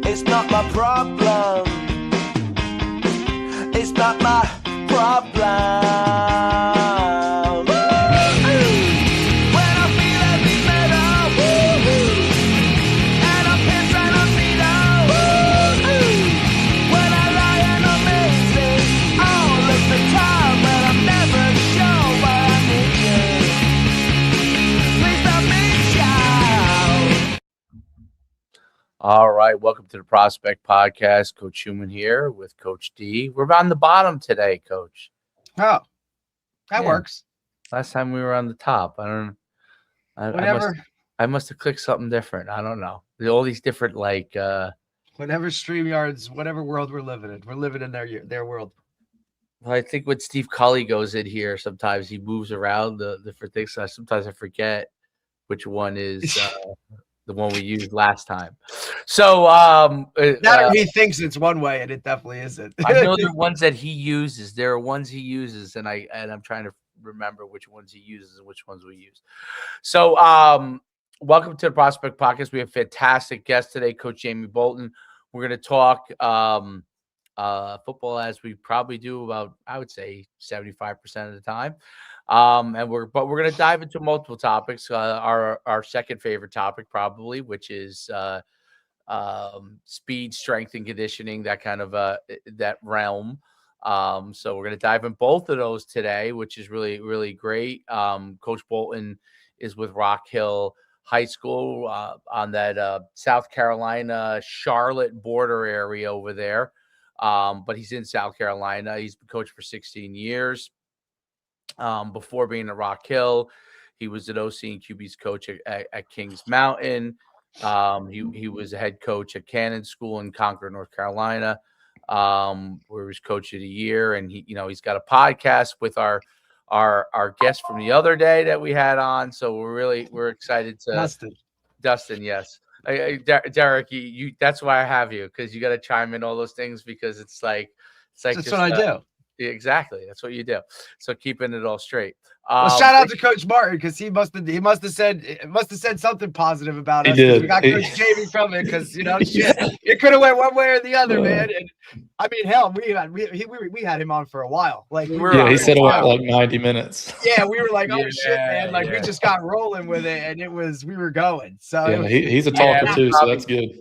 It's not my problem. It's not my problem. When I feel heavy metal, and I'm pissed and I'm needle. When I lie and I'm missing all of the time, but I'm never sure why I need you. Please don't miss out. All right, welcome to the Prospect Podcast. Coach Schuman here with Coach D. We're on the bottom today, Coach. Oh, that works. Last time we were on the top. I don't know. I must have clicked something different. I don't know. All these different whatever StreamYards, whatever world we're living in their world. Well, I think when Steve Cully goes in here, sometimes he moves around the different things. So sometimes I forget which one is the one we used last time. So he thinks it's one way, and it definitely isn't. I know the ones that he uses. There are ones he uses, and I'm trying to remember which ones he uses and which ones we use. So welcome to the Prospect Podcast. We have a fantastic guest today, Coach Jamie Bolton. We're going to talk football as we probably do about, I would say, 75% of the time. But we're going to dive into multiple topics. Our second favorite topic probably, which is speed, strength, and conditioning, that kind of that realm. So we're going to dive in both of those today, which is really, really great. Coach Bolton is with Rock Hill High School on that South Carolina, Charlotte border area over there. But he's in South Carolina. He's been coached for 16 years. Before being at Rock Hill, he was an OCQB's coach at Kings Mountain. He was a head coach at Cannon School in Concord, North Carolina, where he was coach of the year. And he's got a podcast with our guest from the other day that we had on. So we're excited to Dustin. Yes. Derek, you that's why I have you, because you got to chime in all those things, because it's like that's what I do. Exactly, that's what you do. So keeping it all straight. Well, shout out to Coach Martin, because he must have said something positive about us. He did. We got Coach Jamie from it, because it could have went one way or the other, man. And I mean, hell, we had him on for a while. He said it went like 90 minutes. Yeah, we were like, oh shit, man! We just got rolling with it, and we were going. So he's a talker too, so that's good.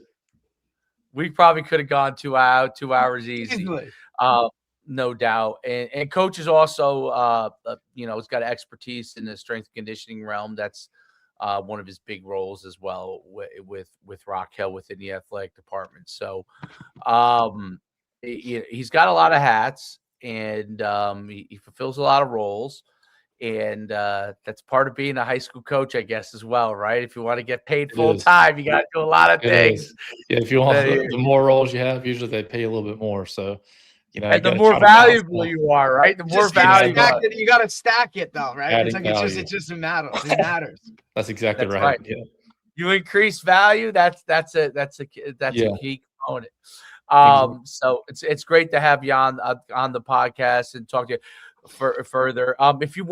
We probably could have gone 2 hours easy. Easily. No doubt. And coach is also, he's got expertise in the strength and conditioning realm. That's one of his big roles as well with Rock Hill within the athletic department. So he's got a lot of hats, and he fulfills a lot of roles. And that's part of being a high school coach, I guess, as well, right? If you want to get paid full time, you got to do a lot of things. Yeah, if you want the more roles you have, usually they pay a little bit more. So, and the more valuable you are, right? The more valuable. You got to stack it, though, right? It just matters. It matters. That's exactly right. Yeah. You increase value. That's a key component. So it's great to have you on the podcast and talk to you further. If you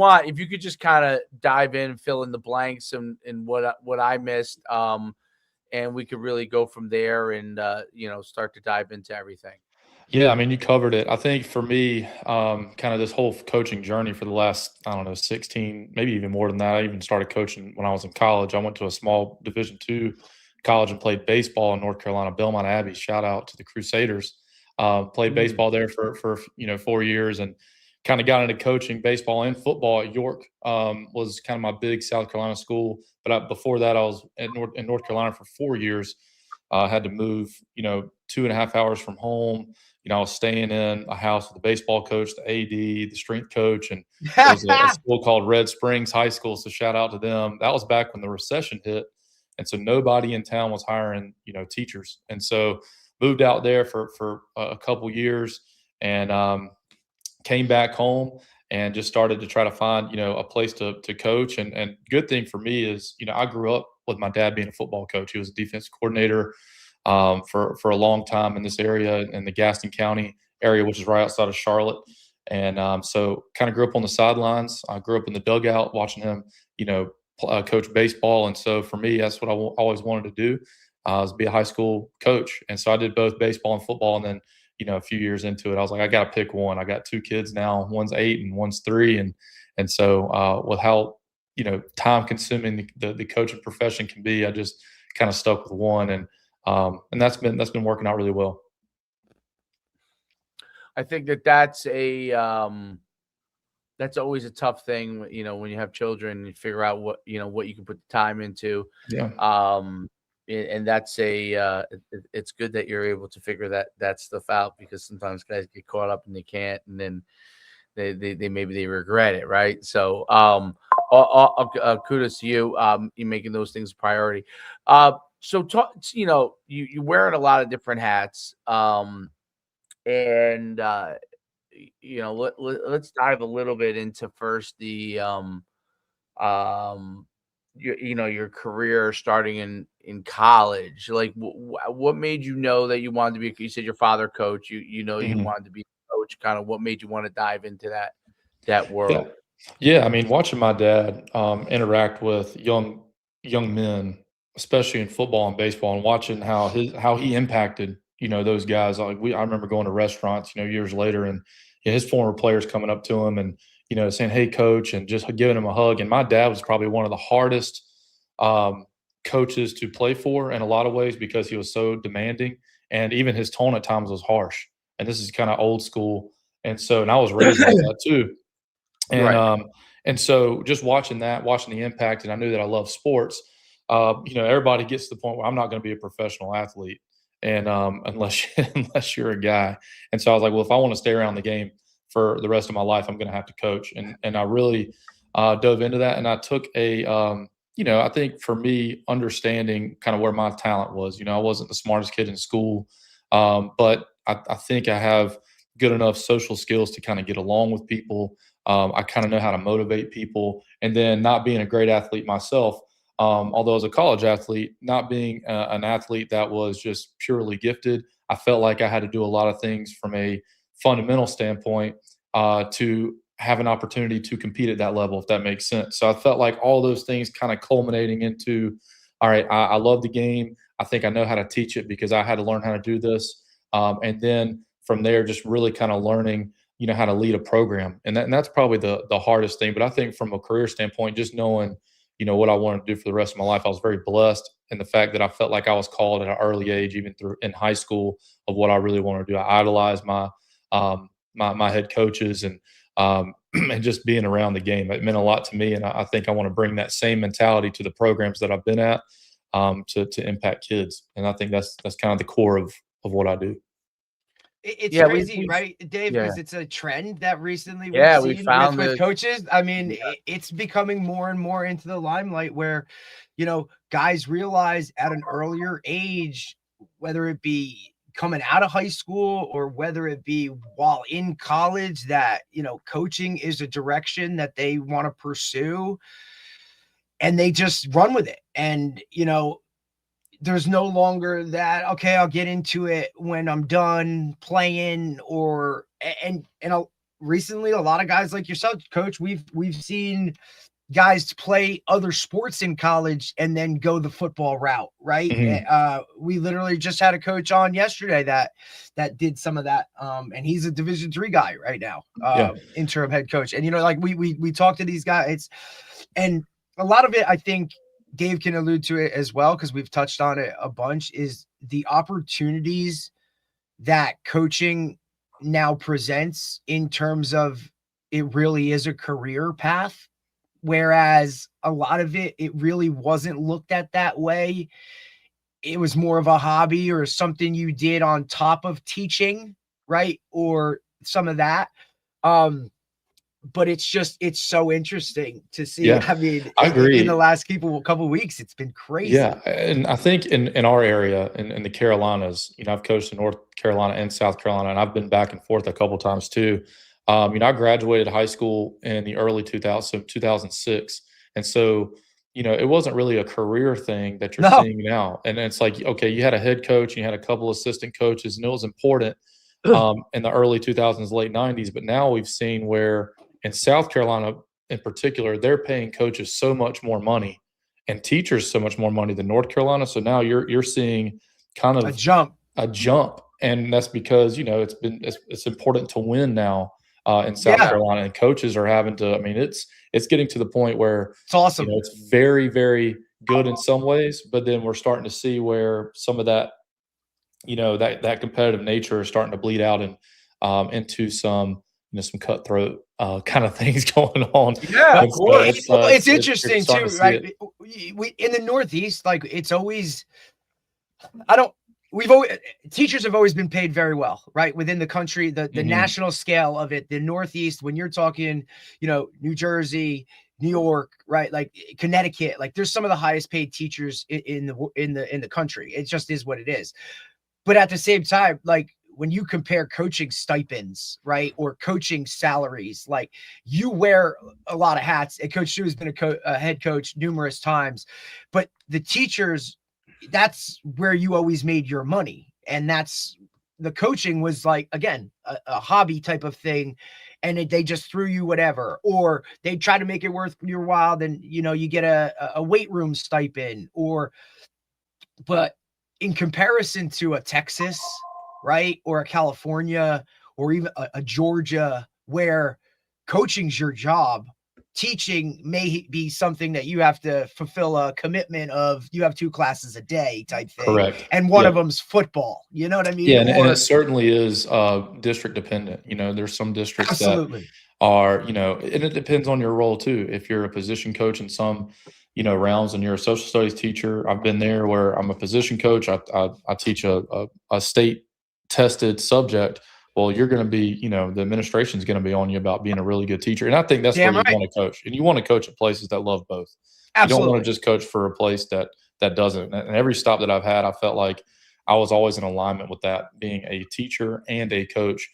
could just kind of dive in, fill in the blanks and what I missed, and we could really go from there and start to dive into everything. Yeah, I mean, you covered it. I think for me, kind of this whole coaching journey for the last, 16, maybe even more than that. I even started coaching when I was in college. I went to a small Division II college and played baseball in North Carolina, Belmont Abbey. Shout out to the Crusaders. Played baseball there for 4 years, and kind of got into coaching baseball and football at York. Was kind of my big South Carolina school. But before that, I was in North Carolina for 4 years. Had to move, 2.5 hours from home. I was staying in a house with the baseball coach, the AD, the strength coach, and there was a school called Red Springs High School. So shout out to them. That was back when the recession hit. And so nobody in town was hiring, teachers. And so moved out there for a couple years, and came back home and just started to try to find, a place to coach. And good thing for me is, I grew up with my dad being a football coach. He was a defense coordinator for a long time in this area, in the Gaston County area, which is right outside of Charlotte. And so kind of grew up on the sidelines. I grew up in the dugout watching him, coach baseball. And so for me, that's what I always wanted to do. was be a high school coach. And so I did both baseball and football. And then, a few years into it, I was like, I got to pick one. I got 2 kids now. One's 8 and one's 3. And so with how, time consuming the coaching profession can be, I just kind of stuck with one. And that's been working out really well. I think that's that's always a tough thing, when you have children, you figure out what you can put the time into. Yeah. And that's it's good that you're able to figure that stuff out, because sometimes guys get caught up and they can't, and then they maybe they regret it, right? So kudos to you, you making those things a priority. So talk, you wearing a lot of different hats, and let's dive a little bit into first the your career starting in college. Like, what made you know that you wanted to be? You said your father coach. You Mhm. wanted to be a coach. Kind of what made you want to dive into that world? Yeah. I mean, watching my dad interact with young men, especially in football and baseball, and watching how he impacted those guys. Like I remember going to restaurants years later, and his former players coming up to him and saying, "Hey, coach," and just giving him a hug. And my dad was probably one of the hardest coaches to play for in a lot of ways, because he was so demanding, and even his tone at times was harsh. And this is kind of old school, and I was raised like that too. And Right. and so just watching the impact, and I knew that I love sports. Everybody gets to the point where I'm not going to be a professional athlete, and unless unless you're a guy. And so I was like, well, if I want to stay around the game for the rest of my life, I'm going to have to coach. And I really dove into that, and I took I think for me, understanding kind of where my talent was. I wasn't the smartest kid in school, but I think I have good enough social skills to kind of get along with people. I kind of know how to motivate people, and then not being a great athlete myself, although as a college athlete, not being an athlete that was just purely gifted, I felt like I had to do a lot of things from a fundamental standpoint to have an opportunity to compete at that level, if that makes sense. So I felt like all those things kind of culminating into, all right, I love the game. I think I know how to teach it because I had to learn how to do this. And then from there, just really kind of learning how to lead a program. And that's probably the hardest thing. But I think from a career standpoint, just knowing, what I wanted to do for the rest of my life, I was very blessed in the fact that I felt like I was called at an early age, even through in high school, of what I really wanted to do. I idolized my head coaches, and and just being around the game. It meant a lot to me. And I think I want to bring that same mentality to the programs that I've been at, to impact kids. And I think that's kind of the core of what I do. It's Yeah, crazy, right, Dave? yeah. Because it's a trend that recently we've Yeah, we seen found with the coaches. I mean, it's becoming more and more into the limelight where, guys realize at an earlier age, whether it be coming out of high school or whether it be while in college, that, coaching is a direction that they want to pursue, and they just run with it. And, there's no longer that, okay, I'll get into it when I'm done playing, or recently a lot of guys like yourself, coach, we've seen guys play other sports in college and then go the football route, right? Mhm. We literally just had a coach on yesterday that did some of that, and he's a Division III guy right now, Yeah. interim head coach. And like we talk to these guys, and a lot of it, I think Dave can allude to it as well, because we've touched on it a bunch, is the opportunities that coaching now presents in terms of it really is a career path. Whereas a lot of it really wasn't looked at that way. It was more of a hobby or something you did on top of teaching, right? Or some of that. But it's so interesting to see. Yeah. I mean, I in the agree. last couple of weeks, it's been crazy. Yeah, and I think in our area, in the Carolinas, I've coached in North Carolina and South Carolina, and I've been back and forth a couple times too. I graduated high school in the early 2000s, so 2006, and so it wasn't really a career thing that you're No. seeing now. And it's like, okay, you had a head coach, you had a couple assistant coaches, and it was important in the early 2000s, late 90s. But now we've seen where in South Carolina, in particular, they're paying coaches so much more money, and teachers so much more money than North Carolina. So now you're seeing kind of A jump. And that's because, it's important to win now in South Yeah. Carolina, and coaches are having to, it's getting to the point where It's awesome. it's very, very good in some ways, but then we're starting to see where some of that, that competitive nature is starting to bleed out and into some, some cutthroat kind of things going on. Yeah, of course. it's interesting too, to right? We in the Northeast, like it's always, teachers have always been paid very well, right? Within the country, the national scale of it, the Northeast, when you're talking, New Jersey, New York, right? Like Connecticut, like there's some of the highest paid teachers in the country. It just is what it is. But at the same time, like when you compare coaching stipends, right, or coaching salaries, like you wear a lot of hats. And Coach Shu has been a head coach numerous times, but the teachers, that's where you always made your money. And that's the coaching was like, again, a hobby type of thing. And they just threw you whatever, or they try to make it worth your while. Then, you get a weight room stipend but in comparison to a Texas, right, or a California, or even a Georgia, where coaching's your job, teaching may be something that you have to fulfill a commitment of. You have 2 classes a day type thing. Correct. And one of them's football. You know what I mean? Yeah, and it certainly is district dependent. There's some districts absolutely. that are, and it depends on your role too. If you're a position coach in some, realms, and you're a social studies teacher, I've been there where I'm a position coach. I teach a state tested subject. Well, you're going to be, the administration is going to be on you about being a really good teacher. And I think that's where you want to coach. And you want to coach at places that love both. Absolutely. You don't want to just coach for a place that doesn't. And every stop that I've had, I felt like I was always in alignment with that, being a teacher and a coach,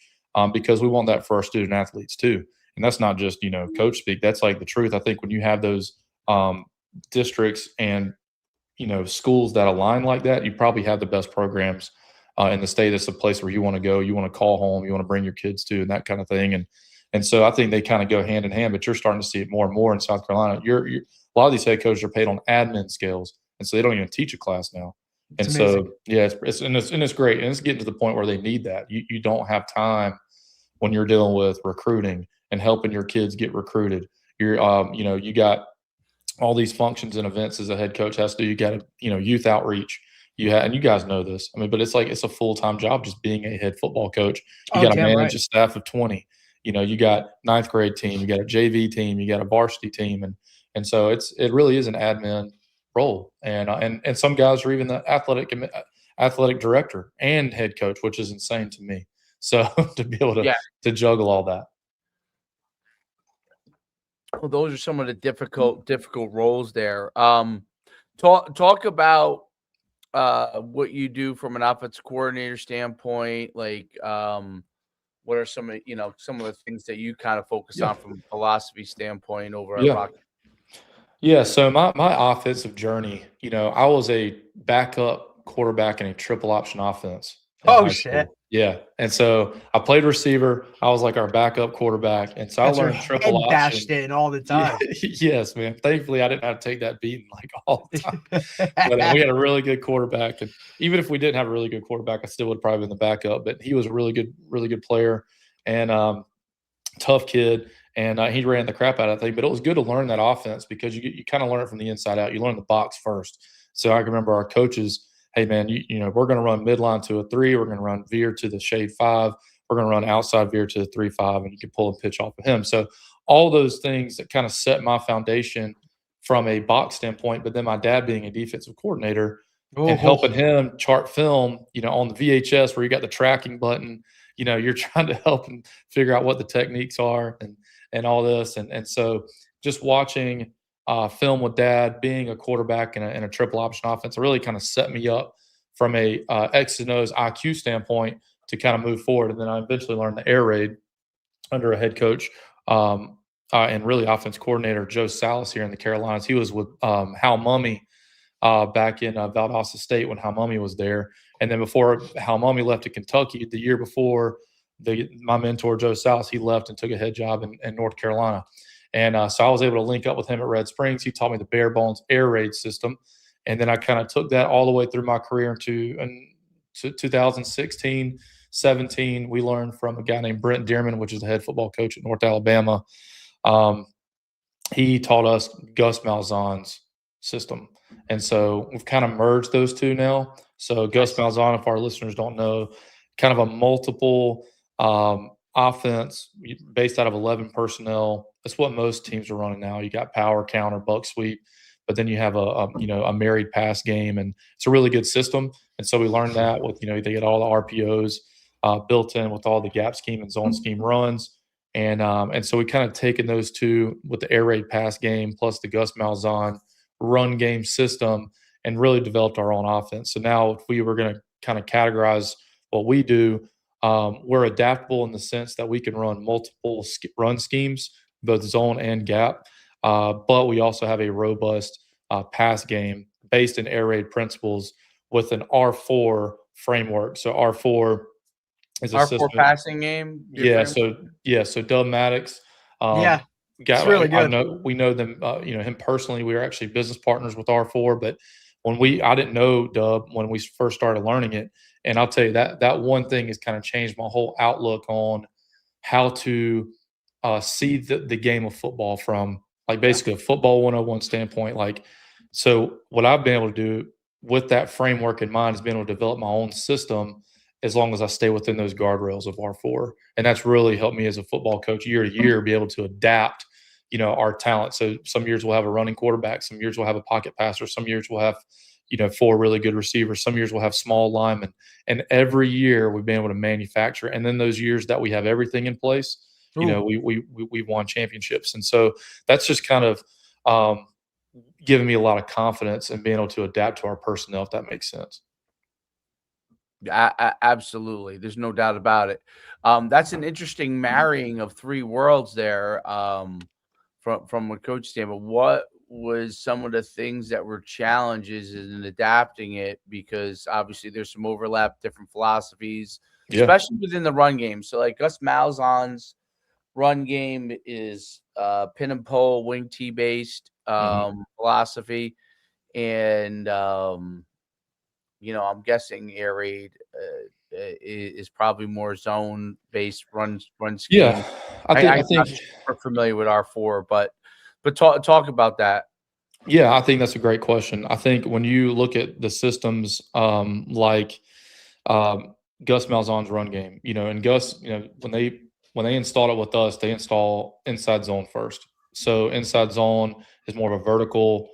because we want that for our student athletes too. And that's not just, coach speak. That's like the truth. I think when you have those districts and, schools that align like that, you probably have the best programs in the state. It's a place where you want to go, you want to call home, you want to bring your kids to, and that kind of thing. And so I think they kind of go hand in hand, but you're starting to see it more and more in South Carolina. A lot of these head coaches are paid on admin scales, and so they don't even teach a class now. It's and amazing. So, yeah, it's great. And it's getting to the point where they need that. You don't have time when you're dealing with recruiting and helping your kids get recruited. You're, you got all these functions and events as a head coach has to do. You got youth outreach. And you guys know this. But it's like, it's a full-time job just being a head football coach. You got to manage a staff of 20. You got 9th grade team, you got a JV team, you got a varsity team. And so it really is an admin role. And some guys are even the athletic director and head coach, which is insane to me. So to be able to juggle all that. Well, those are some of the difficult roles there. Talk about what you do from an offensive coordinator standpoint. Like, what are some of the things that you kind of focus on from a philosophy standpoint over at Rock? Yeah. So my offensive journey, I was a backup quarterback in a triple option offense. Oh shit. Yeah. And so I played receiver. I was like our backup quarterback. And so I learned triple option. Bashed in all the time. Yes, man. Thankfully, I didn't have to take that beating like all the time. But we had a really good quarterback. And even if we didn't have a really good quarterback, I still would probably been the backup. But he was a really good player and tough kid. And he ran the crap out of that thing. But it was good to learn that offense because you kind of learn it from the inside out. You learn the box first. So I remember our coaches, hey, man, we're going to run midline to a 3. We're going to run veer to the shade 5. We're going to run outside veer to the 3-5, and you can pull a pitch off of him. So all those things that kind of set my foundation from a box standpoint, but then my dad being a defensive coordinator and helping him chart film, on the VHS where you got the tracking button, you're trying to help him figure out what the techniques are and all this. And so just watching film with dad, being a quarterback in a triple option offense, really kind of set me up from a X and O's IQ standpoint to kind of move forward. And then I eventually learned the air raid under a head coach and really offense coordinator, Joe Salas here in the Carolinas. He was with Hal Mummy back in Valdosta State when Hal Mummy was there. And then before Hal Mummy left to Kentucky, the year before, my mentor, Joe Salas, he left and took a head job in North Carolina. And so I was able to link up with him at Red Springs. He taught me the bare bones air raid system. And then I kind of took that all the way through my career into 2016, 17. We learned from a guy named Brent Dearman, which is the head football coach at North Alabama. He taught us Gus Malzahn's system. And so we've kind of merged those two now. So Gus Malzahn, if our listeners don't know, kind of a multiple offense based out of 11 personnel. That's what most teams are running now. You got power, counter, buck sweep, but then you have a married pass game, and it's a really good system. And so we learned that with, they get all the RPOs built in with all the gap scheme and zone scheme runs. And so we kind of taken those two with the air raid pass game plus the Gus Malzahn run game system and really developed our own offense. So now if we were going to kind of categorize what we do, we're adaptable in the sense that we can run multiple run schemes, both zone and gap. But we also have a robust pass game based in air raid principles with an R4 framework. So R4 is a R4 system. passing game. So Dub Maddox. It's really good. We know them. Him personally. We are actually business partners with R4. But I didn't know Dub when we first started learning it. And I'll tell you that one thing has kind of changed my whole outlook on how to see the game of football from basically a football 101 standpoint. So what I've been able to do with that framework in mind is being able to develop my own system as long as I stay within those guardrails of R4. And that's really helped me as a football coach year to year be able to adapt, our talent. So some years we'll have a running quarterback, some years we'll have a pocket passer, some years we'll have 4 really good receivers. Some years we'll have small linemen. And every year we've been able to manufacture. And then those years that we have everything in place, we've won championships. And so that's just kind of giving me a lot of confidence and being able to adapt to our personnel, if that makes sense. Absolutely. There's no doubt about it. That's an interesting marrying of 3 worlds there from a coach standpoint. What was some of the things that were challenges in adapting it? Because obviously there's some overlap, different philosophies, especially within the run game. So like Gus Malzahn's run game is pin and pull, wing tee based philosophy. And, I'm guessing air raid is probably more zone based run scheme. Yeah, I think I'm familiar with R4, but talk about that. Yeah, I think that's a great question. I think when you look at the systems like Gus Malzahn's run game, and Gus, when they installed it with us, they install inside zone first. So inside zone is more of a vertical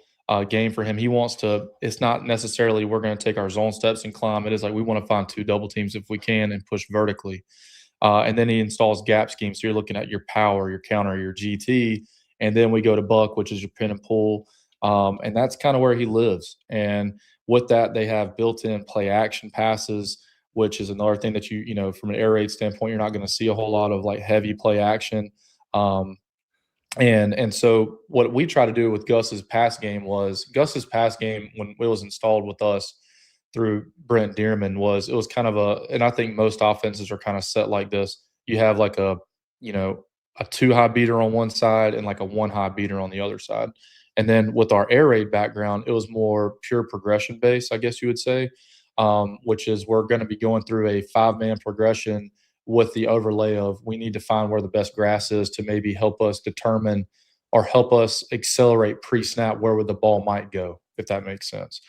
game for him. He wants to. It's not necessarily we're going to take our zone steps and climb. It is like we want to find 2 double teams if we can and push vertically. And then he installs gap schemes. So you're looking at your power, your counter, your GT. And then we go to buck, which is your pin and pull. And that's kind of where he lives. And with that, they have built-in play action passes, which is another thing that from an air raid standpoint, you're not going to see a whole lot of heavy play action. And so what we try to do with Gus's pass game when it was installed with us through Brent Dearman it was kind of and I think most offenses are kind of set like this. You have a 2 high beater on one side and a 1 high beater on the other side. And then with our air raid background, it was more pure progression based, I guess you would say, which is we're going to be going through a 5-man progression with the overlay of we need to find where the best grass is to maybe help us determine or help us accelerate pre-snap where the ball might go, if that makes sense.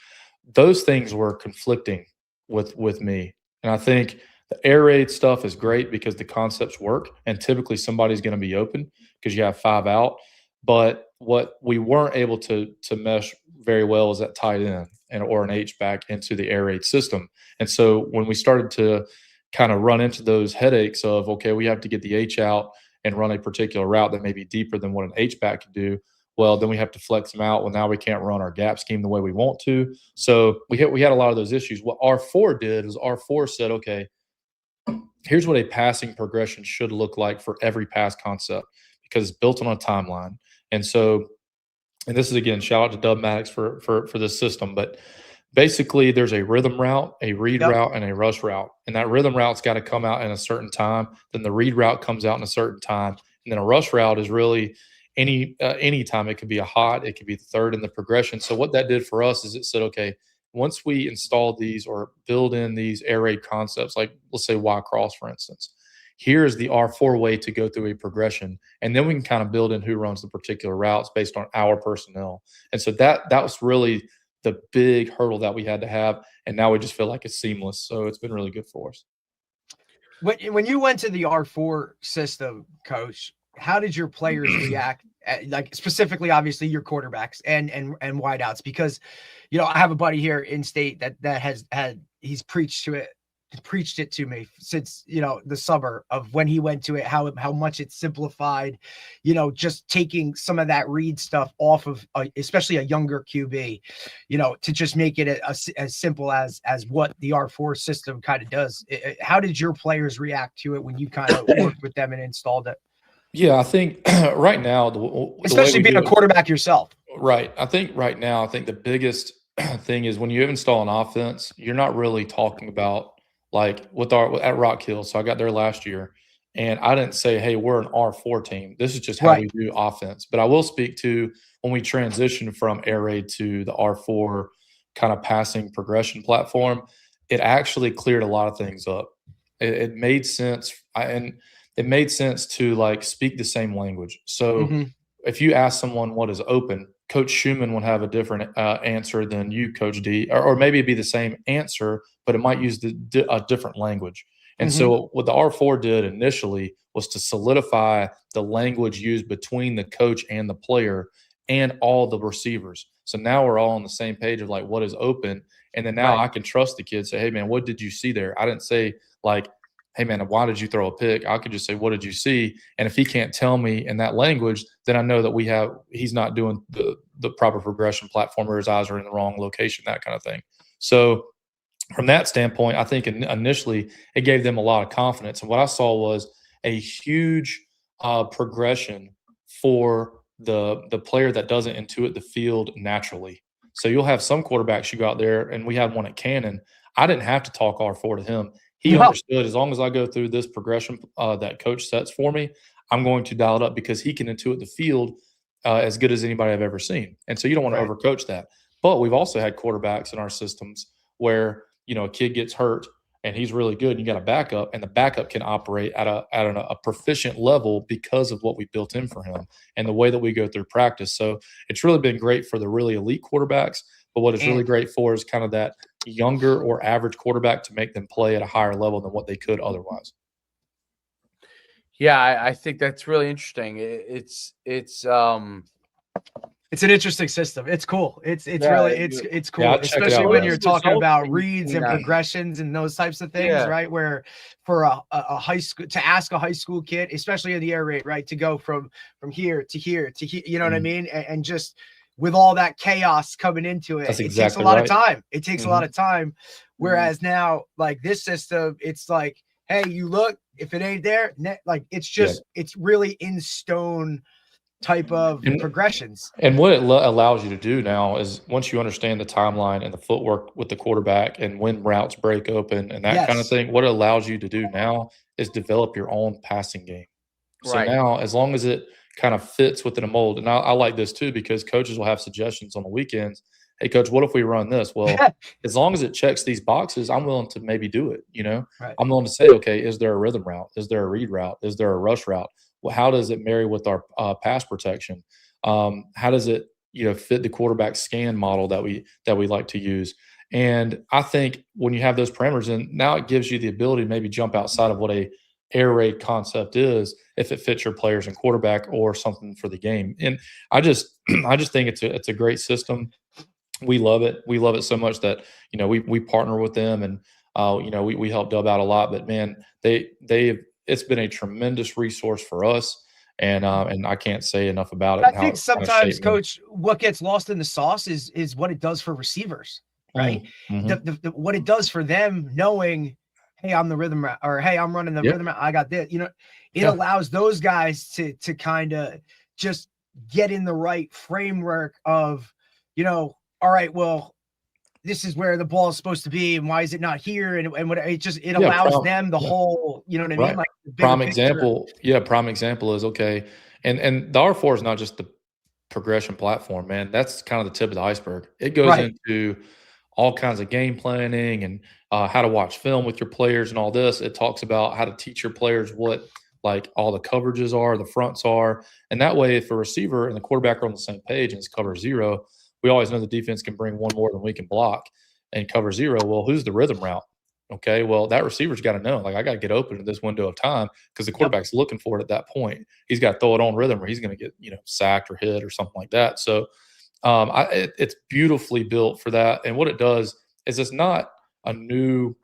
Those things were conflicting with me. And I think the air raid stuff is great because the concepts work and typically somebody's going to be open because you have 5 out. But what we weren't able to mesh very well is that tight end or an H-back into the air raid system. And so when we started to kind of run into those headaches of, okay, we have to get the H out and run a particular route that may be deeper than what an H-back could do, well, then we have to flex them out. Well, now we can't run our gap scheme the way we want to. So we had a lot of those issues. What R4 did is R4 said, okay, here's what a passing progression should look like for every pass concept because it's built on a timeline. And so, and this is, again, shout out to Dub Maddox for this system, but basically there's a rhythm route, a read route, and a rush route. And that rhythm route's got to come out in a certain time. Then the read route comes out in a certain time. And then a rush route is really any time. It could be a hot, it could be the third in the progression. So what that did for us is it said, okay, once we install these or build in these air raid concepts, like let's say Y cross, for instance, here's the R4 way to go through a progression. And then we can kind of build in who runs the particular routes based on our personnel. And so that was really the big hurdle that we had to have. And now we just feel like it's seamless. So it's been really good for us. When you went to the R4 system, Coach, how did your players react? Like specifically, obviously, your quarterbacks and wideouts, because I have a buddy here in state that he's preached it to me since the summer of when he went to it, how much it simplified, just taking some of that read stuff off of especially a younger QB, to just make it as simple as what the R4 system kind of does. How did your players react to it when you kind of worked with them and installed it? Yeah, I think right now, especially being a quarterback yourself. Right. I think right now, the biggest thing is when you install an offense, you're not really talking about like at Rock Hill. So I got there last year and I didn't say, hey, we're an R4 team. This is just how we do offense. But I will speak to when we transitioned from air raid to the R4 kind of passing progression platform, it actually cleared a lot of things up. It made sense. It made sense to like speak the same language. So if you ask someone what is open, Coach Schuman would have a different answer than you, Coach D, or maybe it'd be the same answer, but it might use a different language. And so what the R4 did initially was to solidify the language used between the coach and the player and all the receivers. So now we're all on the same page of like what is open. And then now I can trust the kid, say, hey, man, what did you see there? I didn't say like, hey, man, why did you throw a pick? I could just say, what did you see? And if he can't tell me in that language, then I know that he's not doing the proper progression platform, or his eyes are in the wrong location, that kind of thing. So from that standpoint, I think initially it gave them a lot of confidence. And what I saw was a huge progression for the player that doesn't intuit the field naturally. So you'll have some quarterbacks you go out there, and we had one at Cannon. I didn't have to talk R4 to him. He understood as long as I go through this progression that coach sets for me, I'm going to dial it up because he can intuit the field as good as anybody I've ever seen. And so you don't want to overcoach that. But we've also had quarterbacks in our systems where, a kid gets hurt and he's really good and you got a backup, and the backup can operate at a proficient level because of what we built in for him and the way that we go through practice. So it's really been great for the really elite quarterbacks. But what it's really great for is kind of that younger or average quarterback to make them play at a higher level than what they could otherwise. Yeah, I think that's really interesting. It's an interesting system. It's cool. It's cool, especially when you're talking about reads and progressions and those types of things, right? Where for a high school, to ask a high school kid, especially in the air raid, right, to go from here to here to here, you know what I mean, and just with all that chaos coming into it, it takes a lot of time. It takes a lot of time. Whereas now, like this system, it's like, hey, you look, if it ain't there, like it's just, it's really in stone type of progressions. And what it allows you to do now is once you understand the timeline and the footwork with the quarterback and when routes break open and that kind of thing, what it allows you to do now is develop your own passing game. So now, as long as it kind of fits within a mold. And I like this too, because coaches will have suggestions on the weekends. Hey, coach, what if we run this? Well, as long as it checks these boxes, I'm willing to maybe do it. I'm willing to say, okay, is there a rhythm route? Is there a read route? Is there a rush route? Well, how does it marry with our pass protection? How does it, fit the quarterback scan model that we like to use? And I think when you have those parameters, and now it gives you the ability to maybe jump outside of what a air raid concept is, if it fits your players and quarterback or something for the game. And I just think it's a great system. We love it. We love it so much that, we partner with them and, we help Dub out a lot, but man, it's been a tremendous resource for us. And I can't say enough about it. I think sometimes, Coach, what gets lost in the sauce is what it does for receivers, right? What it does for them knowing, hey, I'm the rhythm route, or hey, I'm running the rhythm route. I got this. It allows those guys to kind of just get in the right framework of, all right, well, this is where the ball is supposed to be, and why is it not here? And what it just Yeah, allows them the whole, you know what I mean? right. Like the bigger Prime picture. example. Yeah, prime example is okay. And the R4 is not just the progression platform, man. That's kind of the tip of the iceberg. It goes Right. into all kinds of game planning and how to watch film with your players and all this. It talks about how to teach your players what like all the coverages are, the fronts are, and that way, if a receiver and the quarterback are on the same page and it's cover zero, we always know the defense can bring one more than we can block and cover zero. Well, who's the rhythm route? Okay, well, that receiver's got to know, like, I got to get open in this window of time because the quarterback's looking for it at that point. He's got to throw it on rhythm or he's going to get, sacked or hit or something like that. So it's beautifully built for that. And what it does is it's not a new,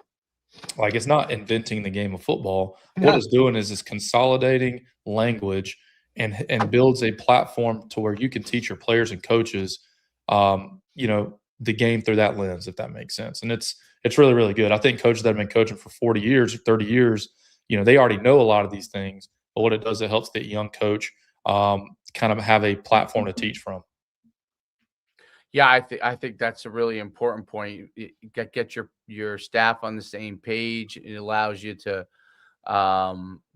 like, it's not inventing the game of football. What it's doing is it's consolidating language and builds a platform to where you can teach your players and coaches, the game through that lens, if that makes sense. And it's really, really good. I think coaches that have been coaching for 40 years, 30 years, they already know a lot of these things. But what it does, it helps the young coach kind of have a platform to teach from. Yeah, I think that's a really important point. Get your staff on the same page. It allows you to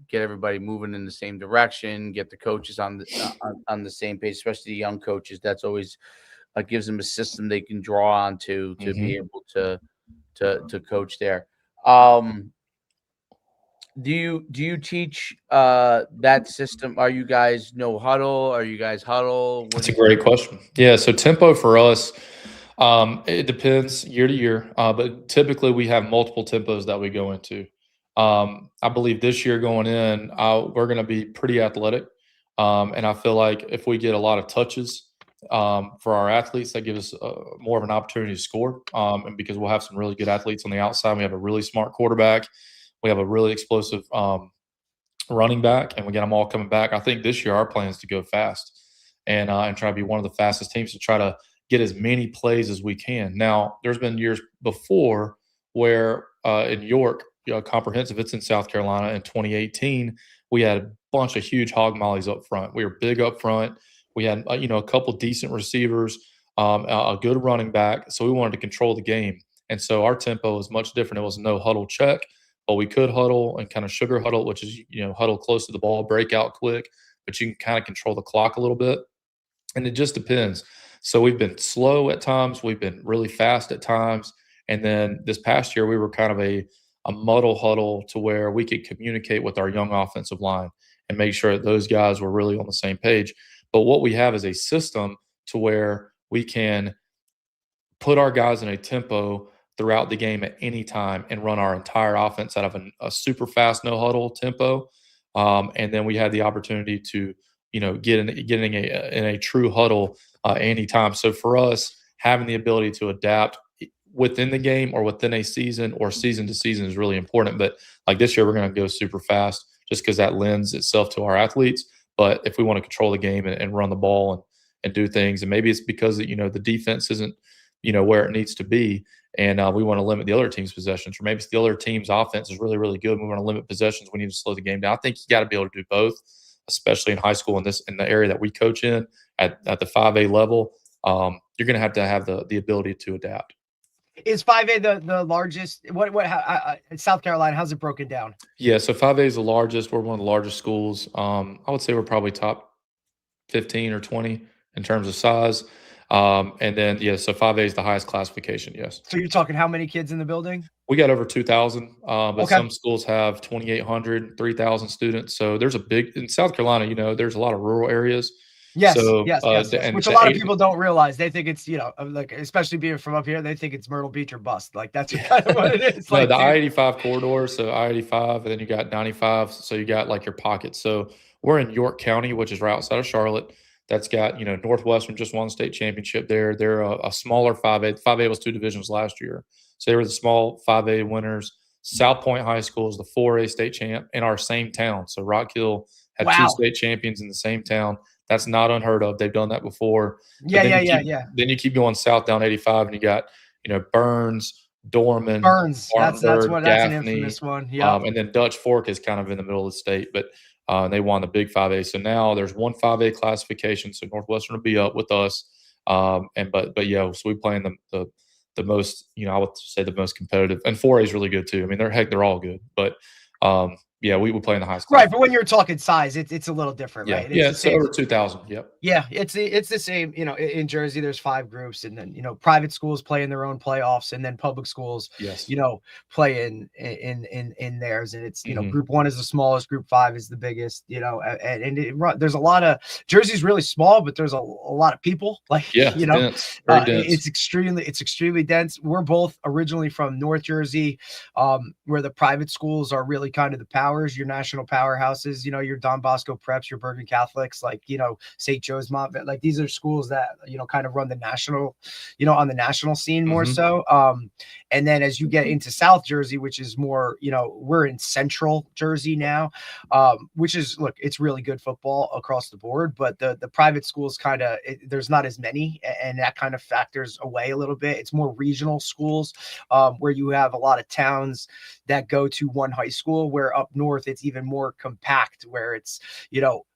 get everybody moving in the same direction. Get the coaches on the same page, especially the young coaches. That's always gives them a system they can draw on to be able to coach there. Do you teach that system? Are you guys no huddle? Are you guys huddle? That's a great question. Yeah, so tempo for us, it depends year to year, but typically we have multiple tempos that we go into. I believe this year going in, we're going to be pretty athletic, and I feel like if we get a lot of touches for our athletes, that gives us more of an opportunity to score, and because we'll have some really good athletes on the outside. We have a really smart quarterback. We have a really explosive running back, and we get them all coming back. I think this year our plan is to go fast and try to be one of the fastest teams to try to get as many plays as we can. Now, there's been years before where in York, Comprehensive, it's in South Carolina, in 2018, we had a bunch of huge hog mollies up front. We were big up front. We had a couple decent receivers, a good running back, so we wanted to control the game. And so our tempo was much different. It was no huddle check, but we could huddle and kind of sugar huddle, which is, huddle close to the ball, break out quick, but you can kind of control the clock a little bit. And it just depends. So we've been slow at times. We've been really fast at times. And then this past year, we were kind of a muddle huddle to where we could communicate with our young offensive line and make sure that those guys were really on the same page. But what we have is a system to where we can put our guys in a tempo throughout the game at any time and run our entire offense out of a super fast no huddle tempo. And then we had the opportunity to, get in a true huddle anytime. So for us, having the ability to adapt within the game or within a season or season to season is really important. But like this year, we're going to go super fast just because that lends itself to our athletes. But if we want to control the game and run the ball and do things, and maybe it's because, the defense isn't, where it needs to be, and we want to limit the other team's possessions, or maybe it's the other team's offense is really, really good. We want to limit possessions. We need to slow the game down. I think you got to be able to do both, especially in high school in the area that we coach in at the 5A level. You're going to have the ability to adapt. Is 5A the largest? South Carolina, how's it broken down? Yeah, so 5A is the largest. We're one of the largest schools. I would say we're probably top 15 or 20 in terms of size. And then, so 5A is the highest classification, yes. So you're talking how many kids in the building? We got over 2,000, but Okay. Some schools have 2,800, 3,000 students. So there's in South Carolina, there's a lot of rural areas. Yes, So, yes. Which a lot of people don't realize. They think it's, like, especially being from up here, they think it's Myrtle Beach or bust. Like, that's kind of what it is. No, like, the I-85 corridor, so I-85, and then you got 95, so you got, like, your pockets. So we're in York County, which is right outside of Charlotte. That's got, Northwestern just won the state championship there. They're a smaller 5A. 5A was 2 divisions last year. So they were the small 5A winners. South Point High School is the 4A state champ in our same town. So Rock Hill had 2 state champions in the same town. That's not unheard of. They've done that before. Yeah. Then you keep going south down 85, and you got, Burns, Dorman, Burns. That's an Gaffney, infamous one. Yeah. And then Dutch Fork is kind of in the middle of the state, but they won the big 5A. So now there's one 5A classification. So Northwestern will be up with us. So we play in the the most, I would say the most competitive. And 4A is really good too. I mean, they're all good, but yeah, we play in the highest class. Right, but when you're talking size, it's a little different, Yeah, right? yeah, it's over 2,000. Yep. Yeah, it's the same. In Jersey, there's 5 groups, and then private schools play in their own playoffs, and then public schools, Yes. play in theirs. And it's Mhm. Group 1 is the smallest, Group 5 is the biggest. There's a lot of Jersey's really small, but there's a lot of people. Like Yeah, it's dense, very dense. It's extremely dense. We're both originally from North Jersey, where the private schools are really kind of the powers, your national powerhouses. Your Don Bosco Preps, your Bergen Catholics, like St. Joe's Montville, like these are schools that kind of run the national, on the national scene more so. And then as you get into South Jersey, which is more, we're in Central Jersey now, which is, look, it's really good football across the board, but the private schools there's not as many, and that kind of factors away a little bit. It's more regional schools, where you have a lot of towns that go to one high school, where up north it's even more compact, where it's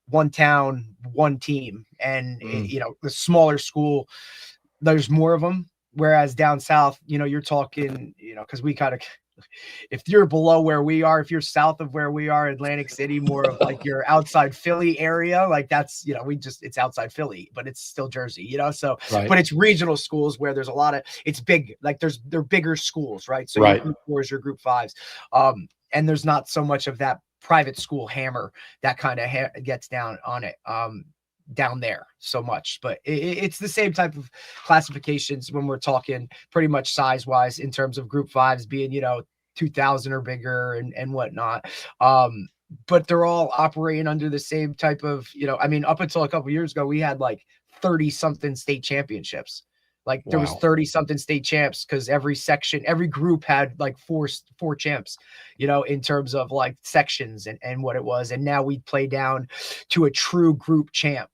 one town, one team, and the smaller school, there's more of them. Whereas down south, you're talking, because we kind of, if you're below where we are, if you're south of where we are, Atlantic City, more of like your outside Philly area, like that's, it's outside Philly, but it's still Jersey, so, Right. But it's regional schools where there's a lot of, it's big, like they're bigger schools, right? So Right. Your Group 4s, your Group 5s, and there's not so much of that private school hammer that kind of gets down on it, down there so much. But it's the same type of classifications when we're talking pretty much size wise, in terms of Group 5s being 2,000 or bigger and whatnot. But they're all operating under the same type of, I mean, up until a couple of years ago, we had like 30 something state championships. Like there was 30 something state champs, because every group had like four champs, in terms of like sections and what it was. And now we play down to a true group champ,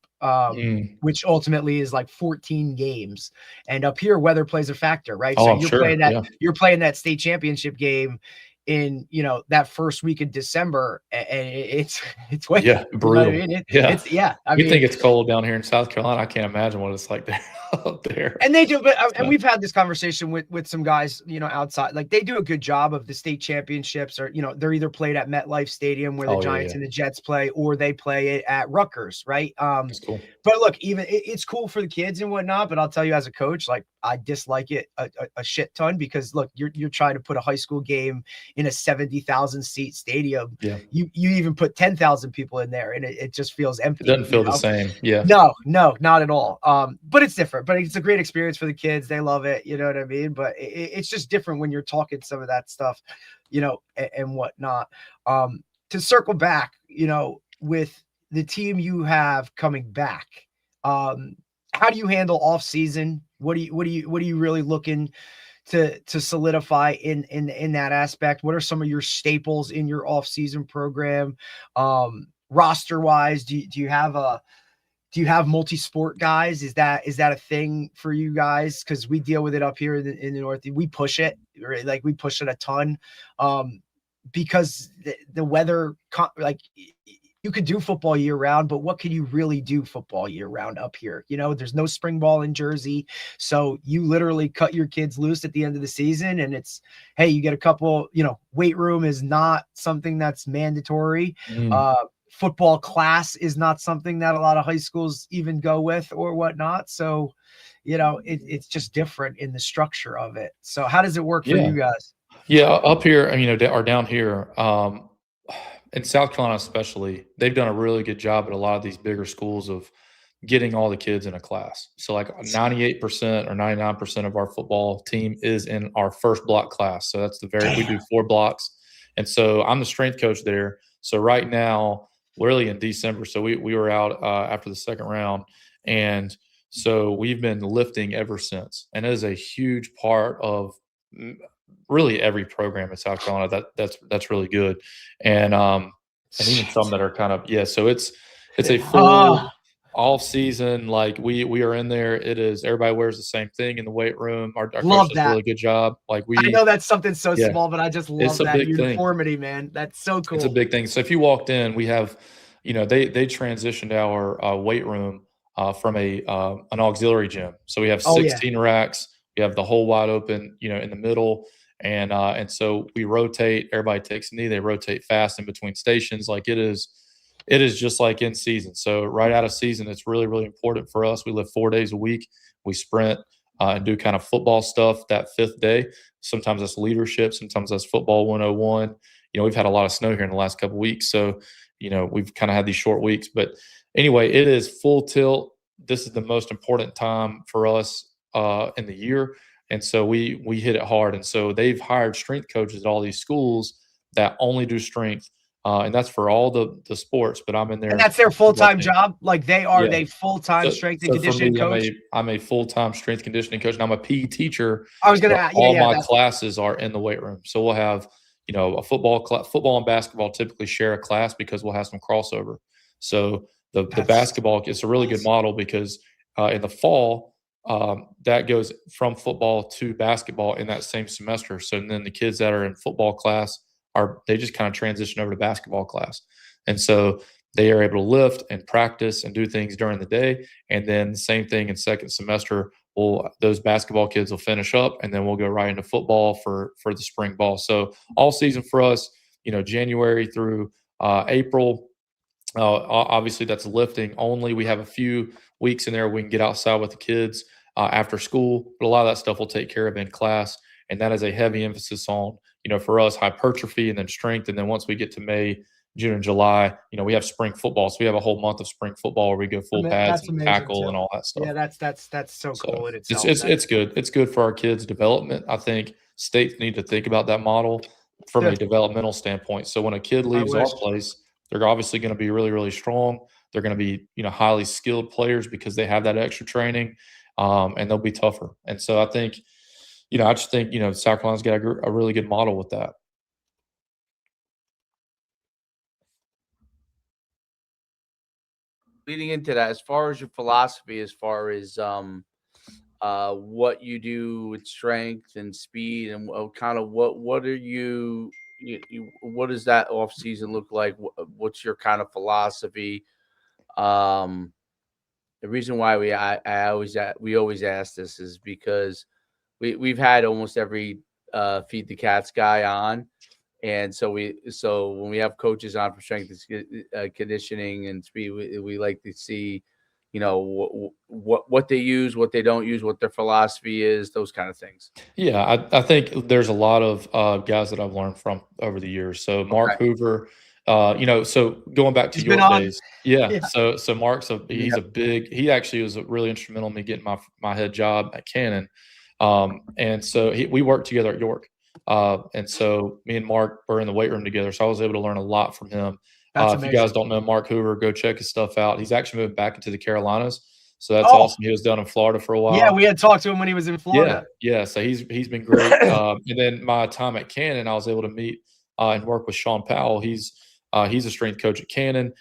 which ultimately is like 14 games. And up here, weather plays a factor, right? Oh, So I'm sure. You're playing that state championship game in that first week of December, and it's way brutal. I mean? We think it's cold down here in South Carolina. I can't imagine what it's like there up there. And they do, but and we've had this conversation with some guys, outside. Like they do a good job of the state championships, or they're either played at MetLife Stadium where the Giants and the Jets play, or they play it at Rutgers, right? That's cool. But look, even it's cool for the kids and whatnot. But I'll tell you, as a coach, like I dislike it a shit ton, because look, you're trying to put a high school game in a 70,000 seat stadium. Yeah. You even put 10,000 people in there, and it just feels empty. It doesn't feel the same. Yeah. No, not at all. But it's different. But it's a great experience for the kids. They love it. You know what I mean? But it's just different when you're talking some of that stuff, and whatnot. To circle back, with the team you have coming back, how do you handle off season? What are you really looking to solidify in that aspect? What are some of your staples in your off season program? Roster wise, do you have multi-sport guys? Is that a thing for you guys? Because we deal with it up here in the Northeast. We push it, right? Like we push it a ton, because the weather, like you could do football year round, but what can you really do football year round up here? There's no spring ball in Jersey. So you literally cut your kids loose at the end of the season, and it's, hey, you get a couple, weight room is not something that's mandatory. Football class is not something that a lot of high schools even go with or whatnot. So, it's just different in the structure of it. So how does it work for you guys? Yeah. Up here, or down here, in South Carolina especially, they've done a really good job at a lot of these bigger schools of getting all the kids in a class. So like 98% or 99% of our football team is in our first block class. So that's we do 4 blocks. And so I'm the strength coach there. So right now, really in December, so we were out after the second round. And so we've been lifting ever since. And it is a huge part of really every program in South Carolina that's really good. And even some that are kind of, so it's a full off season. Like we are in there. It is, everybody wears the same thing in the weight room. Our coach does a really good job. Like I know that's something so small, but I just love that uniformity, man. That's so cool. It's a big thing. So if you walked in, we have, they transitioned our weight room from an auxiliary gym. So we have 16 racks You have the hole wide open, in the middle. And so we rotate, everybody takes a knee, they rotate fast in between stations. Like it is just like in season. So right out of season, it's really, really important for us. We live 4 days a week. We sprint and do kind of football stuff that fifth day. Sometimes that's leadership. Sometimes that's football 101. We've had a lot of snow here in the last couple of weeks. So, we've kind of had these short weeks. But anyway, it is full tilt. This is the most important time for us in the year. And so we hit it hard. And so they've hired strength coaches at all these schools that only do strength. And that's for all the sports, but I'm in there. And that's their full-time job? Like they full-time strength and conditioning for me, coach? I'm a full-time strength conditioning coach, and I'm a PE teacher. I was going to all my classes are in the weight room. So we'll have, a football and basketball typically share a class because we'll have some crossover. So the basketball, it's a really good model because in the fall, that goes from football to basketball in that same semester. So then the kids that are in football class they just kind of transition over to basketball class. And so they are able to lift and practice and do things during the day. And then the same thing in second semester, those basketball kids will finish up, and then we'll go right into football for the spring ball. So all season for us, January through April, obviously that's lifting only. We have a few weeks in there we can get outside with the kids after school, but a lot of that stuff we'll take care of in class. And that is a heavy emphasis on, for us, hypertrophy and then strength. And then once we get to May, June, and July, we have spring football. So we have a whole month of spring football where we go full pads and tackle and all that stuff. Yeah, that's so cool in itself. It's good. It's good for our kids' development. I think states need to think about that model from a developmental standpoint. So when a kid leaves our place, they're obviously going to be really, really strong. They're going to be, highly skilled players because they have that extra training, and they'll be tougher. And so I think, I just think, South Carolina's got a really good model with that. Leading into that, as far as your philosophy, as far as what you do with strength and speed, and kind of what are you what does that off season look like? What's your kind of philosophy? The reason why we always ask this is because we've had almost every Feed the Cats guy on, and so when we have coaches on for strength conditioning and speed, we like to see, what they use, what they don't use, what their philosophy is, those kind of things. Yeah, I think there's a lot of guys that I've learned from over the years. So Mark Hoover, so going back to your days, yeah. So Mark's he actually was really instrumental in me getting my head job at Cannon. And so we worked together at York. And so me and Mark were in the weight room together. So I was able to learn a lot from him. If you guys don't know Mark Hoover, go check his stuff out. He's actually moved back into the Carolinas. So that's awesome. He was down in Florida for a while. Yeah, we had talked to him when he was in Florida. Yeah. So he's been great. And then my time at Cannon, I was able to meet and work with Sean Powell. He's a strength coach at Cannon.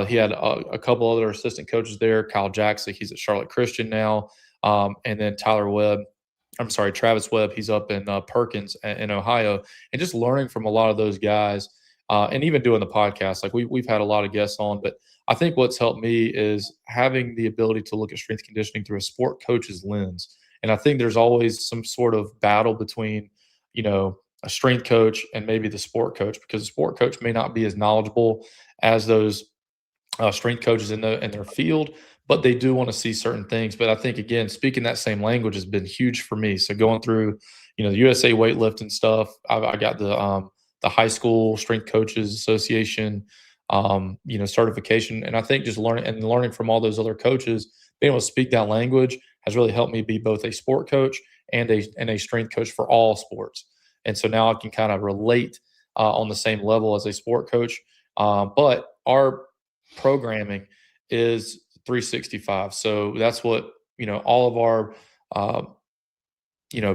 He had a couple other assistant coaches there. Kyle Jackson, he's at Charlotte Christian now. And then Travis Webb, he's up in Perkins in Ohio. And just learning from a lot of those guys, and even doing the podcast. Like we've had a lot of guests on, but I think what's helped me is having the ability to look at strength conditioning through a sport coach's lens. And I think there's always some sort of battle between, a strength coach and maybe the sport coach, because the sport coach may not be as knowledgeable as those strength coaches in their field, but they do want to see certain things. But I think, again, speaking that same language has been huge for me. So going through, the USA weightlifting stuff, I got the high school strength coaches association, certification. And I think just learning from all those other coaches, being able to speak that language has really helped me be both a sport coach and a strength coach for all sports. And so now I can kind of relate on the same level as a sport coach. But our programming is 365. So that's what, all of our,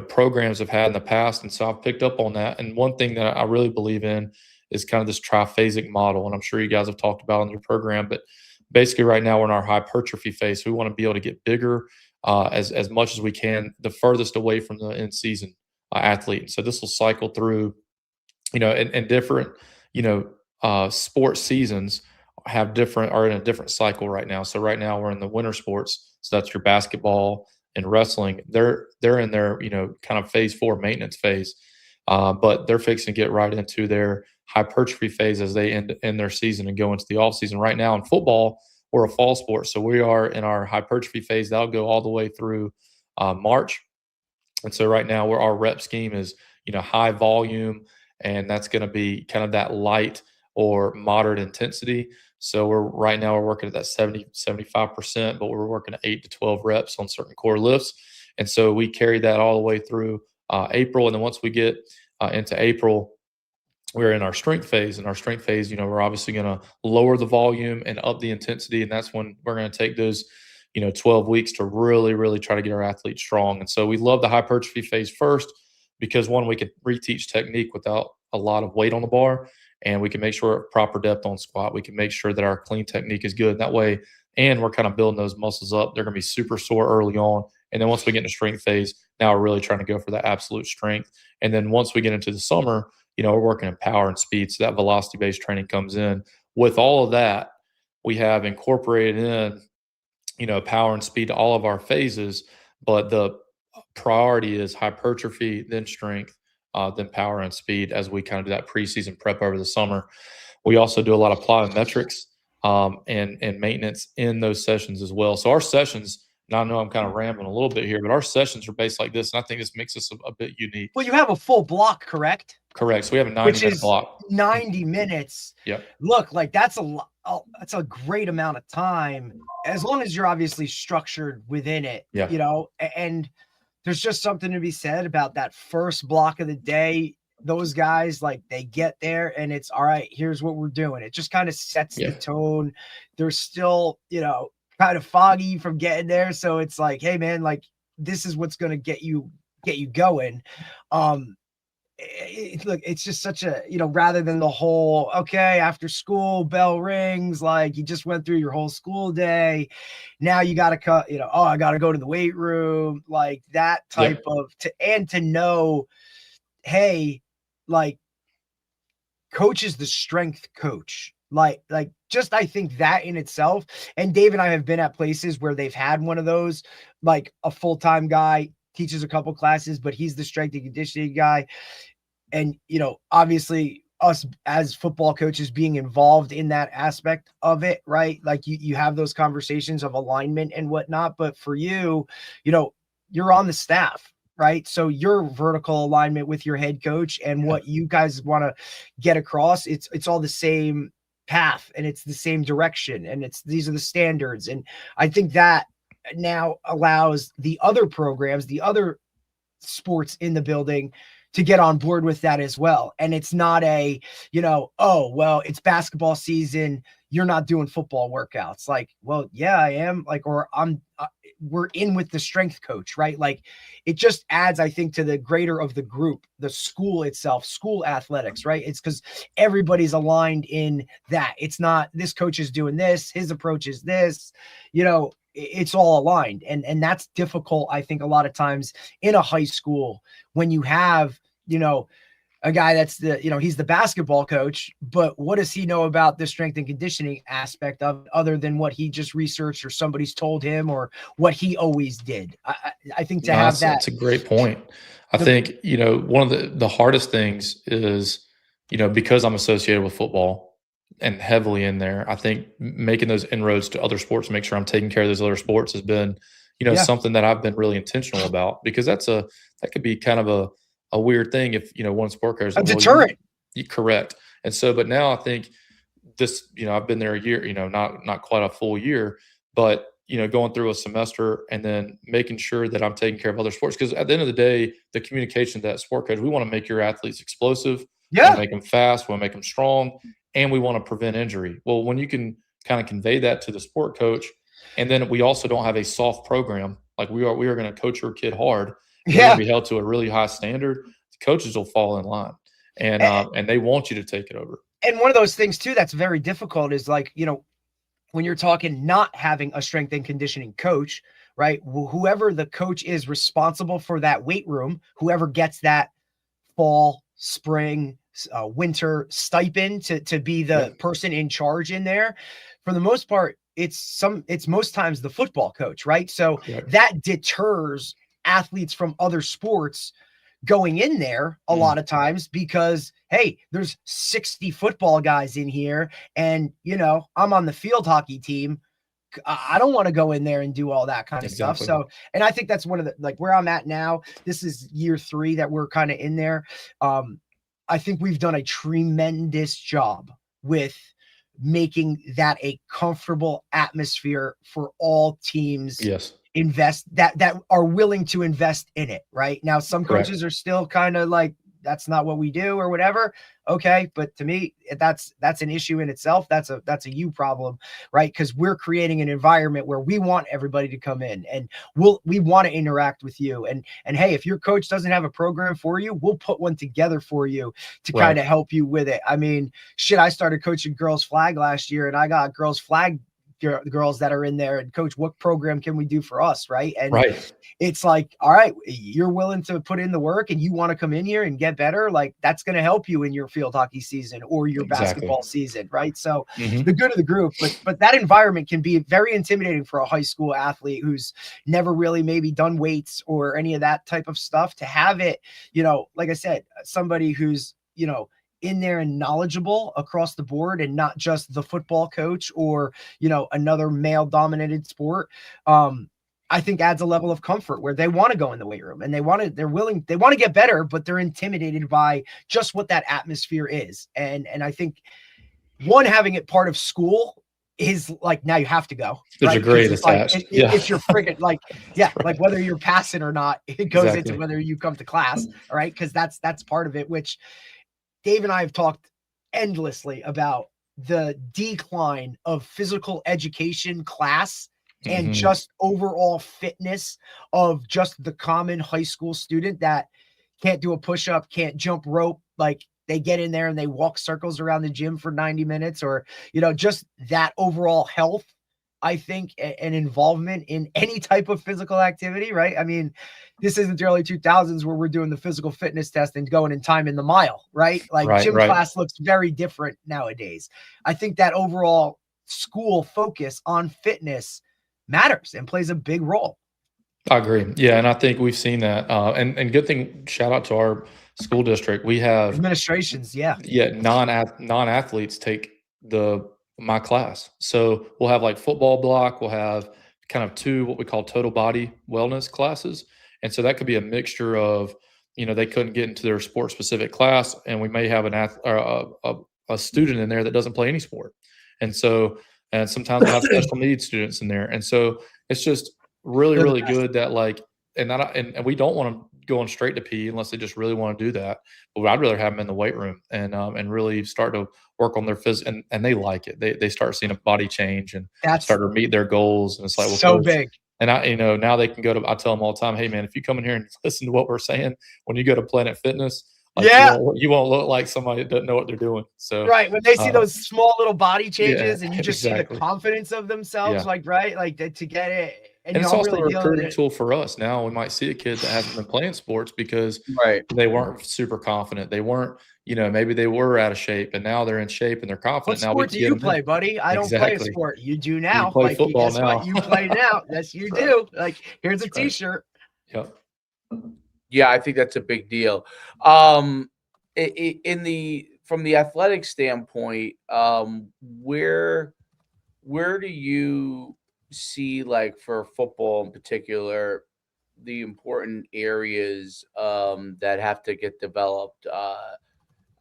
programs have had in the past. And so I've picked up on that. And one thing that I really believe in is kind of this triphasic model. And I'm sure you guys have talked about in your program, but basically right now we're in our hypertrophy phase. So we want to be able to get bigger as much as we can, the furthest away from the in season athlete. So this will cycle through, and different, sports seasons are in a different cycle right now. So right now we're in the winter sports. So that's your basketball, in wrestling, they're in their, kind of phase 4 maintenance phase. But they're fixing to get right into their hypertrophy phase as they end their season and go into the off season. Right now in football, we're a fall sport, so we are in our hypertrophy phase. That'll go all the way through March. And so right now, where our rep scheme is, high volume, and that's going to be kind of that light or moderate intensity. So right now we're working at that 75%, but we're working at 8 to 12 reps on certain core lifts. And so we carry that all the way through April. And then once we get into April, we're in our strength phase. And our strength phase, we're obviously going to lower the volume and up the intensity. And that's when we're going to take those 12 weeks to really, really try to get our athletes strong. And so we love the hypertrophy phase first because, one, we can reteach technique without a lot of weight on the bar, and we can make sure proper depth on squat. We can make sure that our clean technique is good that way, and we're kind of building those muscles up. They're going to be super sore early on. And then once we get into strength phase, now we're really trying to go for that absolute strength. And then once we get into the summer, we're working in power and speed. So that velocity-based training comes in. With all of that, we have incorporated in power and speed to all of our phases, but the priority is hypertrophy, then strength, then power and speed as we kind of do that preseason prep over the summer. We also do a lot of plyometrics and maintenance in those sessions as well. So our sessions, now I know I'm kind of rambling a little bit here, but our sessions are based like this, and I think this makes us a bit unique. Well, you have a full block, correct? Correct. So we have a 90-minute block. 90 minutes. Yep. Look, like that's a great amount of time, as long as you're obviously structured within it. Yeah. And there's just something to be said about that first block of the day. Those guys, like, they get there and it's all right, here's what we're doing. It just kind of sets the tone. They're still, kind of foggy from getting there. So it's like, hey man, like, this is what's going to get you going. Look, it's just such a, rather than the whole, okay, after school bell rings, like you just went through your whole school day. Now you got to cut, oh, I got to go to the weight room, like that type of, to know, hey, like, coach is the strength coach. Like just, I think that in itself, and Dave and I have been at places where they've had one of those, like a full-time guy teaches a couple classes, but he's the strength and conditioning guy. And, obviously us as football coaches being involved in that aspect of it, right? Like you have those conversations of alignment and whatnot, but for you, you're on the staff, right? So your vertical alignment with your head coach and what you guys want to get across, it's all the same path and it's the same direction. And these are the standards. And I think that now allows the other programs, the other sports in the building to get on board with that as well. And it's not a, oh, well, it's basketball season, you're not doing football workouts. Like, well, yeah, I am, like, or we're in with the strength coach, right? Like, it just adds, I think, to the greater of the group, the school itself, school athletics, right? It's because everybody's aligned in that. It's not this coach is doing this, his approach is this, it's all aligned. And that's difficult, I think, a lot of times in a high school when you have, a guy that's he's the basketball coach, but what does he know about the strength and conditioning aspect of other than what he just researched or somebody's told him or what he always did? I think to have that. That's a great point. I think, one of the hardest things is, because I'm associated with football and heavily in there, I think making those inroads to other sports, make sure I'm taking care of those other sports has been, something that I've been really intentional about, because that could be kind of a weird thing if, one sport coach, a deterrent. Correct. And so, but now I think this, I've been there a year, not quite a full year, but, going through a semester and then making sure that I'm taking care of other sports. Because at the end of the day, the communication to that sport coach, we want to make your athletes explosive. We want to make them fast. We want to make them strong. And we want to prevent injury. Well, when you can kind of convey that to the sport coach, and then we also don't have a soft program, like we are going to coach your kid hard. We're going to be held to a really high standard. The coaches will fall in line, and they want you to take it over. And one of those things too that's very difficult is, like, when you're talking not having a strength and conditioning coach, right? Whoever the coach is responsible for that weight room, whoever gets that fall, spring, winter stipend to be the person in charge in there, for the most part, it's most times the football coach, right? So Correct. that deters athletes from other sports going in there a lot of times because, hey, there's 60 football guys in here and, I'm on the field hockey team. I don't want to go in there and do all that kind of stuff. So, and I think that's one of the, like where I'm at now, this is year 3 that we're kind of in there. I think we've done a tremendous job with making that a comfortable atmosphere for all teams. Yes. Invest that are willing to invest in it. Right now, some coaches are still kind of like, that's not what we do or whatever. Okay. But to me, that's an issue in itself. That's a you problem, right? Because we're creating an environment where we want everybody to come in and we want to interact with you. And hey, if your coach doesn't have a program for you, we'll put one together for you to kind of help you with it. I mean, shit, I started coaching girls flag last year and I got girls flag girls that are in there and coach, what program can we do for us? Right. And it's like, all right, you're willing to put in the work and you want to come in here and get better. Like that's going to help you in your field hockey season or your basketball season. Right. So the good of the group, but that environment can be very intimidating for a high school athlete who's never really maybe done weights or any of that type of stuff to have it, like I said, somebody who's, in there and knowledgeable across the board and not just the football coach or, another male dominated sport. I think adds a level of comfort where they want to go in the weight room and they want to get better, but they're intimidated by just what that atmosphere is. And I think having it part of school is like, now you have to go. There's a grade attached. It's your friggin' like whether you're passing or not, it goes into whether you come to class. All right. Cause that's part of it, which Dave and I have talked endlessly about the decline of physical education class and just overall fitness of just the common high school student that can't do a push-up, can't jump rope. Like they get in there and they walk circles around the gym for 90 minutes or, just that overall health, I think, and involvement in any type of physical activity, right? I mean, this isn't the early 2000s where we're doing the physical fitness test and going in time in the mile, right? Like gym class looks very different nowadays. I think that overall school focus on fitness matters and plays a big role. I agree. Yeah. And I think we've seen that. And good thing, shout out to our school district. We have administrations. Yeah. Non-athletes take my class. So we'll have like football block. We'll have kind of 2, what we call total body wellness classes. And so that could be a mixture of, they couldn't get into their sport specific class and we may have a student in there that doesn't play any sport. And sometimes we'll have special needs students in there. And so it's just really, really good that and we don't want them going straight to PE unless they just really want to do that. But I'd rather have them in the weight room and really start to work on their physical, and they like it. They start seeing a body change and start to meet their goals. And it's like, well, so big. And now they can I tell them all the time, hey man, if you come in here and listen to what we're saying, when you go to Planet Fitness, you won't look like somebody that doesn't know what they're doing. So when they see those small little body changes and you just see the confidence of themselves, to get it. And it's also a recruiting tool for us. Now we might see a kid that hasn't been playing sports because they weren't super confident. They weren't, maybe they were out of shape and now they're in shape and they're confident. What sport do you play, buddy? I don't play a sport. You do now. You play football now. You play now. Yes, you do. Like, here's a t-shirt. Yep. Yeah, I think that's a big deal. From the athletic standpoint, where do you see, like for football in particular, the important areas that have to get developed?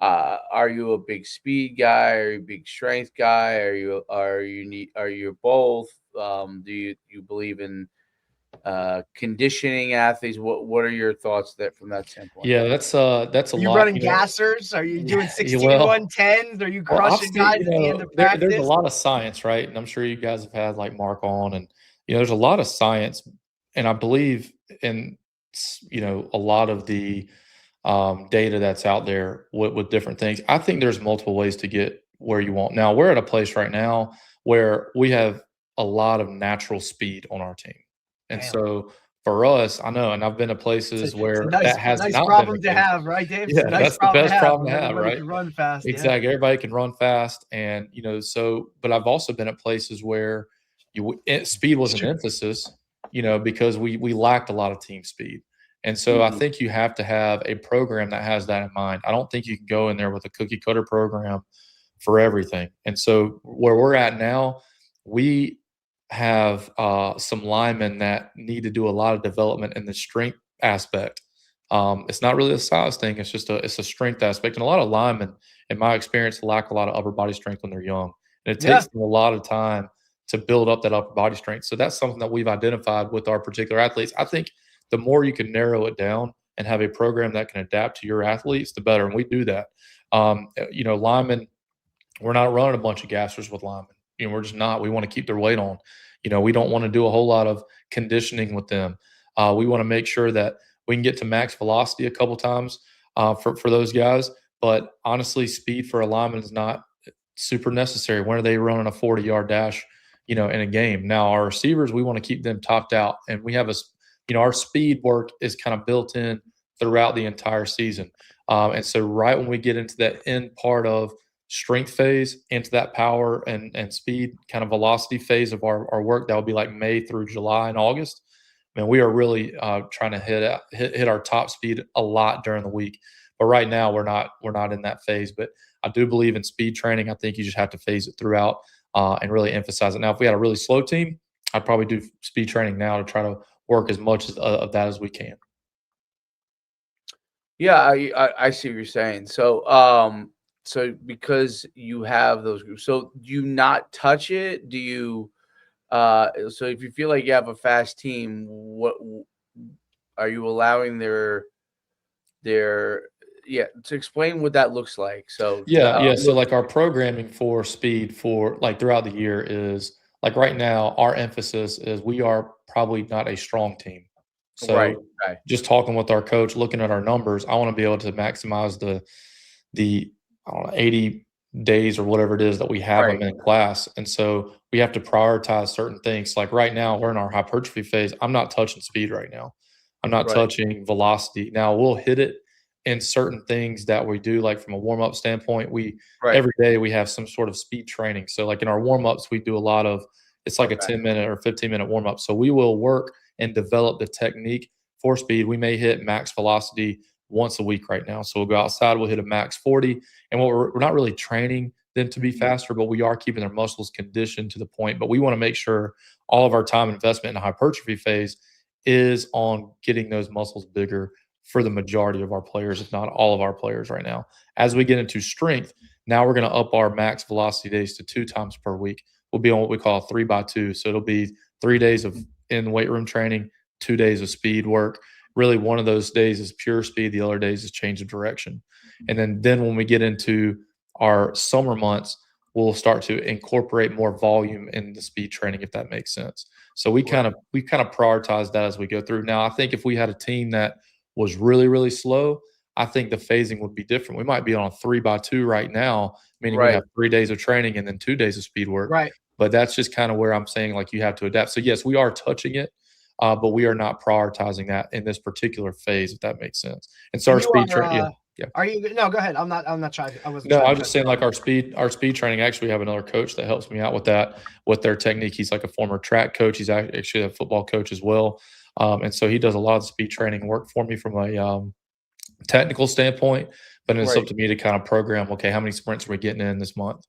Are you a big speed guy? Are you a big strength guy? Are you both? Do you believe in conditioning athletes? What are your thoughts from that standpoint? Yeah, that's a lot. Are you running gassers? Are you doing 61-10s? Are you crushing guys at the end of practice? There's a lot of science, right? And I'm sure you guys have had like Mark on, and there's a lot of science, and I believe in a lot of the data that's out there with different things. I think there's multiple ways to get where you want. Now we're at a place right now where we have a lot of natural speed on our team. And so for us, I know, and I've been to places where that has not been a problem to have, right, Dave? Yeah, that's the best problem to have, right? Can run fast. Exactly. Everybody can run fast. And, but I've also been at places where speed was an emphasis, because we lacked a lot of team speed. And so I think you have to have a program that has that in mind. I don't think you can go in there with a cookie cutter program for everything. And so where we're at now, we have some linemen that need to do a lot of development in the strength aspect. It's not really a size thing. It's just it's a strength aspect. And a lot of linemen, in my experience, lack a lot of upper body strength when they're young. And it takes them a lot of time to build up that upper body strength. So that's something that we've identified with our particular athletes. I think the more you can narrow it down and have a program that can adapt to your athletes, the better. And we do that. Linemen, we're not running a bunch of gassers with linemen. We're just not. We want to keep their weight on. We don't want to do a whole lot of conditioning with them. We want to make sure that we can get to max velocity a couple times for those guys. But honestly, speed for a lineman is not super necessary. When are they running a 40-yard dash, in a game? Now, our receivers, we want to keep them topped out. And we have our speed work is kind of built in throughout the entire season. And so right when we get into that end part of strength phase, into that power and speed kind of velocity phase of our work, that would be like May through July and August. Man, we are really trying to hit our top speed a lot during the week. But right now we're not in that phase. But I do believe in speed training. I think you just have to phase it throughout and really emphasize it. Now, if we had a really slow team, I'd probably do speed training now to try to work as much of that as we can. Yeah, I see what you're saying. So so because you have those groups, so do you not touch it? Do you so if you feel like you have a fast team, what are you allowing their to explain what that looks like? So So like our programming for speed for like throughout the year is like right now our emphasis is we are probably not a strong team. So right. Just talking with our coach, looking at our numbers, I want to be able to maximize the I don't know, 80 days or whatever it is that we have them in class. And so we have to prioritize certain things. Like right now, we're in our hypertrophy phase. I'm not touching speed right now. I'm not touching velocity. Now we'll hit it in certain things that we do, like from a warm-up standpoint. Every day we have some sort of speed training. So like in our warm-ups, we do a lot of, it's like a 10-minute or 15-minute warm-up. So we will work and develop the technique for speed. We may hit max velocity once a week right now. So we'll go outside, we'll hit a max 40. And we're not really training them to be faster, but we are keeping their muscles conditioned to the point. But we want to make sure all of our time investment in the hypertrophy phase is on getting those muscles bigger for the majority of our players, if not all of our players right now. As we get into strength, now we're going to up our max velocity days to 2 times per week. We'll be on what we call 3x2. So it'll be 3 days of in weight room training, 2 days of speed work. Really, one of those days is pure speed. The other days is change of direction. And then when we get into our summer months, we'll start to incorporate more volume in the speed training, if that makes sense. So we kind of prioritize that as we go through. Now, I think if we had a team that was really, really slow, I think the phasing would be different. We might be on a 3x2 right now, meaning we have 3 days of training and then 2 days of speed work. Right. But that's just kind of where I'm saying, like, you have to adapt. So yes, we are touching it. But we are not prioritizing that in this particular phase, if that makes sense. And so our speed training, Are you? No, go ahead. I'm not trying. I wasn't. No, I was just saying, like our speed training. Actually, we have another coach that helps me out with that, with their technique. He's like a former track coach. He's actually a football coach as well, and so he does a lot of speed training work for me from a technical standpoint. But it's up to me to kind of program. Okay, how many sprints are we getting in this month?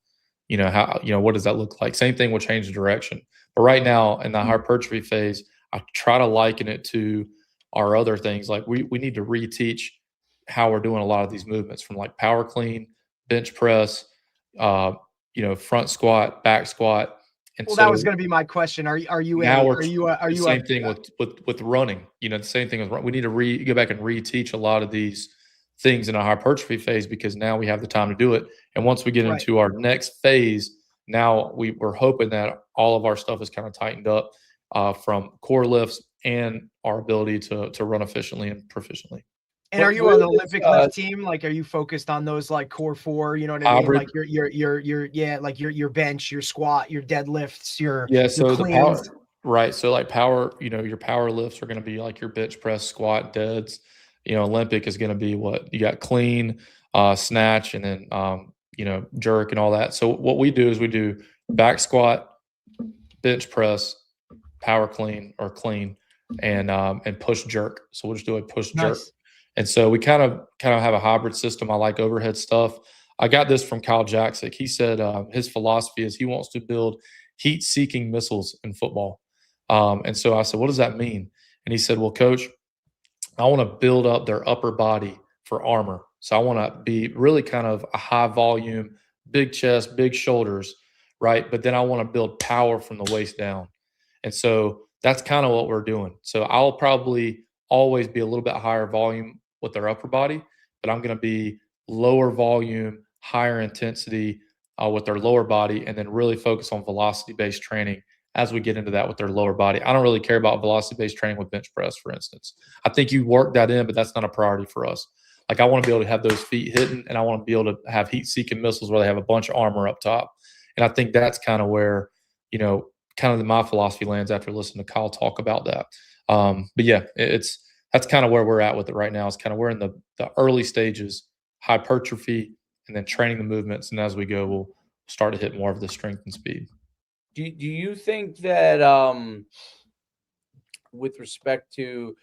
What does that look like? Same thing will change the direction. But right now in the hypertrophy phase, I try to liken it to our other things. Like we need to reteach how we're doing a lot of these movements, from like power clean, bench press, front squat, back squat. And that was going to be my question. Are you same thing with running? The same thing with we need to go back and reteach a lot of these things in a hypertrophy phase, because now we have the time to do it. And once we get into our next phase, now we're hoping that all of our stuff is kind of tightened up. From core lifts and our ability to run efficiently and proficiently. And are you on the Olympic lift team? Like, are you focused on those like core 4? You know what I mean? Hybrid. Like your bench, your squat, your deadlifts, your so your the power, right? So like power, your power lifts are going to be like your bench press, squat, deads. Olympic is going to be what you got: clean, snatch, and then jerk and all that. So what we do is we do back squat, bench press, power clean or clean, and push jerk. So we'll just do a push jerk. Nice. And so we kind of have a hybrid system. I like overhead stuff. I got this from Kyle Jaksic. He said his philosophy is he wants to build heat-seeking missiles in football. And so I said, what does that mean? And he said, well, coach, I want to build up their upper body for armor. So I want to be really kind of a high volume, big chest, big shoulders, right? But then I want to build power from the waist down. And so that's kind of what we're doing. So I'll probably always be a little bit higher volume with their upper body, but I'm going to be lower volume, higher intensity with their lower body, and then really focus on velocity-based training as we get into that with their lower body. I don't really care about velocity-based training with bench press, for instance. I think you work that in, but that's not a priority for us. Like I want to be able to have those feet hitting, and I want to be able to have heat-seeking missiles where they have a bunch of armor up top. And I think that's kind of where, kind of my philosophy lands after listening to Kyle talk about that. But yeah, that's kind of where we're at with it right now. It's kind of we're in the early stages, hypertrophy, and then training the movements. And as we go, we'll start to hit more of the strength and speed. Do you think that with respect to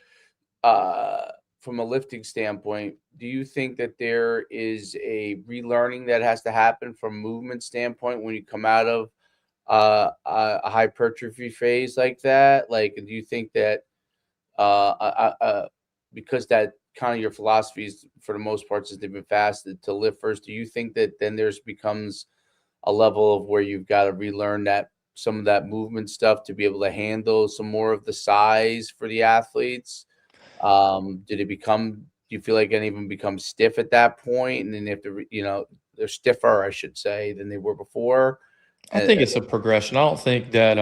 from a lifting standpoint, do you think that there is a relearning that has to happen from a movement standpoint when you come out of a hypertrophy phase like that? Like, do you think that because that kind of your philosophy is for the most part is to be fast to lift first, do you think that then there's becomes a level of where you've got to relearn that some of that movement stuff to be able to handle some more of the size for the athletes? Did it become, do you feel like any of them become stiff at that point? And then if they're stiffer, I should say, than they were before? I think it's a progression. I don't think that,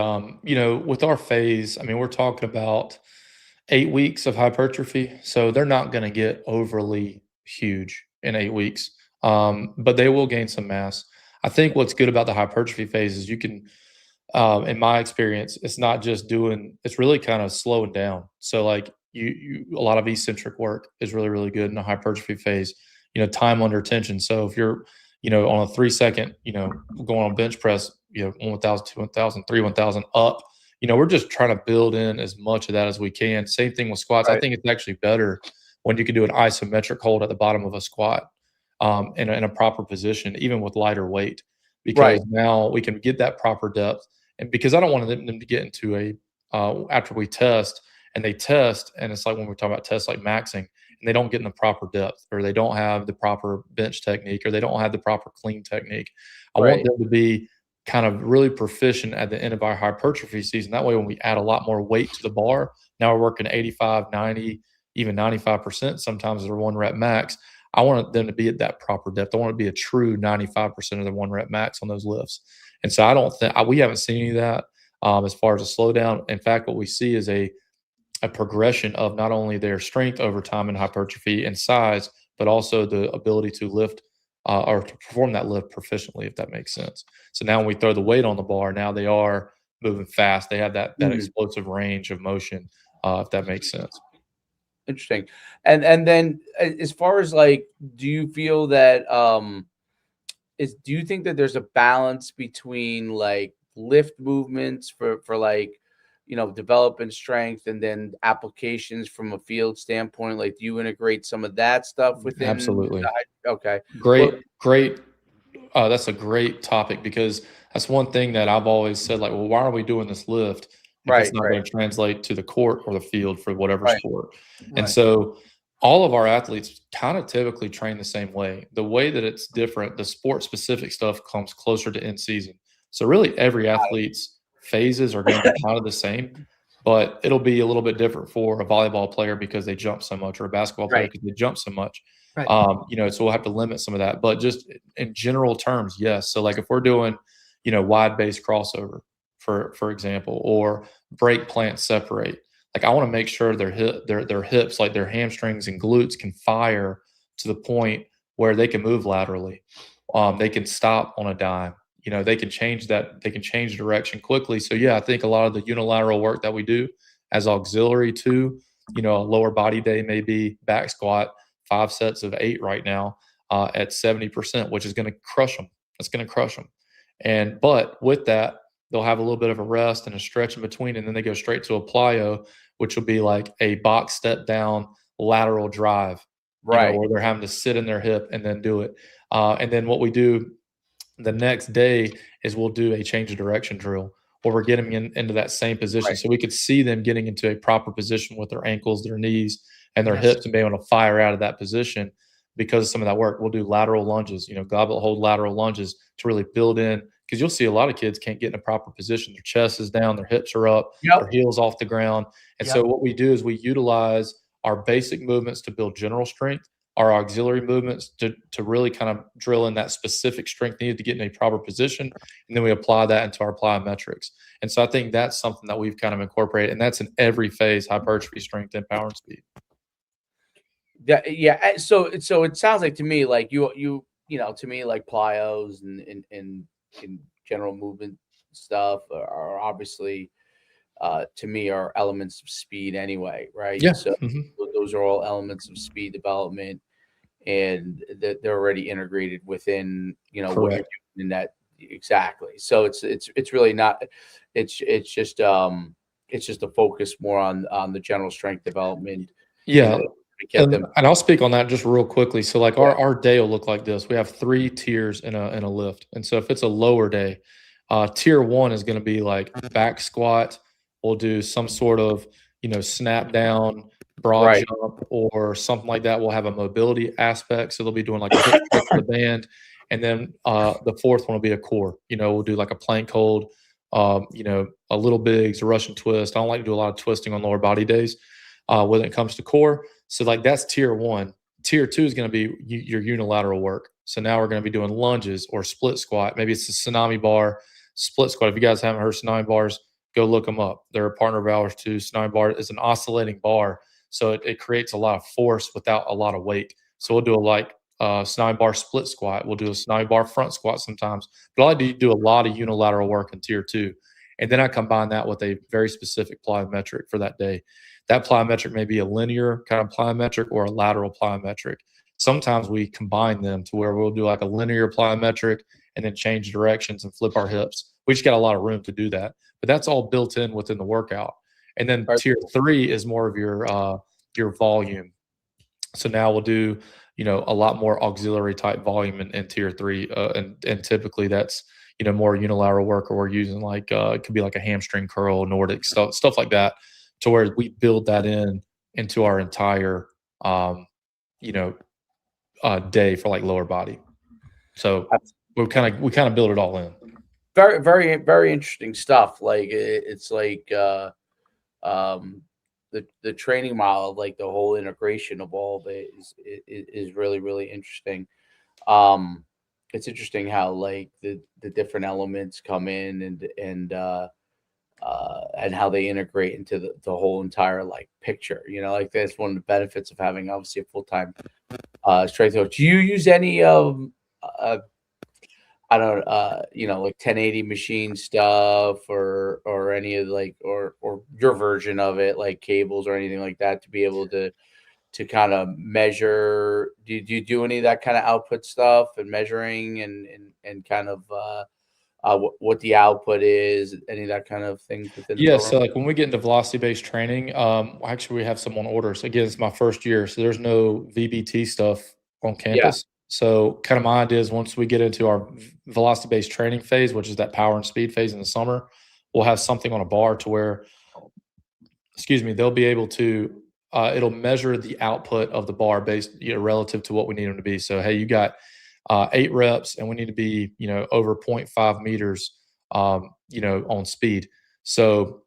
with our phase, I mean, we're talking about 8 weeks of hypertrophy. So they're not going to get overly huge in 8 weeks, but they will gain some mass. I think what's good about the hypertrophy phase is you can, in my experience, it's not just it's really kind of slowing down. So like you a lot of eccentric work is really, really good in the hypertrophy phase, time under tension. So if you're, on a 3 second, going on bench press, 1,000, 2, 1,000, 3, 1,000 up, we're just trying to build in as much of that as we can. Same thing with squats. Right. I think it's actually better when you can do an isometric hold at the bottom of a squat in a proper position, even with lighter weight, because now we can get that proper depth. And because I don't want them to get into after we test, and they test, and it's like when we're talking about tests like maxing, and they don't get in the proper depth, or they don't have the proper bench technique, or they don't have the proper clean technique. I want them to be kind of really proficient at the end of our hypertrophy season. That way, when we add a lot more weight to the bar, now we're working 85, 90, even 95% sometimes at their 1 rep max. I want them to be at that proper depth. I want to be a true 95% of their 1 rep max on those lifts. And so I don't think we haven't seen any of that as far as a slowdown. In fact, what we see is a progression of not only their strength over time in hypertrophy and size, but also the ability to lift or to perform that lift proficiently, if that makes sense. So now when we throw the weight on the bar, now they are moving fast. They have that explosive range of motion, if that makes sense. Interesting. And then as far as like, do you feel that do you think that there's a balance between like lift movements for like, developing strength and then applications from a field standpoint? Like, do you integrate some of that stuff within? Absolutely. Okay. Great. That's a great topic, because that's one thing that I've always said, like, well, why are we doing this lift if it's not going to translate to the court or the field for whatever sport? And so all of our athletes kind of typically train the same way. The way that it's different, the sport-specific stuff comes closer to in season. So really every athlete's phases are going to be kind of the same, but it'll be a little bit different for a volleyball player because they jump so much, or a basketball player because they jump so much. So we'll have to limit some of that. But just in general terms, yes. So like if we're doing, wide base crossover, for example, or break plant separate, like I want to make sure their hips, like their hamstrings and glutes, can fire to the point where they can move laterally. They can stop on a dime. They can change that. They can change direction quickly. So yeah, I think a lot of the unilateral work that we do as auxiliary to, a lower body day may be back squat, 5 sets of 8 right now at 70%, which is going to crush them. That's going to crush them. But with that, they'll have a little bit of a rest and a stretch in between, and then they go straight to a plyo, which will be like a box step down lateral drive, Right. where they're having to sit in their hip and then do it. And then what we do the next day is we'll do a change of direction drill where we're getting into that same position. Right. So we could see them getting into a proper position with their ankles, their knees, and their Yes. hips, and be able to fire out of that position because of some of that work. We'll do lateral lunges, goblet hold lateral lunges to really build in, because you'll see a lot of kids can't get in a proper position. Their chest is down, their hips are up, their heels off the ground. And so what we do is we utilize our basic movements to build general strength, our auxiliary movements to really kind of drill in that specific strength needed to get in a proper position. And then we apply that into our plyometrics. And so I think that's something that we've kind of incorporated, and that's in every phase: hypertrophy, strength, and power and speed. Yeah. So it sounds like to me, like to me, like plyos and general movement stuff are obviously, to me, are elements of speed anyway, right? Yeah. So those are all elements of speed development, and they're already integrated within, what you're doing in that. Exactly. So it's really not, it's just a focus more on the general strength development. Yeah. To get them. And I'll speak on that just real quickly. So like our day will look like this. We have 3 tiers in a lift. And so if it's a lower day, tier 1 is going to be like back squat. We'll do some sort of, snap down, broad jump, or something like that. We'll have a mobility aspect. So they'll be doing like a hip stretch for the band. And then the 4th one will be a core. We'll do like a plank hold, a little bigs, a Russian twist. I don't like to do a lot of twisting on lower body days when it comes to core. So like that's tier 1. Tier 2 is going to be your unilateral work. So now we're going to be doing lunges or split squat. Maybe it's a tsunami bar, split squat. If you guys haven't heard tsunami bars, go look them up. They're a partner of ours too. Tsunami bar is an oscillating bar. So it creates a lot of force without a lot of weight. So we'll do tsunami bar split squat. We'll do a tsunami bar front squat sometimes. But I do a lot of unilateral work in tier 2. And then I combine that with a very specific plyometric for that day. That plyometric may be a linear kind of plyometric or a lateral plyometric. Sometimes we combine them to where we'll do like a linear plyometric and then change directions and flip our hips. We just got a lot of room to do that. But that's all built in within the workout. And then tier 3 is more of your volume. So now we'll do, a lot more auxiliary type volume in tier 3. And typically that's, more unilateral work, or we're using like, it could be like a hamstring curl, Nordic stuff like that, to where we build that into our entire, day for like lower body. So we kind of build it all in. Very, very, very interesting stuff. Like it's like the training model, like the whole integration of all of it is really, really interesting. It's interesting how like the different elements come in and how they integrate into the whole entire like picture. Like that's one of the benefits of having obviously a full-time strength coach. Do you use any I don't like 1080 machine stuff or any of like or your version of it, like cables or anything like that, to be able to kind of measure? Do you do any of that kind of output stuff and measuring and kind of what the output is, any of that kind of things within the So program? like when we get into velocity-based training, actually we have some on order. So again, it's my first year, so there's no VBT stuff on campus. So kind of my idea is once we get into our velocity-based training phase, which is that power and speed phase in the summer, we'll have something on a bar to where, they'll be able to, it'll measure the output of the bar based, relative to what we need them to be. So, hey, you got 8 reps and we need to be, over 0.5 meters, on speed. So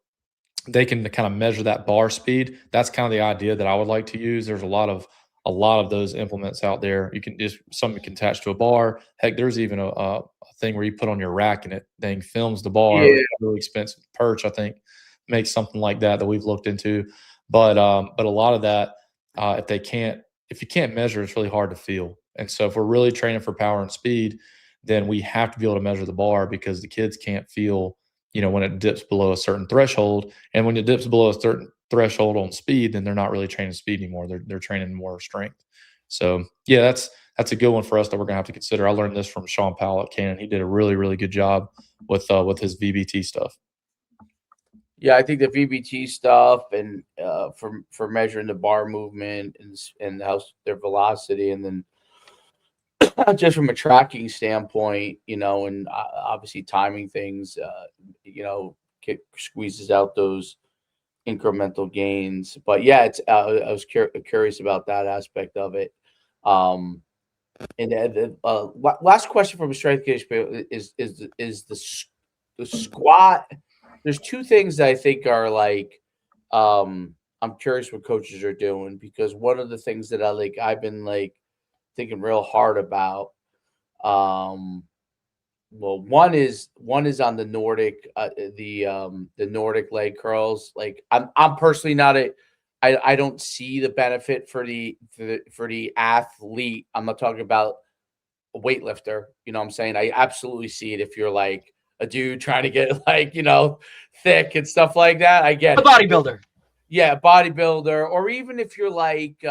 they can kind of measure that bar speed. That's kind of the idea that I would like to use. There's a lot of those implements out there. You can something can attach to a bar. Heck, there's even a thing where you put on your rack and it thing films the bar. Yeah. Really expensive. Perch, I think, makes something like that we've looked into. But a lot of that, if you can't measure, it's really hard to feel. And so if we're really training for power and speed, then we have to be able to measure the bar, because the kids can't feel, when it dips below a certain threshold. And when it dips below a certain threshold on speed, then they're not really training speed anymore. They're training more strength. So yeah, that's a good one for us that we're gonna have to consider. I learned this from Sean Powell at Canon. He did a really, really good job with his VBT stuff. Yeah, I think the VBT stuff and for measuring the bar movement and how their velocity, and then just from a tracking standpoint, and obviously timing things, squeezes out those incremental gains. But yeah, it's I was curious about that aspect of it. And then last question from a strength coach is the squat. There's two things that I think are like, I'm curious what coaches are doing, because one of the things that I've been like thinking real hard about. Well, one is on the Nordic, the Nordic leg curls. Like I'm personally not I don't see the benefit for the athlete. I'm not talking about a weightlifter. You know what I'm saying? I absolutely see it if you're like a dude trying to get like, thick and stuff like that. I get A it. bodybuilder. Yeah, bodybuilder, or even if you're like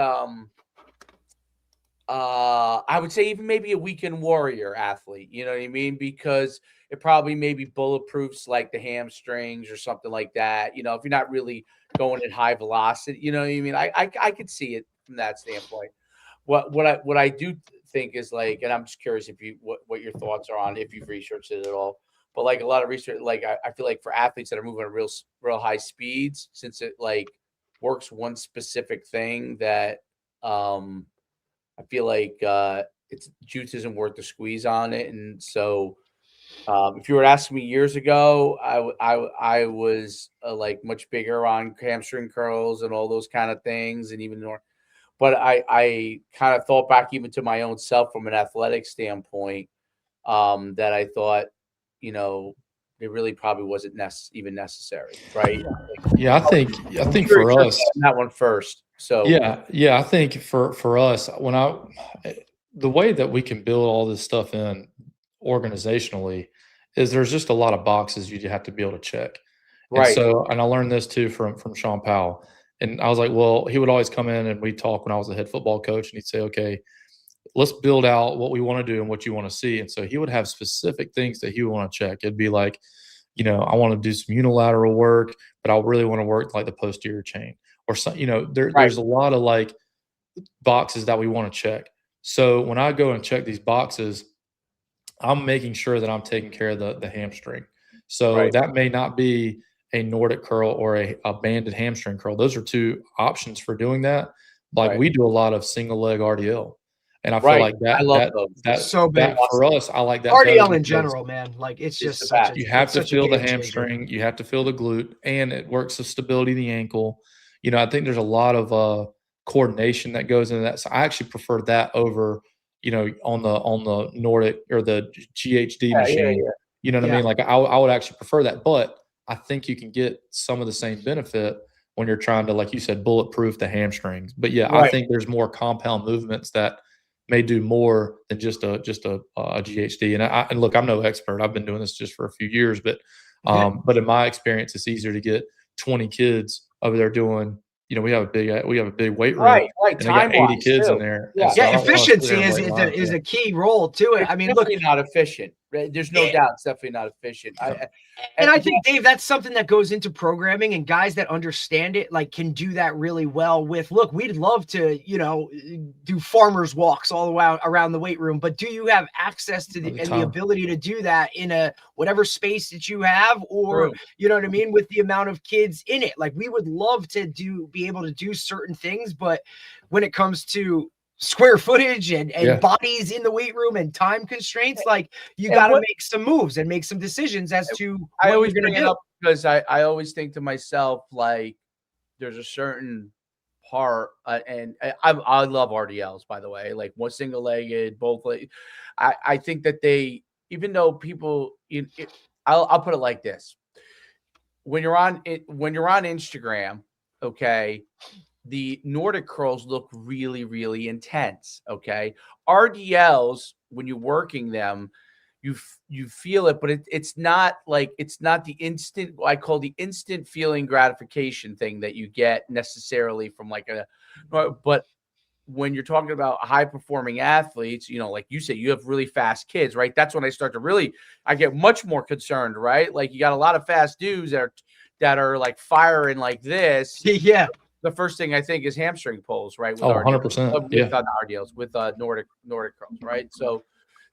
I would say even maybe a weekend warrior athlete, you know what I mean? Because it probably maybe bulletproofs like the hamstrings or something like that. If you're not really going at high velocity, you know what I mean? I could see it from that standpoint. What I do think is like, and I'm just curious if what your thoughts are on, if you've researched it at all. But like a lot of research, like I feel like for athletes that are moving at real high speeds, since it like works one specific thing that I feel like its juice isn't worth the squeeze on it. And so if you were asking me years ago, I was like much bigger on hamstring curls and all those kind of things, and even more. But I kind of thought back even to my own self from an athletic standpoint, that I thought, it really probably wasn't even necessary, right? Yeah, I think for us that one first. So yeah, I think for us, the way that we can build all this stuff in organizationally is there's just a lot of boxes you have to be able to check. right. And I learned this too from Sean Powell. And I was like, well, he would always come in and we'd talk when I was the head football coach, and he'd say, okay, let's build out what we want to do and what you want to see. And so he would have specific things that he would want to check. It'd be like, I want to do some unilateral work, but I really want to work like the posterior chain or something. There's a lot of like boxes that we want to check. So when I go and check these boxes, I'm making sure that I'm taking care of the hamstring. So that may not be a Nordic curl or a banded hamstring curl. Those are two options for doing that. Like we do a lot of single leg RDL. And I feel like I love those. That's so big. That for us, I like that. RDL in general, man. Like it's just such you have to feel the hamstring, you have to feel the glute, and it works the stability of the ankle. I think there's a lot of coordination that goes into that. So I actually prefer that over, on the Nordic or the GHD machine. Yeah. You know what I mean? Like I would actually prefer that, but I think you can get some of the same benefit when you're trying to, like you said, bulletproof the hamstrings. But yeah, I think there's more compound movements that may do more than just a GHD. And look, I'm no expert. I've been doing this just for a few years, but in my experience, it's easier to get 20 kids over there doing. We have a big weight room, right? And they got 80 kids in there. Yeah, efficiency is a key role to it. I mean, definitely not efficient. Right? There's no doubt it's definitely not efficient. I think, Dave, that's something that goes into programming, and guys that understand it like can do that really well with, look, we'd love to, do farmers walks all around the weight room, but do you have access to the ability to do that in a whatever space that you have, or you know what I mean, with the amount of kids in it? Like we would love to be able to do certain things, but when it comes to square footage and bodies in the weight room and time constraints, like you got to make some moves and make some decisions as to what you're going to do. Up because I always think to myself, like there's a certain part, and I love RDLs, by the way, like one single legged, both leg. I think that they, even though people, I'll put it like this: when you're on Instagram, okay, the Nordic curls look really, really intense. Okay. RDLs, when you're working them, you feel it, but it's not the instant, I call the instant feeling gratification thing that you get necessarily from like but when you're talking about high performing athletes, like you say, you have really fast kids, right? That's when I start to I get much more concerned, right? Like you got a lot of fast dudes that are like firing like this. Yeah. The first thing I think is hamstring pulls, right? With 100%. with RDLs, with Nordic curls, right? So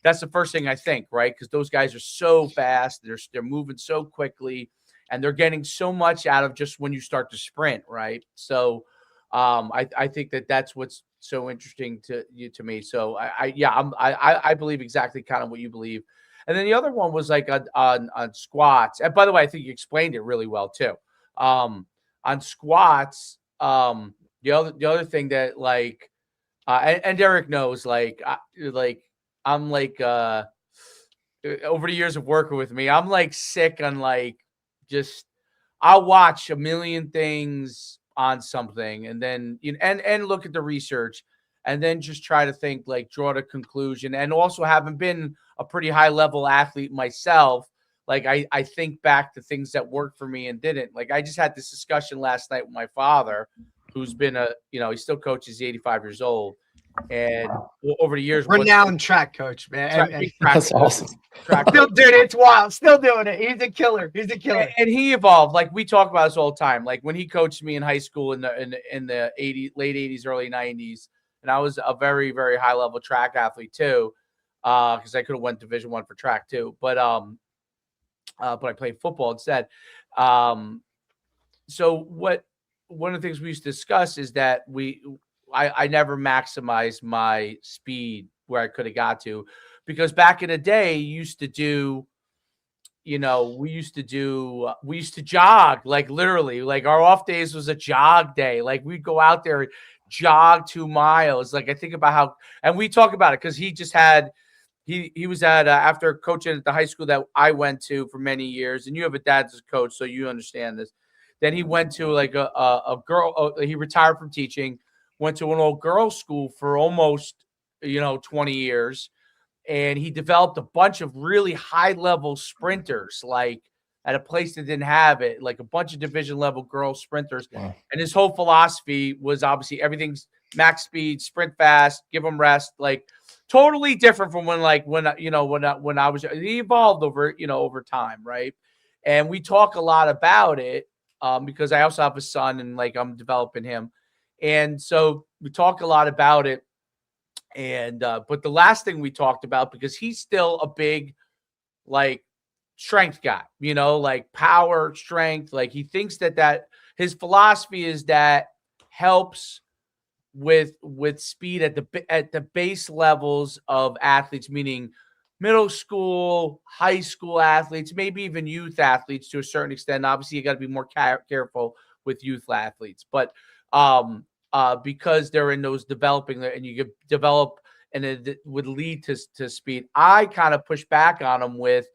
that's the first thing I think, right? Because those guys are so fast, they're moving so quickly, and they're getting so much out of just when you start to sprint, right? So I think that's what's so interesting to me. So I believe exactly kind of what you believe. And then the other one was like on squats. And by the way, I think you explained it really well too. On squats, the other thing that like and Derek knows, I'm like over the years of working with me, I'm like sick on like just I'll watch a million things on something and then and look at the research and then just try to think, like, draw the conclusion. And also, having been a pretty high level athlete myself, like I think back to things that worked for me and didn't. Like I just had this discussion last night with my father, who's been he still coaches, he's 85 years old. And over the years, renowned track coach, man. That's awesome. Still doing it. It's wild. Still doing it. He's a killer. He's a killer. And he evolved. Like we talk about this all the time. Like when he coached me in high school in the late 80s, early 90s, and I was a very, very high level track athlete too, because I could have went Division I for track too. But I played football instead. So one of the things we used to discuss is that I never maximized my speed where I could have got to, because back in the day, we used to jog, like literally, like our off days was a jog day. Like we'd go out there, jog 2 miles. Like I think about how, and we talk about it because he just had, he was at, after coaching at the high school that I went to for many years, and you have a dad as a coach, so you understand this. Then he went to like a girl, he retired from teaching, went to an old girls' school for almost, 20 years. And he developed a bunch of really high-level sprinters, like at a place that didn't have it, like a bunch of division-level girls sprinters. Wow. And his whole philosophy was obviously everything's max speed, sprint fast, give them rest, like totally different from when I was. He evolved over time, right? And we talk a lot about it because I also have a son, and like I'm developing him. And so we talk a lot about it. And but the last thing we talked about, because he's still a big like strength guy, like power, strength, like he thinks that his philosophy is that helps with speed at the base levels of athletes, meaning middle school, high school athletes, maybe even youth athletes to a certain extent. Obviously, you got to be more careful with youth athletes, but because they're in those developing, and you could develop, and it would lead to speed. I kind of push back on them with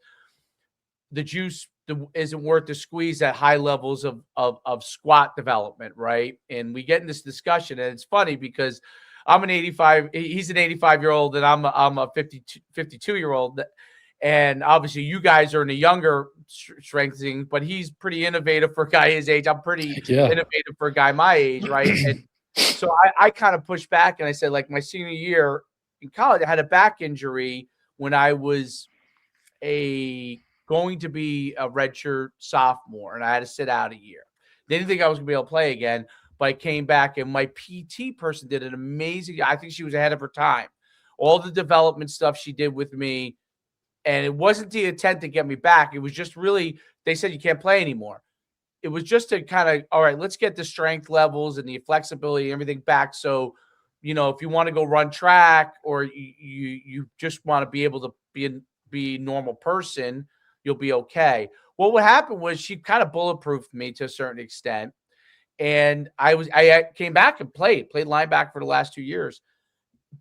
the juice isn't worth the squeeze at high levels of squat development, right? And we get in this discussion, and it's funny because I'm an 85, he's an 85-year-old, and I'm a 52-year-old. And obviously you guys are in a younger strengthening, but he's pretty innovative for a guy his age. I'm pretty innovative for a guy my age, right? And so I kind of pushed back, and I said, like, my senior year in college, I had a back injury when I was going to be a redshirt sophomore, and I had to sit out a year. Didn't think I was going to be able to play again, but I came back, and my PT person did an amazing, I think she was ahead of her time. All the development stuff she did with me, and it wasn't the intent to get me back. It was just really, they said you can't play anymore. It was just to kind of, all right, let's get the strength levels and the flexibility and everything back. So, if you want to go run track, or you just want to be able to be a normal person, you'll be okay. Well, what happened was she kind of bulletproofed me to a certain extent. And I came back and played linebacker for the last 2 years.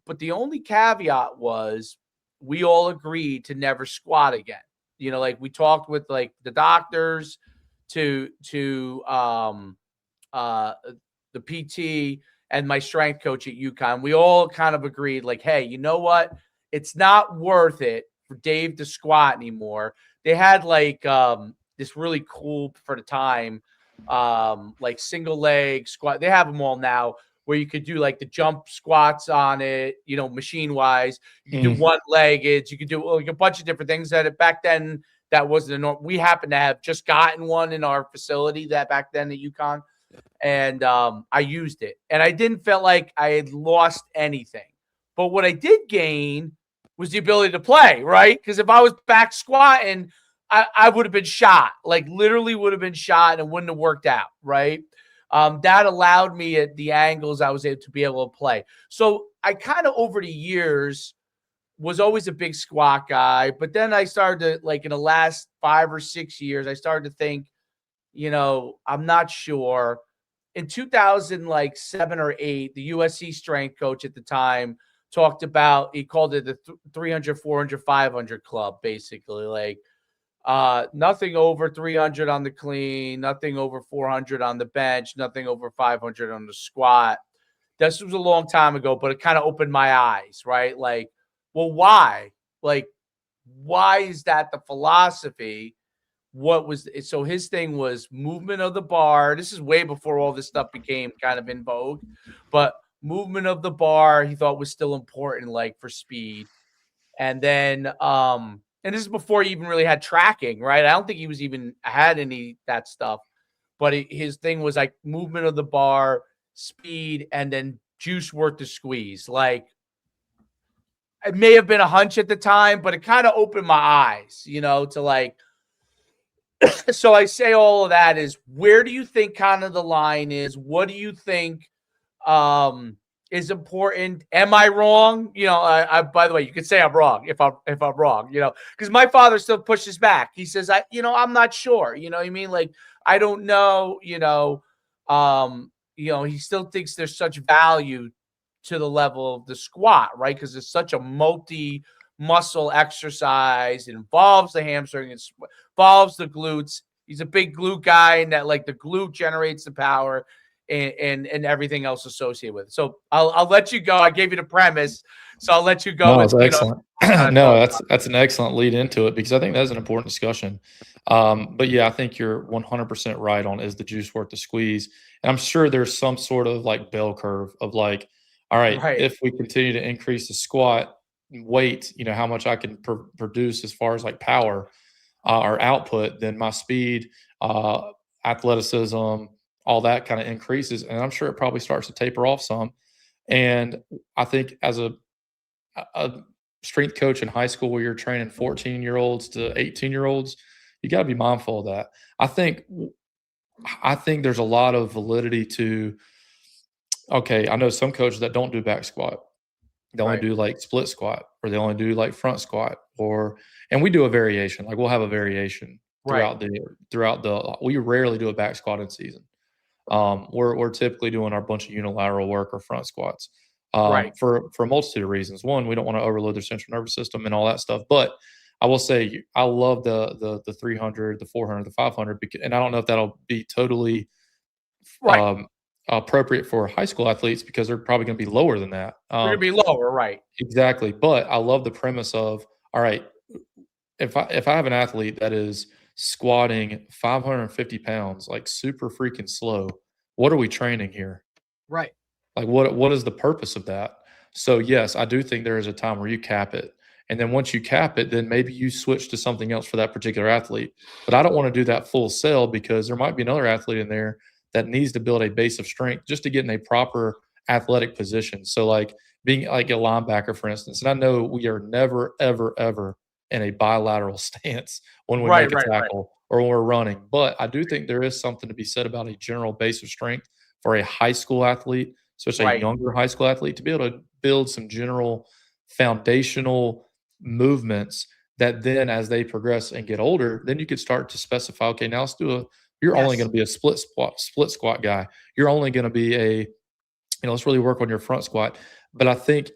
But the only caveat was we all agreed to never squat again. Like we talked with like the doctors to the PT and my strength coach at UConn. We all kind of agreed, like, hey, you know what? It's not worth it for Dave to squat anymore. They had like this really cool for the time, like single leg squat. They have them all now, where you could do like the jump squats on it, machine wise. You could do Mm. one-legged. You could do like a bunch of different things back then that wasn't a norm. We happened to have just gotten one in our facility that back then at UConn. And I used it. And I didn't feel like I had lost anything. But what I did gain was the ability to play, right? Because if I was back squatting, I would have been shot, like literally would have been shot, and it wouldn't have worked out, right? That allowed me at the angles I was able to play. So I kind of over the years was always a big squat guy, but then I started to, like, in the last 5 or 6 years, I started to think, I'm not sure. In 2007 or 8, the USC strength coach at the time talked about, he called it the 300, 400, 500 club, basically, like nothing over 300 on the clean, nothing over 400 on the bench, nothing over 500 on the squat. This was a long time ago, but it kind of opened my eyes, right? Like, well, why? Like, why is that the philosophy? What was it? So his thing was movement of the bar. This is way before all this stuff became kind of in vogue, but movement of the bar he thought was still important, like for speed. And then and this is before he even really had tracking, right? I don't think he was even had any that stuff, but his thing was like movement of the bar, speed, and then juice worth the squeeze. Like, it may have been a hunch at the time, but it kind of opened my eyes, to like. So I say all of that is, where do you think kind of the line is? What do you think is important? Am I wrong? I by the way, you could say I'm wrong if I'm wrong, because my father still pushes back. He says, I'm not sure. You know what I mean? Like, I don't know, he still thinks there's such value to the level of the squat, right? Because it's such a multi-muscle exercise. It involves the hamstring, it involves the glutes. He's a big glute guy, and that, like, the glute generates the power and everything else associated with it. So I'll let you go. I gave you the premise, so I'll let you go. No, it's excellent. No, that's an excellent lead into it, because I think that's an important discussion. But yeah, I think you're 100% right on, is the juice worth the squeeze. And I'm sure there's some sort of like bell curve of like, all right, if we continue to increase the squat weight, how much I can produce as far as like power or output, then my speed, athleticism, all that kind of increases. And I'm sure it probably starts to taper off some. And I think as a strength coach in high school, where you're training 14-year-olds to 18-year-olds, you got to be mindful of that. I think there's a lot of validity to, okay, I know some coaches that don't do back squat. They only do like split squat, or they only do like front squat, and we do a variation. Like, we'll have a variation throughout we rarely do a back squat in season. We're typically doing our bunch of unilateral work or front squats. For a multitude of reasons. One, we don't want to overload their central nervous system and all that stuff. But I will say, I love the 300, the 400, the 500, and I don't know if that'll be totally appropriate for high school athletes, because they're probably going to be lower than that. They're going to be lower, right? Exactly. But I love the premise of, all right, if I have an athlete that is squatting 550 pounds, like super freaking slow, what are we training here? Right. Like, what is the purpose of that? So yes, I do think there is a time where you cap it. And then once you cap it, then maybe you switch to something else for that particular athlete. But I don't want to do that full sell, because there might be another athlete in there that needs to build a base of strength just to get in a proper athletic position. So like being like a linebacker, for instance, and I know we are never, ever, ever in a bilateral stance when we make a tackle or when we're running. But I do think there is something to be said about a general base of strength for a high school athlete, especially a younger high school athlete, to be able to build some general foundational movements that then, as they progress and get older, then you could start to specify, okay, now let's do you're only going to be a split squat guy. You're only going to be let's really work on your front squat. But I think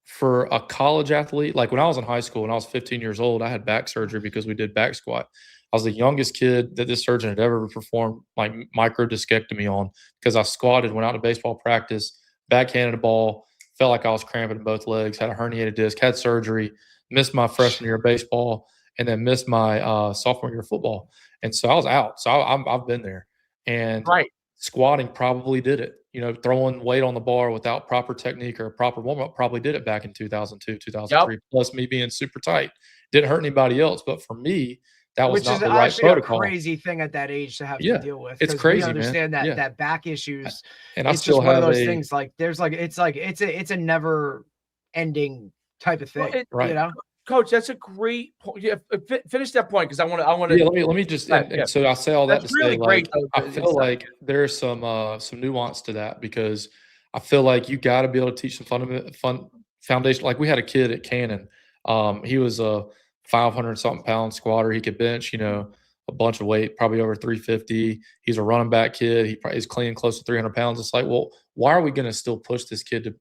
for a college athlete, like when I was in high school, when I was 15 years old, I had back surgery because we did back squat. I was the youngest kid that this surgeon had ever performed like micro discectomy on, because I squatted, went out to baseball practice, backhanded a ball, felt like I was cramping in both legs, had a herniated disc, had surgery, missed my freshman year of baseball, and then missed my sophomore year of football. And so I was out. So I've been there. And squatting probably did it. Throwing weight on the bar without proper technique or a proper warm-up probably did it back in 2002, 2003. Yep. Plus me being super tight. Didn't hurt anybody else. But for me, that was Which is not the right actually protocol. a crazy thing at that age to have Yeah, to deal with. it's 'Cause crazy, we man. understand that Yeah. that back issues. And I It's still just one of have those a things. Like it's a never ending type of Well, thing. right. Coach, that's a great point. Yeah, finish that point because I want to. Yeah, let me just and so I say all that That's to really say, great. like, I feel like there's some nuance to that because I feel like you got to be able to teach some foundation. Like we had a kid at Cannon, he was a 500 something pound squatter. He could bench, a bunch of weight, probably over 350. He's a running back kid. He's clean close to 300 pounds. It's like, well, why are we going to still push this kid to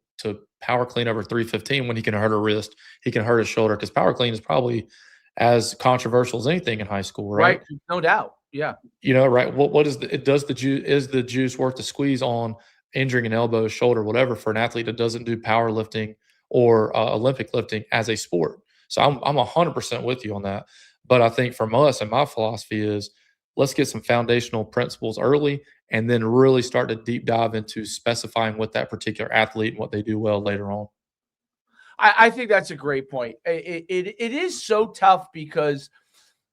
power clean over 315 when he can hurt a wrist, he can hurt his shoulder? Because power clean is probably as controversial as anything in high school, right? No doubt. Yeah. Right. What is the juice worth the squeeze on injuring an elbow, shoulder, whatever for an athlete that doesn't do powerlifting or Olympic lifting as a sport? So I'm 100% with you on that. But I think from us and my philosophy is let's get some foundational principles early and then really start to deep dive into specifying what that particular athlete and what they do well later on. I think that's a great point. It is so tough because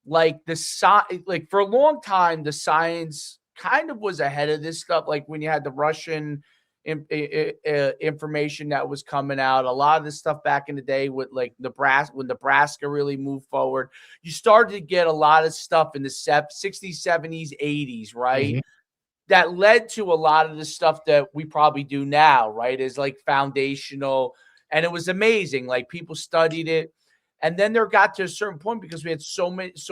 like for a long time, the science kind of was ahead of this stuff. Like when you had the Russian information that was coming out, a lot of this stuff back in the day with like when Nebraska really moved forward, you started to get a lot of stuff in the 60s, 70s, 80s, right? Mm-hmm. That led to a lot of the stuff that we probably do now, right? Is like foundational. And it was amazing. Like people studied it. And then there got to a certain point because we had so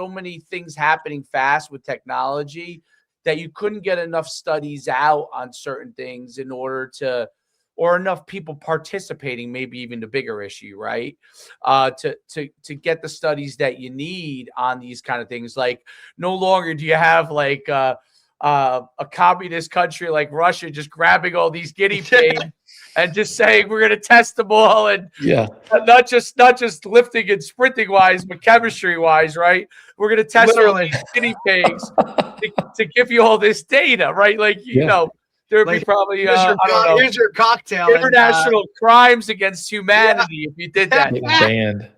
many things happening fast with technology that you couldn't get enough studies out on certain things in order to, or enough people participating, maybe even the bigger issue, right? To get the studies that you need on these kind of things. Like no longer do you have like a communist country like Russia just grabbing all these guinea pigs and just saying we're going to test them all, and not just lifting and sprinting wise, but chemistry wise, right? We're going to test all these guinea pigs to give you all this data, right? Like there'd be probably here's your cocktail. International crimes against humanity if you did that.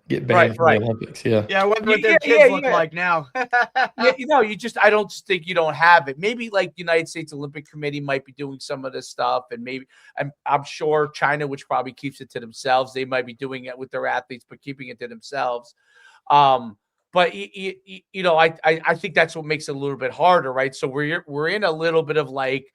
Get banned from the Olympics. Yeah, what their kids look like now. I don't think you don't have it. Maybe like the United States Olympic Committee might be doing some of this stuff, and maybe I'm sure China, which probably keeps it to themselves, they might be doing it with their athletes, but keeping it to themselves. But I think that's what makes it a little bit harder, right? So we're in a little bit of like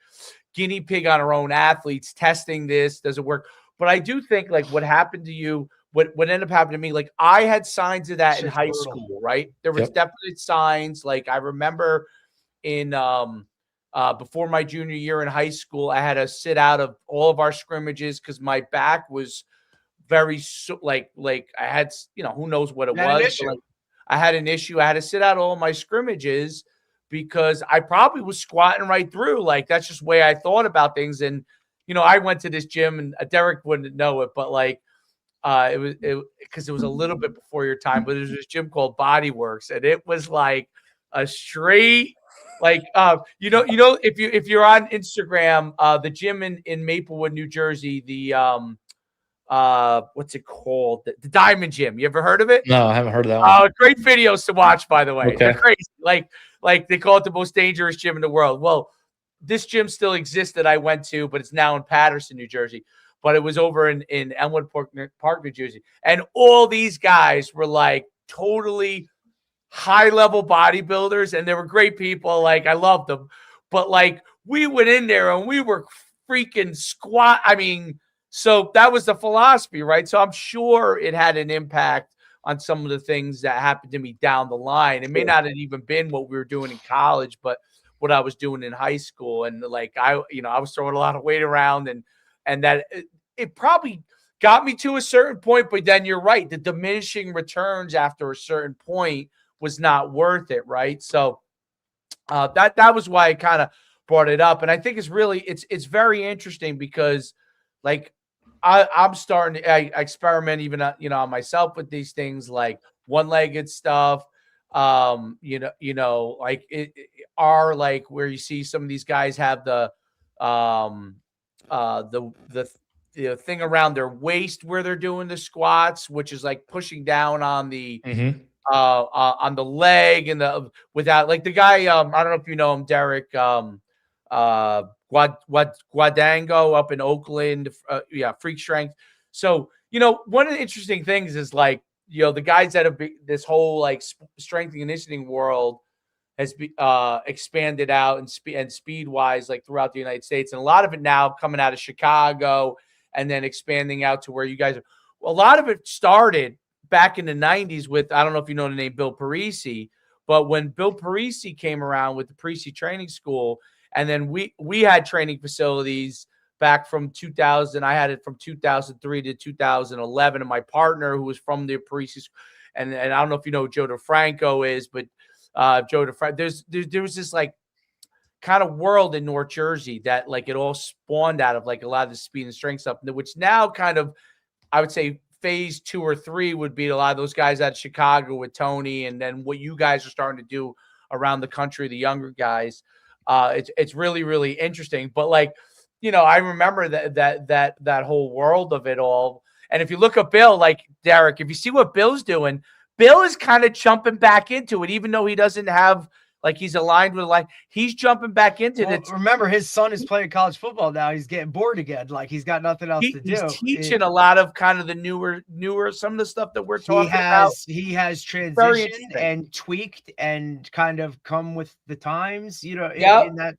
guinea pig on our own athletes, testing this, does it work? But I do think like what happened to you, what ended up happening to me, like I had signs of that in high school, right? There was definitely signs. Like I remember in before my junior year in high school, I had to sit out of all of our scrimmages because my back was very like I had, who knows what it was. But, like, I had an issue. I had to sit out all my scrimmages because I probably was squatting right through. Like, that's just the way I thought about things. And, I went to this gym, and Derek wouldn't know it, but like, because it was a little bit before your time, but there's this gym called Bodyworks, and it was like a straight, like, if you're on Instagram, the gym in Maplewood, New Jersey, the, what's it called? The Diamond Gym. You ever heard of it? No, I haven't heard of that one. Great videos to watch, by the way. Okay. They're crazy. Like they call it the most dangerous gym in the world. Well, this gym still exists that I went to, but it's now in Patterson, New Jersey. But it was over in Elmwood Park, New Jersey. And all these guys were like totally high-level bodybuilders, and they were great people. Like, I loved them. But like, we went in there and we were freaking squat. I mean, so that was the philosophy, right? So I'm sure it had an impact on some of the things that happened to me down the line. It may not have even been what we were doing in college, but what I was doing in high school. And like, I was throwing a lot of weight around, and that it probably got me to a certain point, but then you're right. The diminishing returns after a certain point was not worth it. Right. So that was why I kind of brought it up. And I think it's very interesting because like, I'm starting to I experiment even on myself with these things like one-legged stuff. Like are like where you see some of these guys have the the thing around their waist where they're doing the squats, which is like pushing down on the leg and without like the guy. I don't know if you know him, Derek. Guadango up in Oakland. Freak strength. So one of the interesting things is like the guys that have this whole like strength and conditioning world has expanded out and speed wise like throughout the United States, and a lot of it now coming out of Chicago and then expanding out to where you guys are. A lot of it started back in the 90s with, I don't know if you know the name Bill Parisi, but when Bill Parisi came around with the Parisi Training School, and then we had training facilities back from 2000. I had it from 2003 to 2011, and my partner who was from the Parisi, and I don't know if you know who Joe DeFranco is, but Joe DeFranco, there was this like kind of world in North Jersey that like it all spawned out of like a lot of the speed and strength stuff, which now kind of, I would say phase 2 or 3 would be a lot of those guys out of Chicago with Tony, and then what you guys are starting to do around the country, the younger guys. It's really, really interesting. But like, I remember that whole world of it all. And if you look at Bill, like Derek, if you see what Bill's doing, Bill is kind of jumping back into it, even though he doesn't have like he's aligned with like he's jumping back into it. Remember, his son is playing college football now. He's getting bored again. Like he's got nothing else to do. He's teaching a lot of kind of the newer some of the stuff that we're talking about. He has transitioned and tweaked and kind of come with the times. In that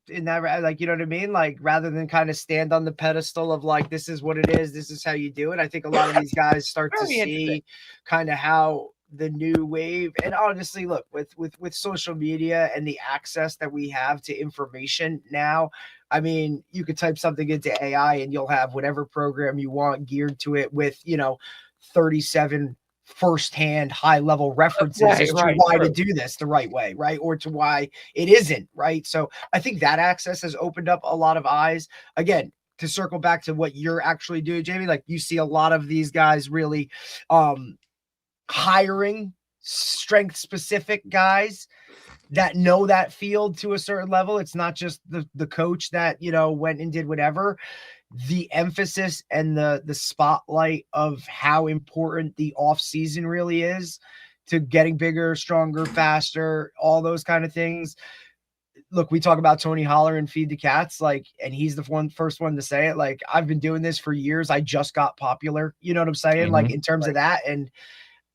like you know what I mean. Like rather than kind of stand on the pedestal of like this is what it is, this is how you do it. I think a lot of these guys start to see kind of how the new wave, and honestly, look, with social media and the access that we have to information now, I mean, you could type something into AI and you'll have whatever program you want geared to it with 37 firsthand high level references as to why to do this the right way, right, or to why it isn't right. So I think that access has opened up a lot of eyes. Again, to circle back to what you're actually doing, Jamie, like you see a lot of these guys really hiring strength specific guys that know that field to a certain level. It's not just the coach that went and did whatever. The emphasis and the spotlight of how important the off season really is to getting bigger, stronger, faster, all those kind of things. Look, we talk about Tony Holler and Feed the Cats, like, and he's the first one to say it. Like, I've been doing this for years. I just got popular. You know what I'm saying? Like in terms of that. And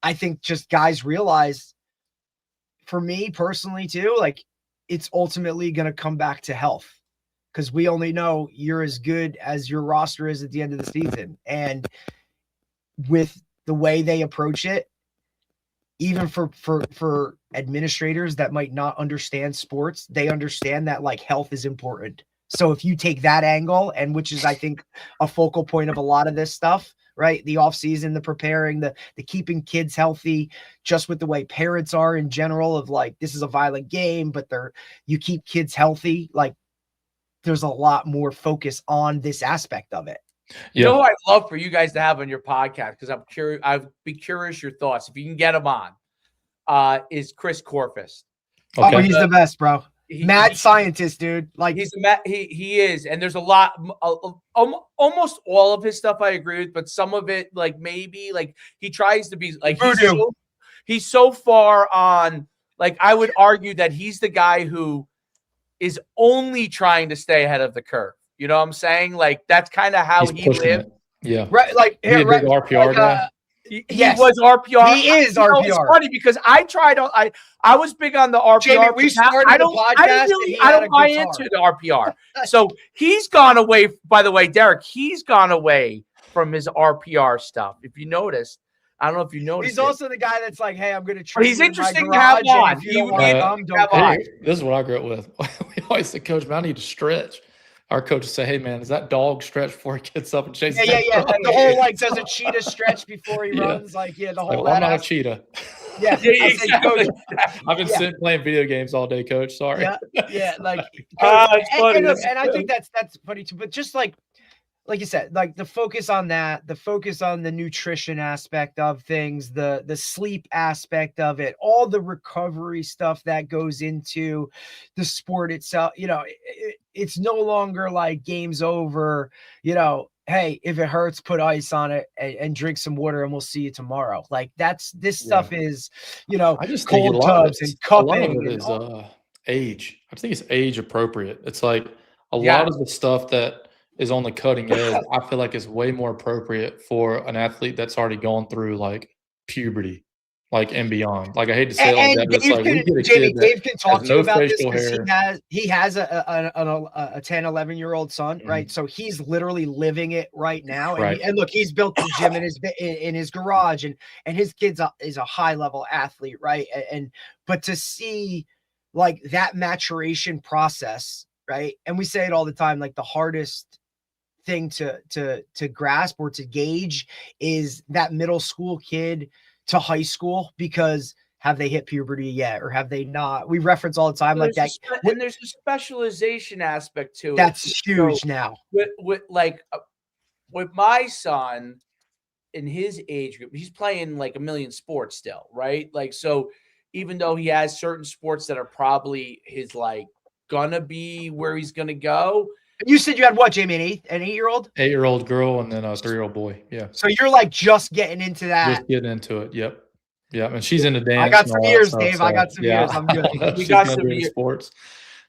I think just guys realize, for me personally too, like it's ultimately going to come back to health, because we only know you're as good as your roster is at the end of the season. And with the way they approach it, even for administrators that might not understand sports, they understand that like health is important. So if you take that angle, and which is, I think, a focal point of a lot of this stuff, right? The off season, the preparing, the keeping kids healthy, just with the way parents are in general of like, this is a violent game, but you keep kids healthy. Like there's a lot more focus on this aspect of it. You know what I'd love for you guys to have on your podcast, because I'm curious, I'd be curious your thoughts, if you can get him on, is Chris Corfus. Okay. Oh, he's the best, bro. Mad scientist, dude. Like he is, and there's a lot, almost all of his stuff I agree with, but some of it, like maybe, like he tries to be like he's so far on. Like I would argue that he's the guy who is only trying to stay ahead of the curve. You know what I'm saying? Like that's kind of how he lived. Yeah, right. Like big RPR guy. He was RPR. He is RPR. It's funny because I was big on the RPR. Jamie, we started the podcast. I don't buy into the RPR. So he's gone away. By the way, Derek, he's gone away from his RPR stuff. If you noticed, I don't know if you noticed. He's also the guy that's like, hey, I'm going to train. He's interesting to have on. This is what I grew up with. We always said, Coach, man, I need to stretch. Our coach would say, hey, man, does that dog stretch before he gets up and chases? Yeah. The whole, like, does a cheetah stretch before he runs? Like, the whole I'm not a cheetah. Yeah. Exactly. I've been sitting playing video games all day, Coach. Sorry. Yeah. Like, it's funny. And I think that's funny, too. But just, like like you said, like the focus on that, the focus on the nutrition aspect of things, the sleep aspect of it, all the recovery stuff that goes into the sport itself. It's no longer like game's over. Hey, if it hurts, put ice on it and drink some water, and we'll see you tomorrow. Like this stuff is, I just think cold tubs and a lot of cupping it and is age. I think it's age appropriate. It's like a Yeah. lot of the stuff that is on the cutting edge, I feel like is way more appropriate for an athlete that's already gone through like puberty, like and beyond. Like I hate to say it like that, but it's like we get a Jamie, kid that Dave can talk has to you no about this facial because hair. he has a 10, 11-year-old son, right? So he's literally living it right now. And Right. and look, he's built the gym in his garage, and his kid's is a high level athlete, right? But to see like that maturation process, right? And we say it all the time, like the hardest thing to grasp or to gauge is that middle school kid to high school, because have they hit puberty yet or have they not? We reference all the time like that. And there's a specialization aspect to it. That's huge now. With my son in his age group, he's playing like a million sports still, right? Like, so even though he has certain sports that are probably his like gonna be where he's gonna go. You said you had what, Jamie, an 8-year-old? 8-year-old girl and then a 3-year-old boy. Yeah. So you're like just getting into that. Just getting into it. Yep. Yeah. And she's into dance. I got and some all that years, stuff, Dave. I got some years. I'm good. She's gonna be in sports.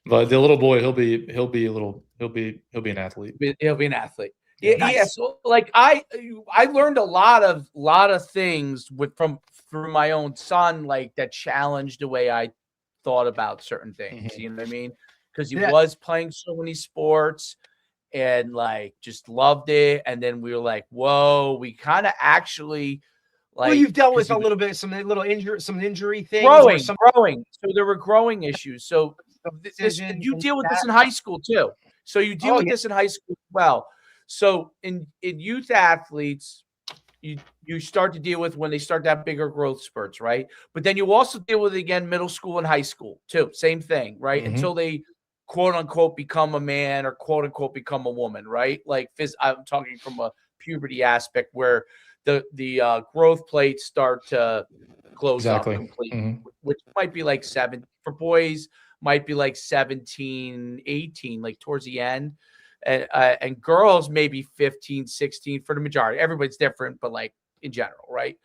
But the little boy, he'll be an athlete. He'll be an athlete. Yeah, Yeah. nice. So like I learned a lot of things through my own son, like that challenged the way I thought about certain things. You know what I mean? Because he was playing so many sports and like just loved it. And then we were like, whoa, we kind of actually like. Well, you've dealt with a little bit, some injury things. Growing. So there were growing issues. So you deal with this in high school too. So you deal with this in high school as well. So in youth athletes, you start to deal with when they start to have bigger growth spurts, right? But then you also deal with it again middle school and high school too. Same thing, right? Until they quote unquote become a man or quote unquote become a woman, right? Like I'm talking from a puberty aspect where the growth plates start to close up completely, which might be like 7 for boys, might be like 17, 18, like towards the end. And girls maybe 15, 16 for the majority. Everybody's different, but like in general, right?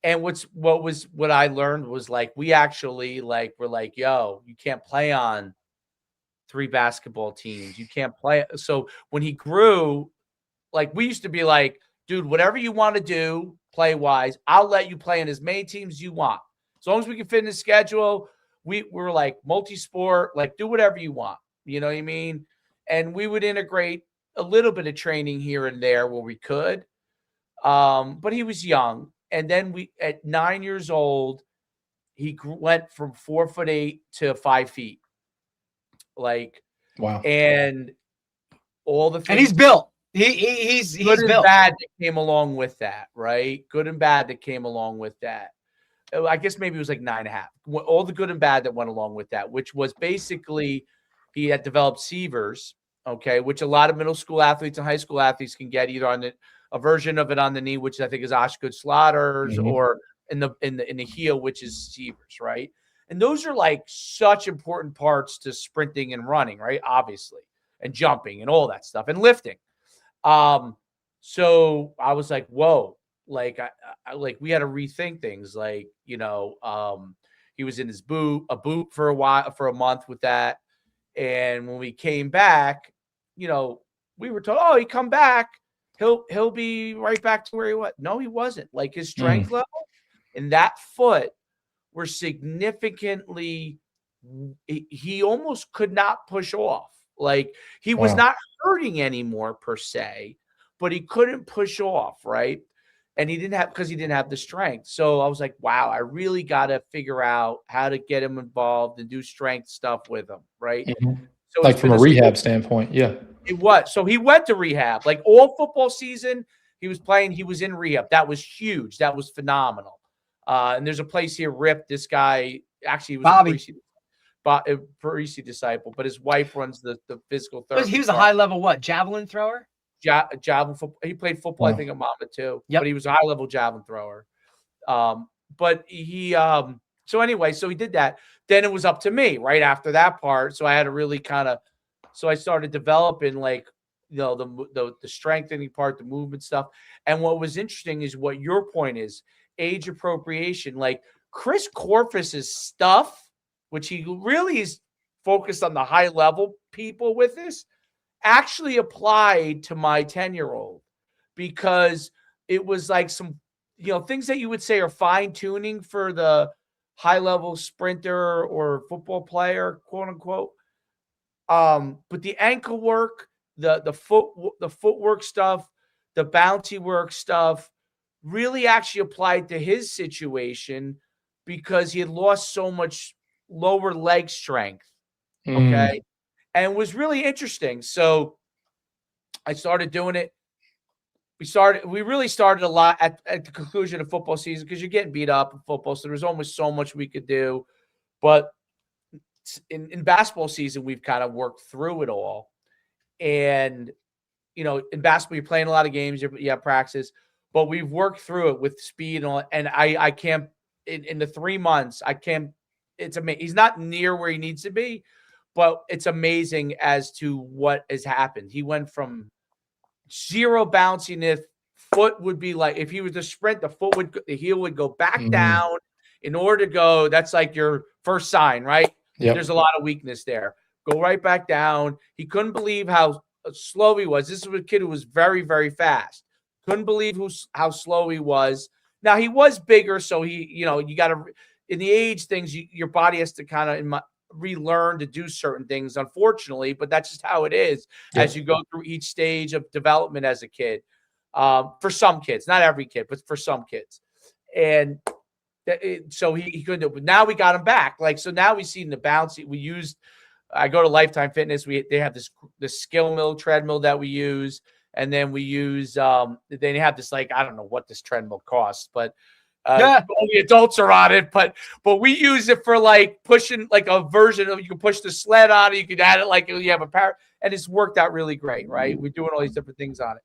And what I learned was like we actually like we're like, yo, you can't play on 3 basketball teams. You can't play. So when he grew, like we used to be like, dude, whatever you want to do play wise, I'll let you play in as many teams you want. As long as we can fit in the schedule, we're like multi-sport, like do whatever you want. You know what I mean? And we would integrate a little bit of training here and there where we could. But he was young. And then at 9 years old, he went from 4'8" to 5 feet. Like, wow. And all the things. And he's built. He's good and built. bad that came along with that, right? Good and bad that came along with that. I guess maybe it was like 9.5. All the good and bad that went along with that, which was basically he had developed Seavers, okay, which a lot of middle school athletes and high school athletes can get either on a version of it on the knee, which I think is Osgood Slaughter's, or in the heel, which is Seavers, right? And those are like such important parts to sprinting and running, right? Obviously, and jumping and all that stuff and lifting. So I was like, whoa, like I like we had to rethink things. Like, you know, he was in his a boot for a month with that. And when we came back, you know, we were told, oh, he come back, he'll be right back to where he was. No, he wasn't. Like his strength level and that foot were significantly, he almost could not push off. Like he was not hurting anymore per se, but he couldn't push off, right? And he didn't have the strength. So I was like, wow, I really got to figure out how to get him involved and do strength stuff with him, right? So like from a rehab standpoint, yeah. It was. So he went to rehab. Like all football season, he was playing, he was in rehab. That was huge. That was phenomenal. And there's a place here, Rip, this guy, actually he was Bobby. Parisi disciple, but his wife runs the physical therapy. He was a high level javelin thrower. Javelin football. He played football, I think, at Mama too. Yep. But he was a high level javelin thrower. But he so anyway, so he did that. Then it was up to me right after that part. So I had to really so I started developing the strengthening part, the movement stuff. And what was interesting is what your point is, age appropriation. Like Chris Corfus's stuff, which he really is focused on the high level people with this, actually applied to my 10-year-old, because it was like some, things that you would say are fine tuning for the high level sprinter or football player, quote unquote. But the ankle work, the footwork stuff, the bouncy work stuff really actually applied to his situation, because he had lost so much lower leg strength. Okay. And it was really interesting. So I started doing it. We really started a lot at the conclusion of football season, because you're getting beat up in football. So there's almost so much we could do. But in basketball season, we've kind of worked through it all. And, in basketball, you're playing a lot of games, you have practices, but we've worked through it with speed and all. And I can't, in the 3 months, it's amazing. He's not near where he needs to be, but it's amazing as to what has happened. He went from zero bounciness. Foot would be like, if he was to sprint, the heel would go back down in order to go. That's like your first sign, right? Yep. There's a lot of weakness there. Go right back down. He couldn't believe how slow he was. This was a kid who was very, very fast. Couldn't believe how slow he was. Now he was bigger, so you got to, in the age things, your body has to kind of relearn to do certain things, unfortunately, but that's just how it is as you go through each stage of development as a kid. For some kids, not every kid, but for some kids. And so he couldn't do it. But now we got him back. So now we see in the bounce, I go to Lifetime Fitness. They have this skill mill treadmill that we use. And then we use, they have this, I don't know what this treadmill costs, but only adults are on it, but we use it for pushing a version of, you can push the sled on it, you can add it you have a power, and it's worked out really great, right? We're doing all these different things on it,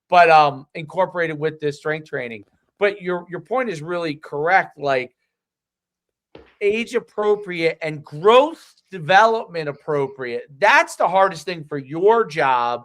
but incorporated with this strength training. But your point is really correct, age appropriate and growth development appropriate. That's the hardest thing for your job,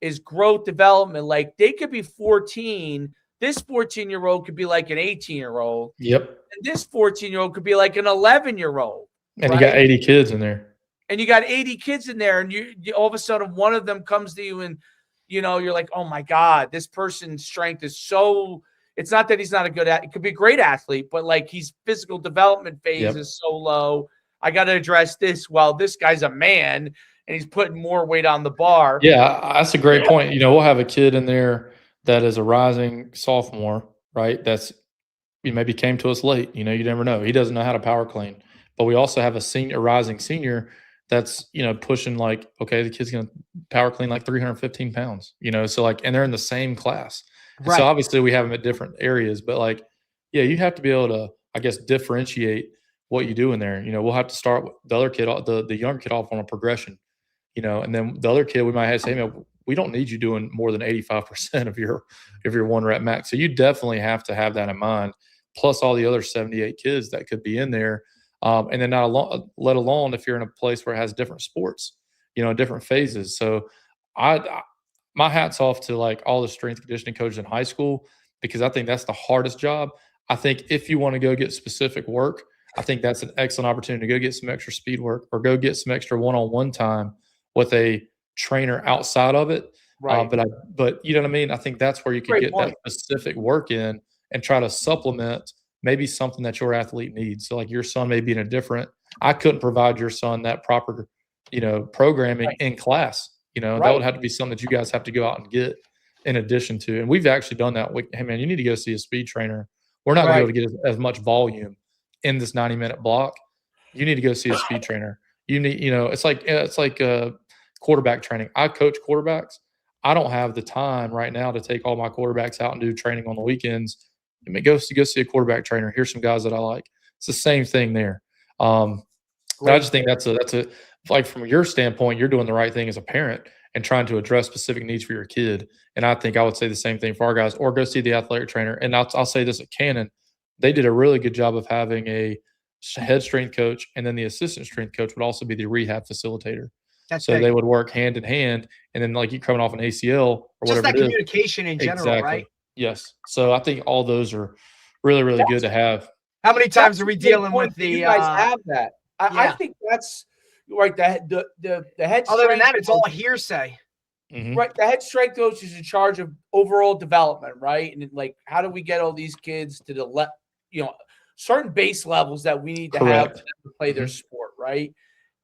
is growth development. They could be 14. This 14-year-old could be like an 18-year-old. Yep. And this 14-year-old could be like an 11-year-old. And you got 80 kids in there. And you got 80 kids in there. And you all of a sudden, one of them comes to you and, you're like, oh my God, this person's strength is so, it's not that he's not it could be a great athlete, but his physical development phase is so low. I got to address this while this guy's a man and he's putting more weight on the bar. Yeah, that's a great point. We'll have a kid in there that is a rising sophomore, right? He maybe came to us late. You never know. He doesn't know how to power clean. But we also have a rising senior that's, pushing okay, the kid's going to power clean 315 pounds, so and they're in the same class. Right. So obviously we have them at different areas, but you have to be able to, I guess, differentiate what you do in there. We'll have to start with the other kid, the younger kid off on a progression, and then the other kid, we might have to say, man, we don't need you doing more than 85% of your one rep max. So you definitely have to have that in mind, plus all the other 78 kids that could be in there. And then let alone if you're in a place where it has different sports, different phases. So my hat's off to all the strength conditioning coaches in high school, because I think that's the hardest job. I think if you want to go get specific work, I think that's an excellent opportunity to go get some extra speed work or go get some extra one-on-one time with a trainer outside of it. Right. But you know what I mean? I think that's where you can get that specific work in and try to supplement maybe something that your athlete needs. So your son may be in a different, I couldn't provide your son that proper, programming in class, that would have to be something that you guys have to go out and get in addition to. And we've actually done that. Hey man, you need to go see a speed trainer. We're not going to be able to get as much volume in this 90-minute block. You need to go see a speed trainer. You need, it's like quarterback training. I coach quarterbacks. I don't have the time right now to take all my quarterbacks out and do training on the weekends. I mean, go see a quarterback trainer. Here's some guys that I like. It's the same thing there. And I just think that's a like from your standpoint, you're doing the right thing as a parent and trying to address specific needs for your kid. And I think I would say the same thing for our guys, or go see the athletic trainer. And I'll say this at Cannon, they did a really good job of having a head strength coach, and then the assistant strength coach would also be the rehab facilitator. That's So big. they would work hand in hand, and then like you coming off an ACL or Just whatever that it is. communication in general, Exactly. right? Yes. So I think all those are really, really good to have. How many times are we dealing with the? You guys have that. I yeah. think that's right. The head. Other than strength that, it's all coach- hearsay. Right. The head strength coach is in charge of overall development, right? And like, how do we get all these kids to the certain base levels that we need to have to play their sport, right?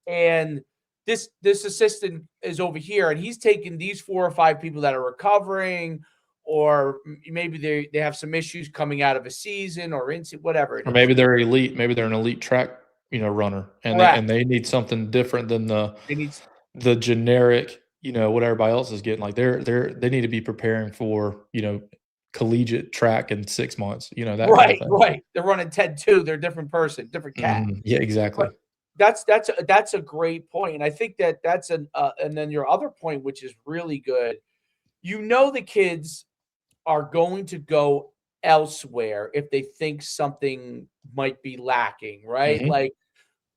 And this assistant is over here, and he's taking these 4 or 5 people that are recovering, or maybe they have some issues coming out of a season or into whatever it is. Or maybe they're elite. Maybe they're an elite track, runner, and they need something different than the generic, what everybody else is getting. Like they need to be preparing for, collegiate track in 6 months. That kind of thing. Right. They're running 10-2. They're a different person, different cat. Yeah, exactly. But that's a great point, and I think that's and then your other point, which is really good. The kids are going to go elsewhere if they think something might be lacking, right? Like,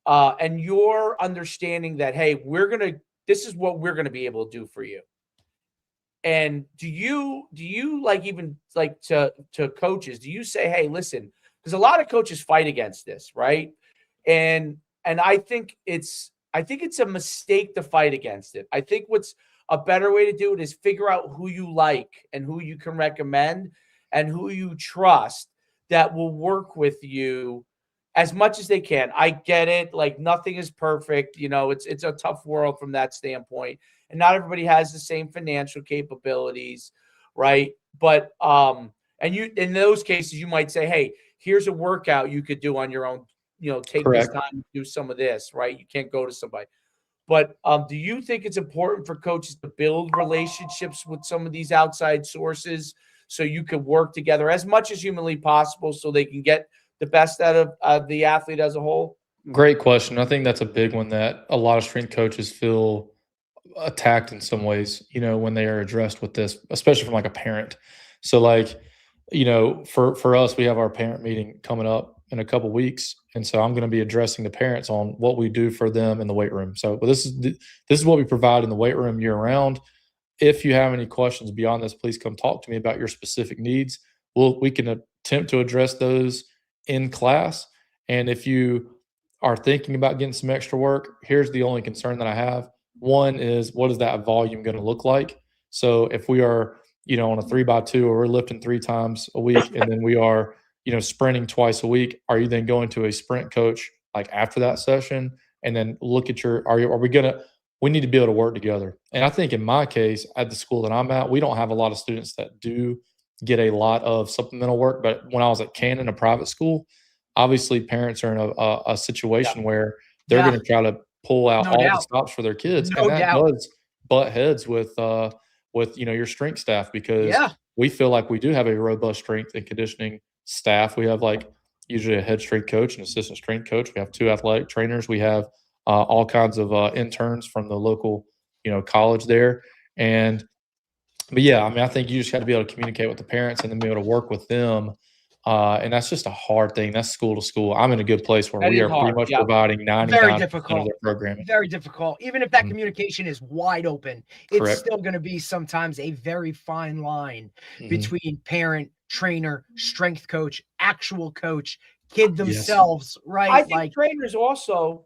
and you're understanding that, hey, this is what we're gonna be able to do for you. And do you like, even like to coaches, do you say, hey, listen, because a lot of coaches fight against this, right? And I think it's a mistake to fight against it. I think what's a better way to do it is figure out who you like and who you can recommend and who you trust that will work with you as much as they can. I get it. Like, nothing is perfect. It's a tough world from that standpoint. And not everybody has the same financial capabilities, right? But and you, in those cases, you might say, hey, here's a workout you could do on your own. Take Correct. this time to do some of this, right? You can't go to somebody. But do you think it's important for coaches to build relationships with some of these outside sources so you can work together as much as humanly possible so they can get the best out of the athlete as a whole? Great question. I think that's a big one that a lot of strength coaches feel attacked in some ways, when they are addressed with this, especially from like a parent. So like, for us, we have our parent meeting coming up in a couple weeks. And so I'm going to be addressing the parents on what we do for them in the weight room. So, but this is what we provide in the weight room year round. If you have any questions beyond this, please come talk to me about your specific needs. We can attempt to address those in class. And if you are thinking about getting some extra work, here's the only concern that I have. One is, what is that volume going to look like? So if we are, on a 3x2, or we're lifting 3 times a week, and then we are, sprinting twice a week, are you then going to a sprint coach like after that session and then look at we need to be able to work together. And I think in my case, at the school that I'm at, we don't have a lot of students that do get a lot of supplemental work. But when I was at Cannon, a private school, obviously parents are in a situation where they're going to try to pull out all the stops for their kids. And that does butt heads with your strength staff, because we feel like we do have a robust strength and conditioning staff. We have like usually a head strength coach and assistant strength coach. We have 2 athletic trainers. We have all kinds of interns from the local, college there. But yeah, I mean, I think you just got to be able to communicate with the parents and then be able to work with them. And that's just a hard thing. That's school to school. I'm in a good place where we are pretty much providing 99% of their programming. Very difficult. Even if that communication is wide open, it's still going to be sometimes a very fine line between parent, trainer, strength coach, actual coach, kid themselves, right? I think trainers also.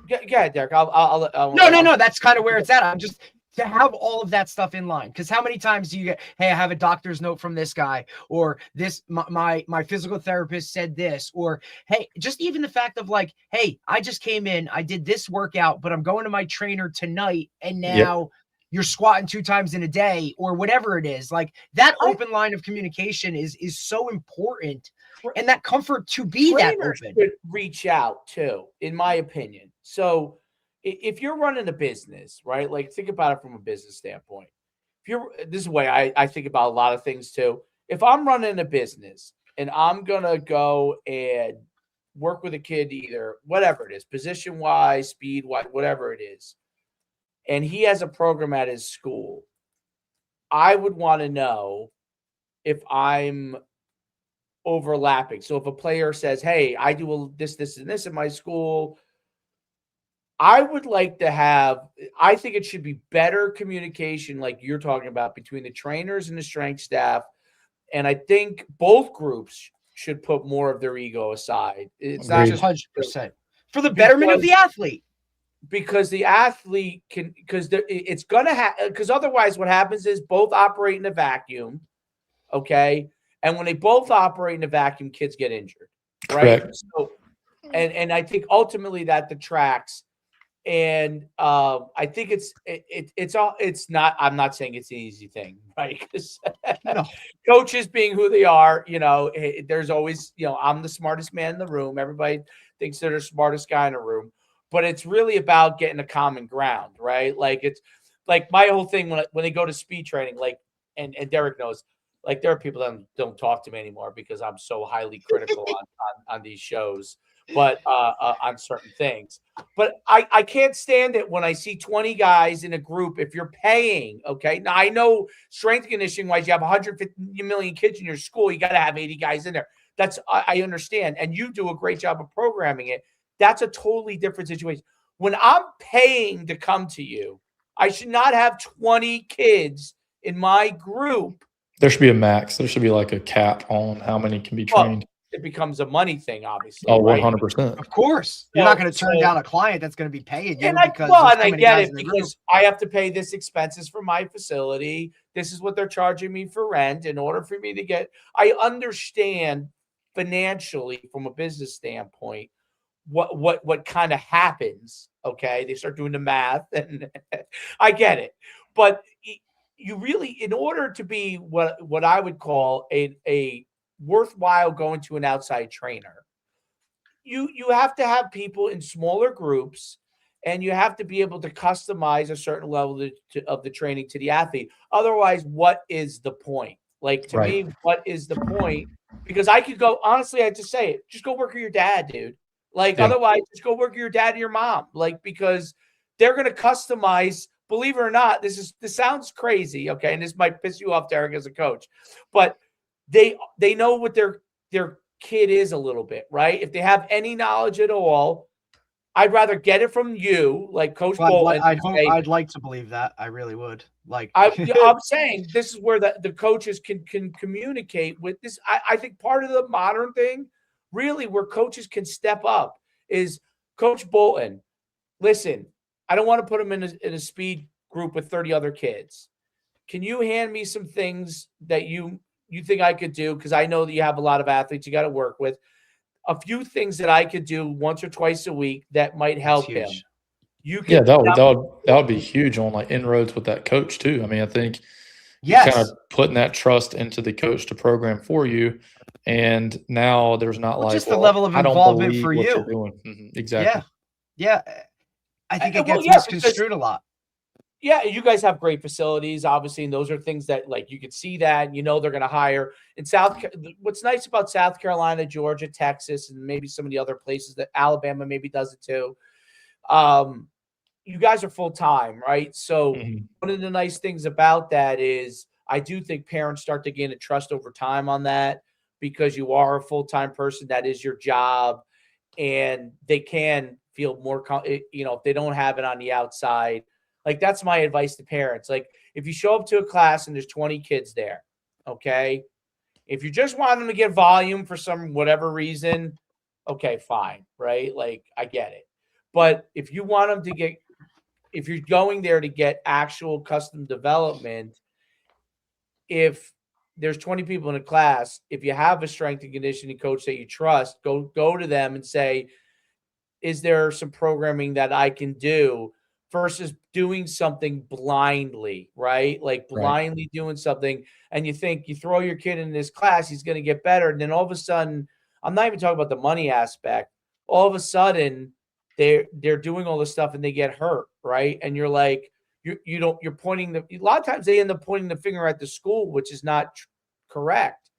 Yeah, Derek. No. That's kind of where it's at. I'm just to have all of that stuff in line, because how many times do you get, hey, I have a doctor's note from this guy, or this my physical therapist said this, or hey, just even the fact of like, hey, I just came in, I did this workout, but I'm going to my trainer tonight, and now you're squatting 2 times in a day, or whatever it is. Like, that open line of communication is so important, and that comfort to be that open. Should reach out too, in my opinion. So if you're running a business, right? Like, think about it from a business standpoint. This is the way I think about a lot of things too. If I'm running a business and I'm gonna go and work with a kid, either whatever it is, position wise, speed wise, whatever it is, and he has a program at his school, I would want to know if I'm overlapping. So if a player says, hey, I do this, this, and this in my school, I would like to have, I think it should be better communication, like you're talking about, between the trainers and the strength staff. And I think both groups should put more of their ego aside. It's not Agreed. just 100% for the betterment of the athlete. Because the athlete can, because it's going to have, because otherwise what happens is both operate in a vacuum. Okay. And when they both operate in a vacuum, kids get injured. Right. Correct. So, and I think ultimately that detracts. And I think it's not, I'm not saying it's an easy thing, right? Because No. coaches being who they are, there's always, I'm the smartest man in the room. Everybody thinks they're the smartest guy in the room, but it's really about getting a common ground, right? Like it's like my whole thing when they go to speed training, like, and Derek knows, like there are people that don't talk to me anymore because I'm so highly critical on these shows, but on certain things. But I can't stand it when I see 20 guys in a group. If you're paying, okay. Now I know strength conditioning wise, you have 150 million kids in your school. You got to have 80 guys in there. I understand. And you do a great job of programming it. That's a totally different situation. When I'm paying to come to you, I should not have 20 kids in my group. There should be a max. There should be like a cap on how many can be trained. It becomes a money thing, obviously. Oh, right? 100%. Of course. You're not going to turn down a client that's going to be paying you. And I because get it because I have to pay this expenses for my facility. This is what they're charging me for rent in order for me to get. I understand financially from a business standpoint what kind of happens. Okay, they start doing the math, and I get it, but you really, in order to be what I would call a worthwhile going to an outside trainer, you have to have people in smaller groups, and you have to be able to customize a certain level of the training to the athlete. Otherwise, what is the point? Like, to me, what is the point? Because I could go, honestly, I just say it, just go work with your dad, dude. Like, otherwise, just go work with your dad and your mom. Like, because they're going to customize. Believe it or not, this sounds crazy, okay? And this might piss you off, Derek, as a coach, but they know what their kid is a little bit, right? If they have any knowledge at all, I'd rather get it from you, like Coach Bolton. I'd like to believe that. I really would. Like I'm saying, this is where the coaches can communicate with this. I think part of the modern thing, really, where coaches can step up is Coach Bolton. Listen, I don't want to put him in a speed group with 30 other kids. Can you hand me some things that you think I could do? Because I know that you have a lot of athletes you got to work with. A few things that I could do once or twice a week that might help him. You can, that would be huge on like inroads with that coach too. I mean, I think kind of putting that trust into the coach to program for you, and now there's not like just the level of involvement for you. Mm-hmm. Exactly. Yeah. I think it gets misconstrued a lot. Yeah, you guys have great facilities, obviously, and those are things that, like, you could see that, they're going to hire. In what's nice about South Carolina, Georgia, Texas, and maybe some of the other places that Alabama maybe does it too. You guys are full time, right? So one of the nice things about that is I do think parents start to gain a trust over time on that, because you are a full time person. That is your job, and they can feel more, if they don't have it on the outside. Like, that's my advice to parents. Like, if you show up to a class and there's 20 kids there, okay, if you just want them to get volume for some whatever reason, okay, fine, right? Like, I get it. But if you want them to if you're going there to get actual custom development, if there's 20 people in a class, if you have a strength and conditioning coach that you trust, go to them and say, is there some programming that I can do, versus doing something blindly, right? Like blindly doing something, and you think you throw your kid in this class, he's going to get better. And then all of a sudden, I'm not even talking about the money aspect. All of a sudden, they're doing all this stuff and they get hurt, right? And you're like, you're pointing a lot of times they end up pointing the finger at the school, which is not correct.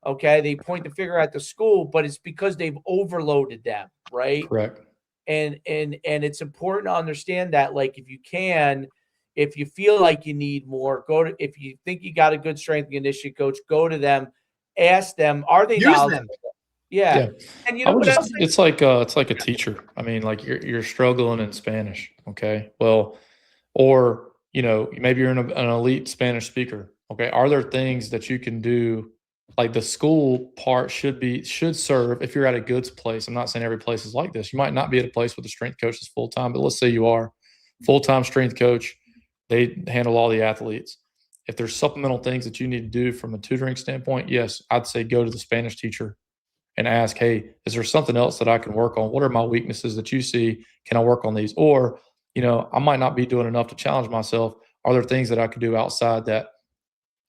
Okay. They point the finger at the school, but it's because they've overloaded them. Right. Correct. And it's important to understand that, like, if you feel like you need more, if you think you got a good strength and conditioning coach, go to them, ask them, are they Use knowledgeable? them. Yeah. And you know what else? It's like a teacher. I mean, like you're struggling in Spanish. Okay. Well, or, maybe you're an elite Spanish speaker. Okay. Are there things that you can do? Like the school part should serve if you're at a good place. I'm not saying every place is like this. You might not be at a place with a strength coach that's full time, but let's say you are full-time strength coach. They handle all the athletes. If there's supplemental things that you need to do from a tutoring standpoint, yes, I'd say go to the Spanish teacher and ask, hey, is there something else that I can work on? What are my weaknesses that you see? Can I work on these? Or, I might not be doing enough to challenge myself. Are there things that I could do outside that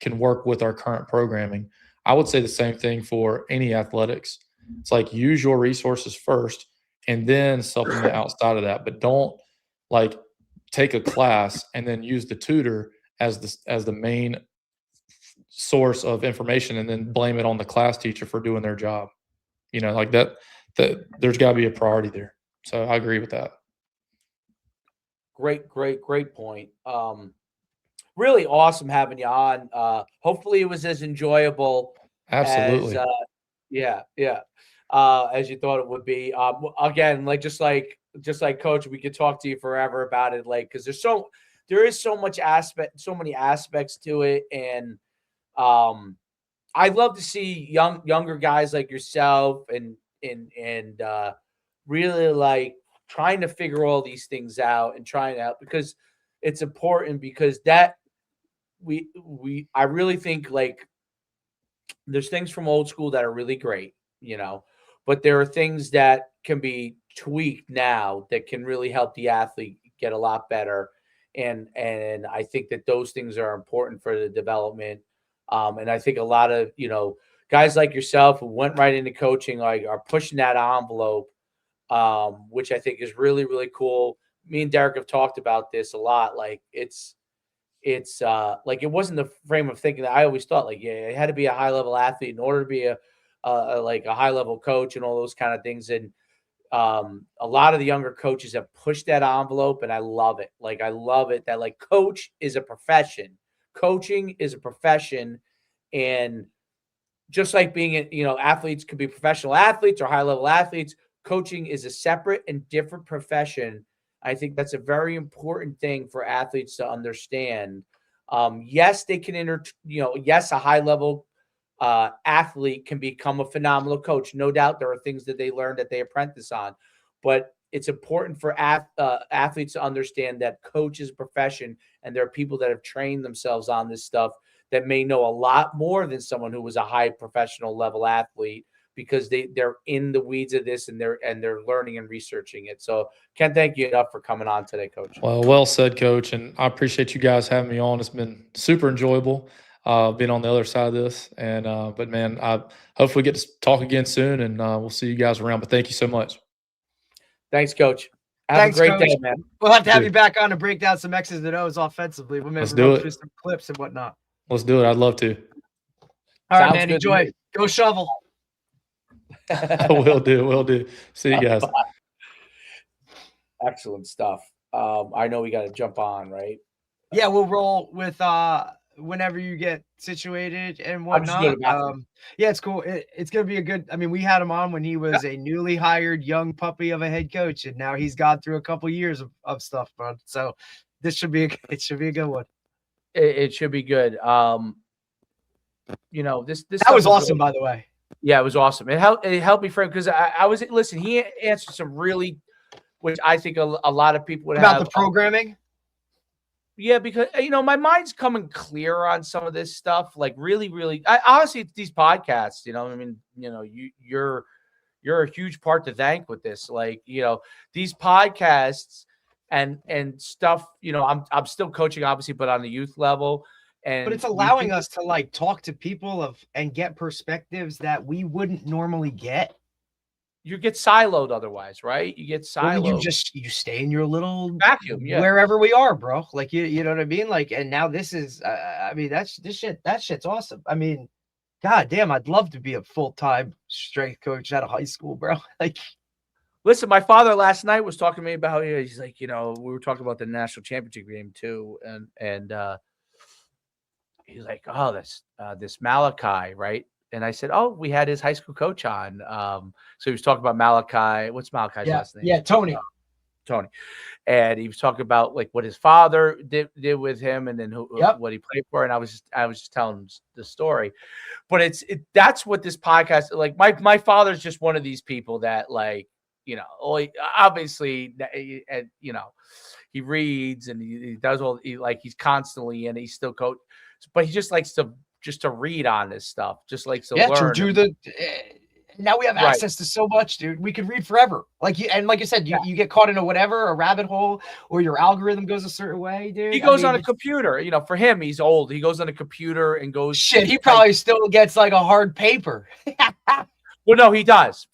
can work with our current programming? I would say the same thing for any athletics. It's like use your resources first and then supplement outside of that. But don't like take a class and then use the tutor as the main source of information and then blame it on the class teacher for doing their job. Like that there's got to be a priority there. So I agree with that. Great point. Really awesome having you on. Hopefully it was as enjoyable Absolutely. as as you thought it would be. Again, just like Coach, we could talk to you forever about it, because there is so many aspects to it. And I'd love to see younger guys like yourself and really like trying to figure all these things out and trying to help, because it's important, because that I really think like there's things from old school that are really great, but there are things that can be tweaked now that can really help the athlete get a lot better. And I think that those things are important for the development. And I think a lot of, guys like yourself who went right into coaching, like, are pushing that envelope, which I think is really, really cool. Me and Derek have talked about this a lot. Like it's like, it wasn't the frame of thinking that I always thought, like, yeah, it had to be a high level athlete in order to be a high level coach and all those kind of things. And a lot of the younger coaches have pushed that envelope, and I love it. Like, I love it that, like, coach is a profession. Coaching is a profession. And just like being, athletes could be professional athletes or high level athletes, coaching is a separate and different profession. I think that's a very important thing for athletes to understand. Yes, they can yes, a high level athlete can become a phenomenal coach. No doubt there are things that they learn that they apprentice on, but it's important for athletes to understand that coach is a profession, and there are people that have trained themselves on this stuff that may know a lot more than someone who was a high professional level athlete, because they're in the weeds of this and they're learning and researching it. So can't thank you enough for coming on today, Coach. Well said, Coach. And I appreciate you guys having me on. It's been super enjoyable being on the other side of this. And but man, I hopefully get to talk again soon, and we'll see you guys around. But thank you so much. Thanks, Coach. Have a great day, man. We'll have to have you back on to break down some X's and O's offensively. We'll maybe run through some clips and whatnot. Let's do it. I'd love to. All right, man. Enjoy. Go shovel. Will do. See you guys. Excellent stuff. I know we got to jump on, right? Yeah, we'll roll with whenever you get situated and whatnot. Yeah, it's cool. It's gonna be a good. I mean, we had him on when he was a newly hired young puppy of a head coach, and now he's gone through a couple years of stuff, bud. So this should be a good one. It should be good. This that was awesome, by the way. Yeah, it was awesome. It helped me frame, because I was listen. He answered some really, which I think a lot of people would about have the programming. Yeah, because my mind's coming clear on some of this stuff. Like really, really, honestly, these podcasts. I mean, you're a huge part to thank with this. Like, these podcasts and stuff. I'm still coaching, obviously, but on the youth level. But it's allowing us to like talk to people and get perspectives that we wouldn't normally get. You get siloed otherwise, right? You get siloed. Well, you stay in your little vacuum, wherever we are, bro. Like you know what I mean? Like, and now this is, I mean, that shit's awesome. I mean, God damn, I'd love to be a full-time strength coach out of high school, bro. Like, Listen, my father last night was talking to me about, he's like, we were talking about the national championship game too, and he's like, oh, this Malachi, right? And I said, oh, we had his high school coach on. So he was talking about Malachi. What's Malachi's last name? yeah, Tony. Tony. And he was talking about like what his father did with him, and then what he played for. And I was just telling him the story. But that's what this podcast, like my father's just one of these people that, like, obviously, and he reads and he does he's constantly in. He's still coach, but he just likes to read on this stuff. Just likes to learn. Now we have access to so much, dude. We could read forever. Like you said, you get caught in a rabbit hole, or your algorithm goes a certain way, dude. He goes on a computer. For him, he's old. He goes on a computer and goes. Shit, he probably still gets like a hard paper. Well, no, he does.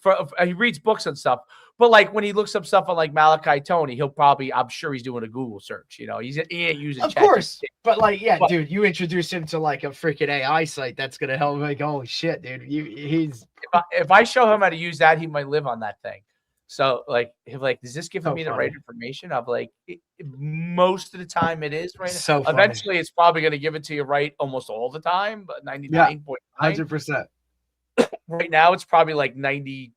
He reads books and stuff. But like when he looks up stuff on like Malachi Tony, I'm sure he's doing a Google search. He ain't using. Of course, but like, dude, you introduce him to like a freaking AI site that's gonna help him. Like, holy shit, dude, If I show him how to use that, he might live on that thing. So like, does this give me the right information? I'm like, most of the time it is right. So eventually, it's probably gonna give it to you right almost all the time, but 99.9%. 100%. Right now, it's probably like 97%,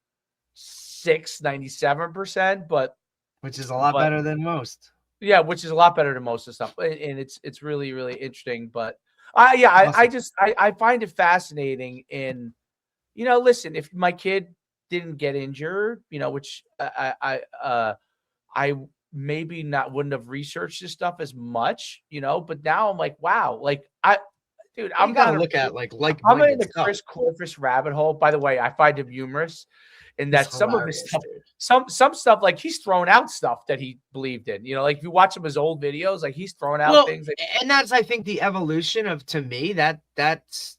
but which is a lot better than most. Yeah, which is a lot better than most of the stuff, and it's really, really interesting. But I find it fascinating. And listen, if my kid didn't get injured, which I maybe wouldn't have researched this stuff as much, but now I'm like, wow, like I'm gonna look at I'm in the Chris Corfus rabbit hole. By the way, I find him humorous. And that some of his stuff, some stuff, like he's thrown out stuff that he believed in. Like if you watch him his old videos, like he's thrown out things. And that's, I think, the evolution of, to me, that's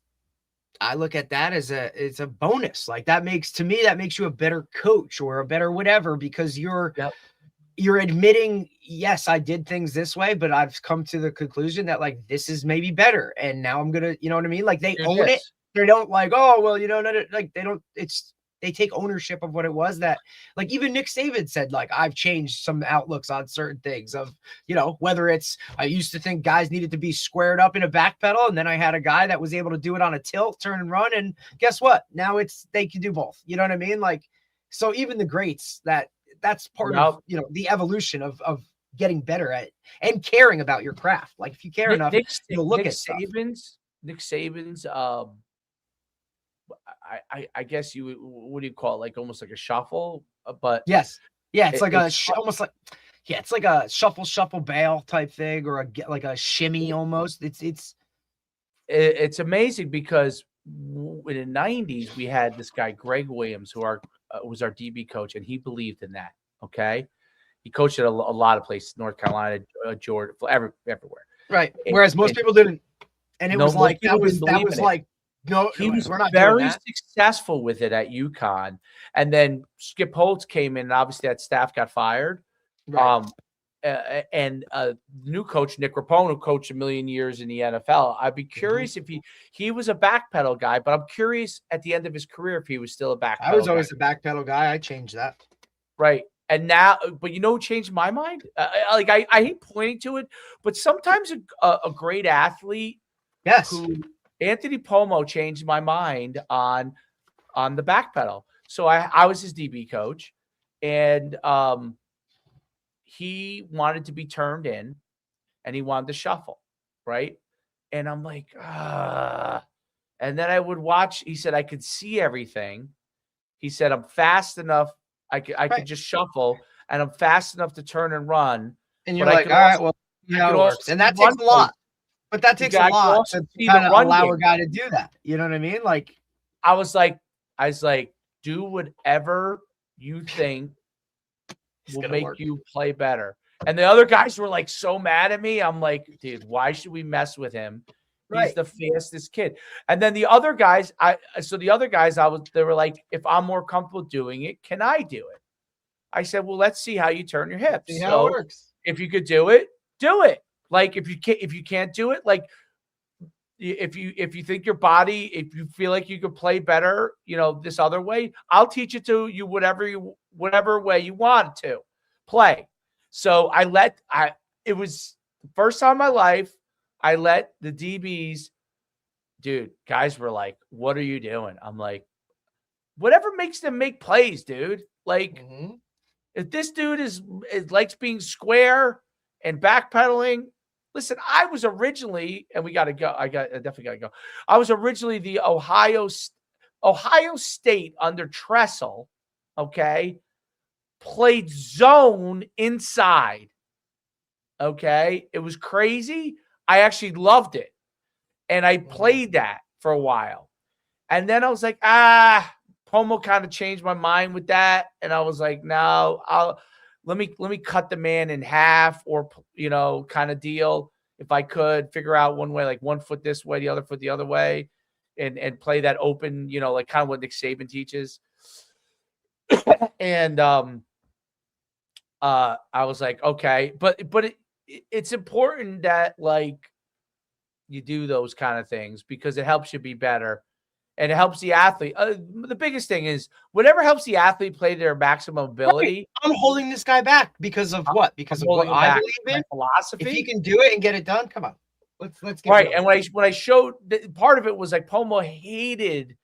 I look at that as it's a bonus. Like that makes you a better coach or a better whatever, because you're admitting, yes, I did things this way, but I've come to the conclusion that like this is maybe better, and now I'm gonna, you know what I mean? Like they own it. They don't like, oh well, like they don't. They take ownership of what it was that, like, even Nick Saban said, like, I've changed some outlooks on certain things of, whether it's, I used to think guys needed to be squared up in a back pedal. And then I had a guy that was able to do it on a tilt, turn and run. And guess what? Now they can do both. You know what I mean? Like, so even the greats, that's part of, the evolution of getting better at and caring about your craft. Like if you care enough, you'll look at Nick Saban's, I guess what do you call it? Like almost like a shuffle, but yes, it's like almost like it's like a shuffle bail type thing, or like a shimmy almost. It's amazing because in the 90s we had this guy Greg Williams who was our DB coach, and he believed in that. Okay, he coached at a lot of places, North Carolina, Georgia, everywhere. Right. Whereas most people didn't, and it was like that was like. No, he was very successful with it at UConn, and then Skip Holtz came in, and obviously that staff got fired. Right. And new coach Nick Rapone, who coached a million years in the NFL. I'd be curious if he was a backpedal guy, but I'm curious at the end of his career if he was still a backpedal. I was always a backpedal guy. I changed that. Right. And now, but who changed my mind? I hate pointing to it, but sometimes a great athlete, yes, Anthony Pomo changed my mind on the back pedal. So I was his DB coach, and he wanted to be turned in, and he wanted to shuffle, right? And I'm like, and then I would watch. He said I could see everything. He said I'm fast enough. I could just shuffle, and I'm fast enough to turn and run. And you're like, all right, well, it works. And that takes a lot. But that takes a lot to kind of allow a guy to do that. You know what I mean? Like, I was like, do whatever you think will make you play better. And the other guys were like so mad at me. I'm like, dude, why should we mess with him? He's the fastest kid. And then the other guys, they were like, if I'm more comfortable doing it, can I do it? I said, well, let's see how you turn your hips. See how it works. If you could do it, do it. Like if you can't do it, like if you think your body, if you feel like you could play better, this other way, I'll teach it to you whatever way you want to play. So it was the first time in my life I let the DBs, dude, guys were like, what are you doing? I'm like, whatever makes them make plays, dude. Like, if this dude likes being square and backpedaling, listen, I was originally, and we got to go. I definitely got to go. I was originally the Ohio State under Tressel, okay, played zone inside, okay? It was crazy. I actually loved it, and I played that for a while. And then I was like, Pomo kind of changed my mind with that, and I was like, no, let me cut the man in half, or kind of deal. If I could figure out one way, like one foot this way, the other foot the other way, and play that open, like kind of what Nick Saban teaches. And I was like, okay, but it's important that like you do those kind of things because it helps you be better. And it helps the athlete. The biggest thing is whatever helps the athlete play to their maximum ability. Right. I'm holding this guy back because of what? Because of what I believe in. Philosophy. If he can do it and get it done, come on. Let's get right. it. And when I showed part of it was like Pomo hated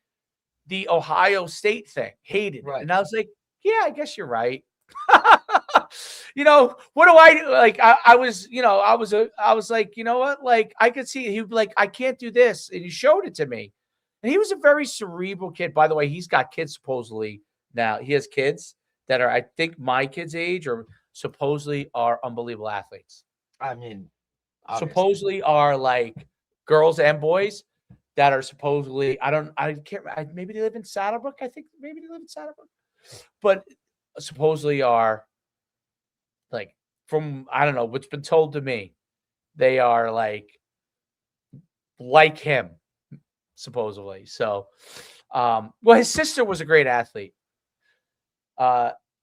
the Ohio State thing. Hated it. And I was like, yeah, I guess you're right. What do I do? Like I was like, you know what? Like I could see he would be like, I can't do this. And he showed it to me. And he was a very cerebral kid. By the way, he's got kids supposedly now. He has kids that are, I think, my kids' age or supposedly are unbelievable athletes. I mean, obviously. Supposedly are like girls and boys that are supposedly, maybe they live in Saddlebrook. I think maybe they live in Saddlebrook. But supposedly are like, from, I don't know, what's been told to me, they are like him. Supposedly. So, his sister was a great athlete.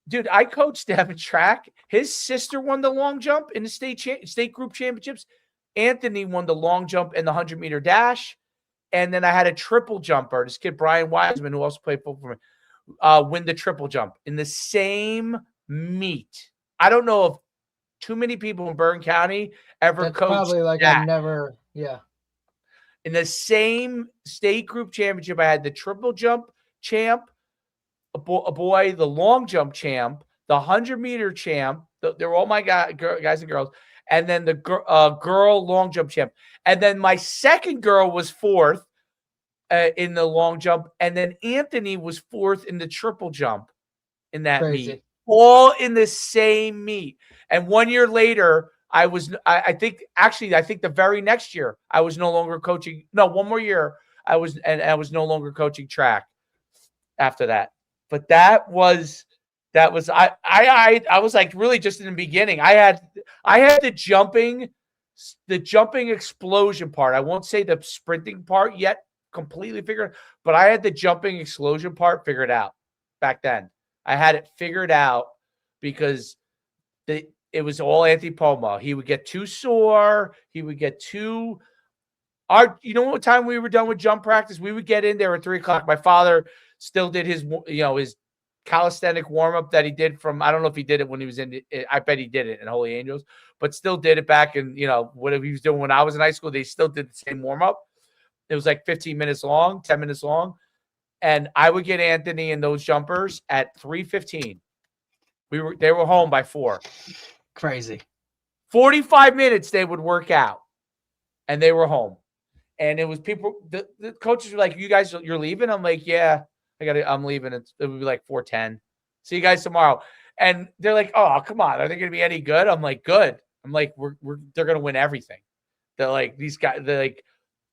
Dude, I coached them in track. His sister won the long jump in the state group championships. Anthony won the long jump in the 100-meter dash. And then I had a triple jumper. This kid, Brian Wiseman, who also played football for me, win the triple jump in the same meet. I don't know if too many people in Bergen County ever coached probably like that. I've never, yeah. In the same state group championship, I had the triple jump champ, a boy, the long jump champ, the 100-meter champ. They're all my guys and girls. And then the girl long jump champ. And then my second girl was fourth in the long jump. And then Anthony was fourth in the triple jump in that meet. All in the same meet. And 1 year later, I think the very next year I was no longer coaching. No, one more year I was no longer coaching track after that. But that was I was like really just in the beginning. I had the jumping explosion part. I won't say the sprinting part yet completely figured, but I had the jumping explosion part figured out back then. I had it figured out because it was all Anthony Pomo. He would get too sore. He would get too. You know what time we were done with jump practice? We would get in there at 3:00. My father still did his calisthenic warm up that he did from. I don't know if he did it when he was in. I bet he did it in Holy Angels, but still did it back in whatever he was doing when I was in high school. They still did the same warm up. It was like 15 minutes long, 10 minutes long, and I would get Anthony in those jumpers at 3:15. They were home by 4. Crazy. 45 minutes they would work out and they were home. And it was people, the coaches were like, you guys, you're leaving? I'm like, yeah, I'm leaving. It would be like 4:10. See you guys tomorrow. And they're like, oh, come on. Are they going to be any good? I'm like, good. I'm like, they're going to win everything. They're like, these guys, they're like,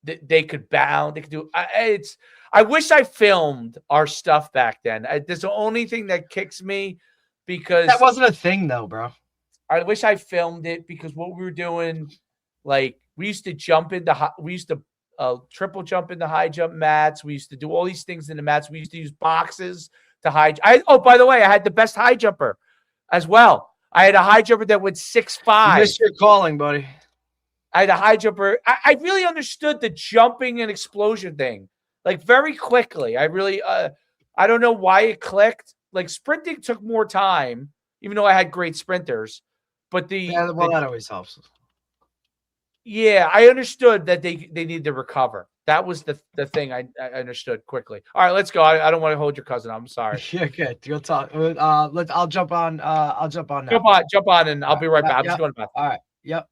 they could bound. They could do, I wish I filmed our stuff back then. That's the only thing that kicks me because. That wasn't a thing though, bro. I wish I filmed it because what we were doing, like we used to triple jump into high jump mats. We used to do all these things in the mats. We used to use boxes to high. By the way, I had the best high jumper as well. I had a high jumper that went 6'5". You missed your calling, buddy. I had a high jumper. I really understood the jumping and explosion thing, like very quickly. I really, I don't know why it clicked. Like sprinting took more time, even though I had great sprinters. But That always helps. Yeah, I understood that they need to recover. That was the thing I understood quickly. All right, let's go. I don't want to hold your cousin. I'm sorry. Yeah, good. You'll talk. I'll jump on. I'll jump on now. Jump on, and I'll be right back. I'm just going to the bathroom. All right. Yep.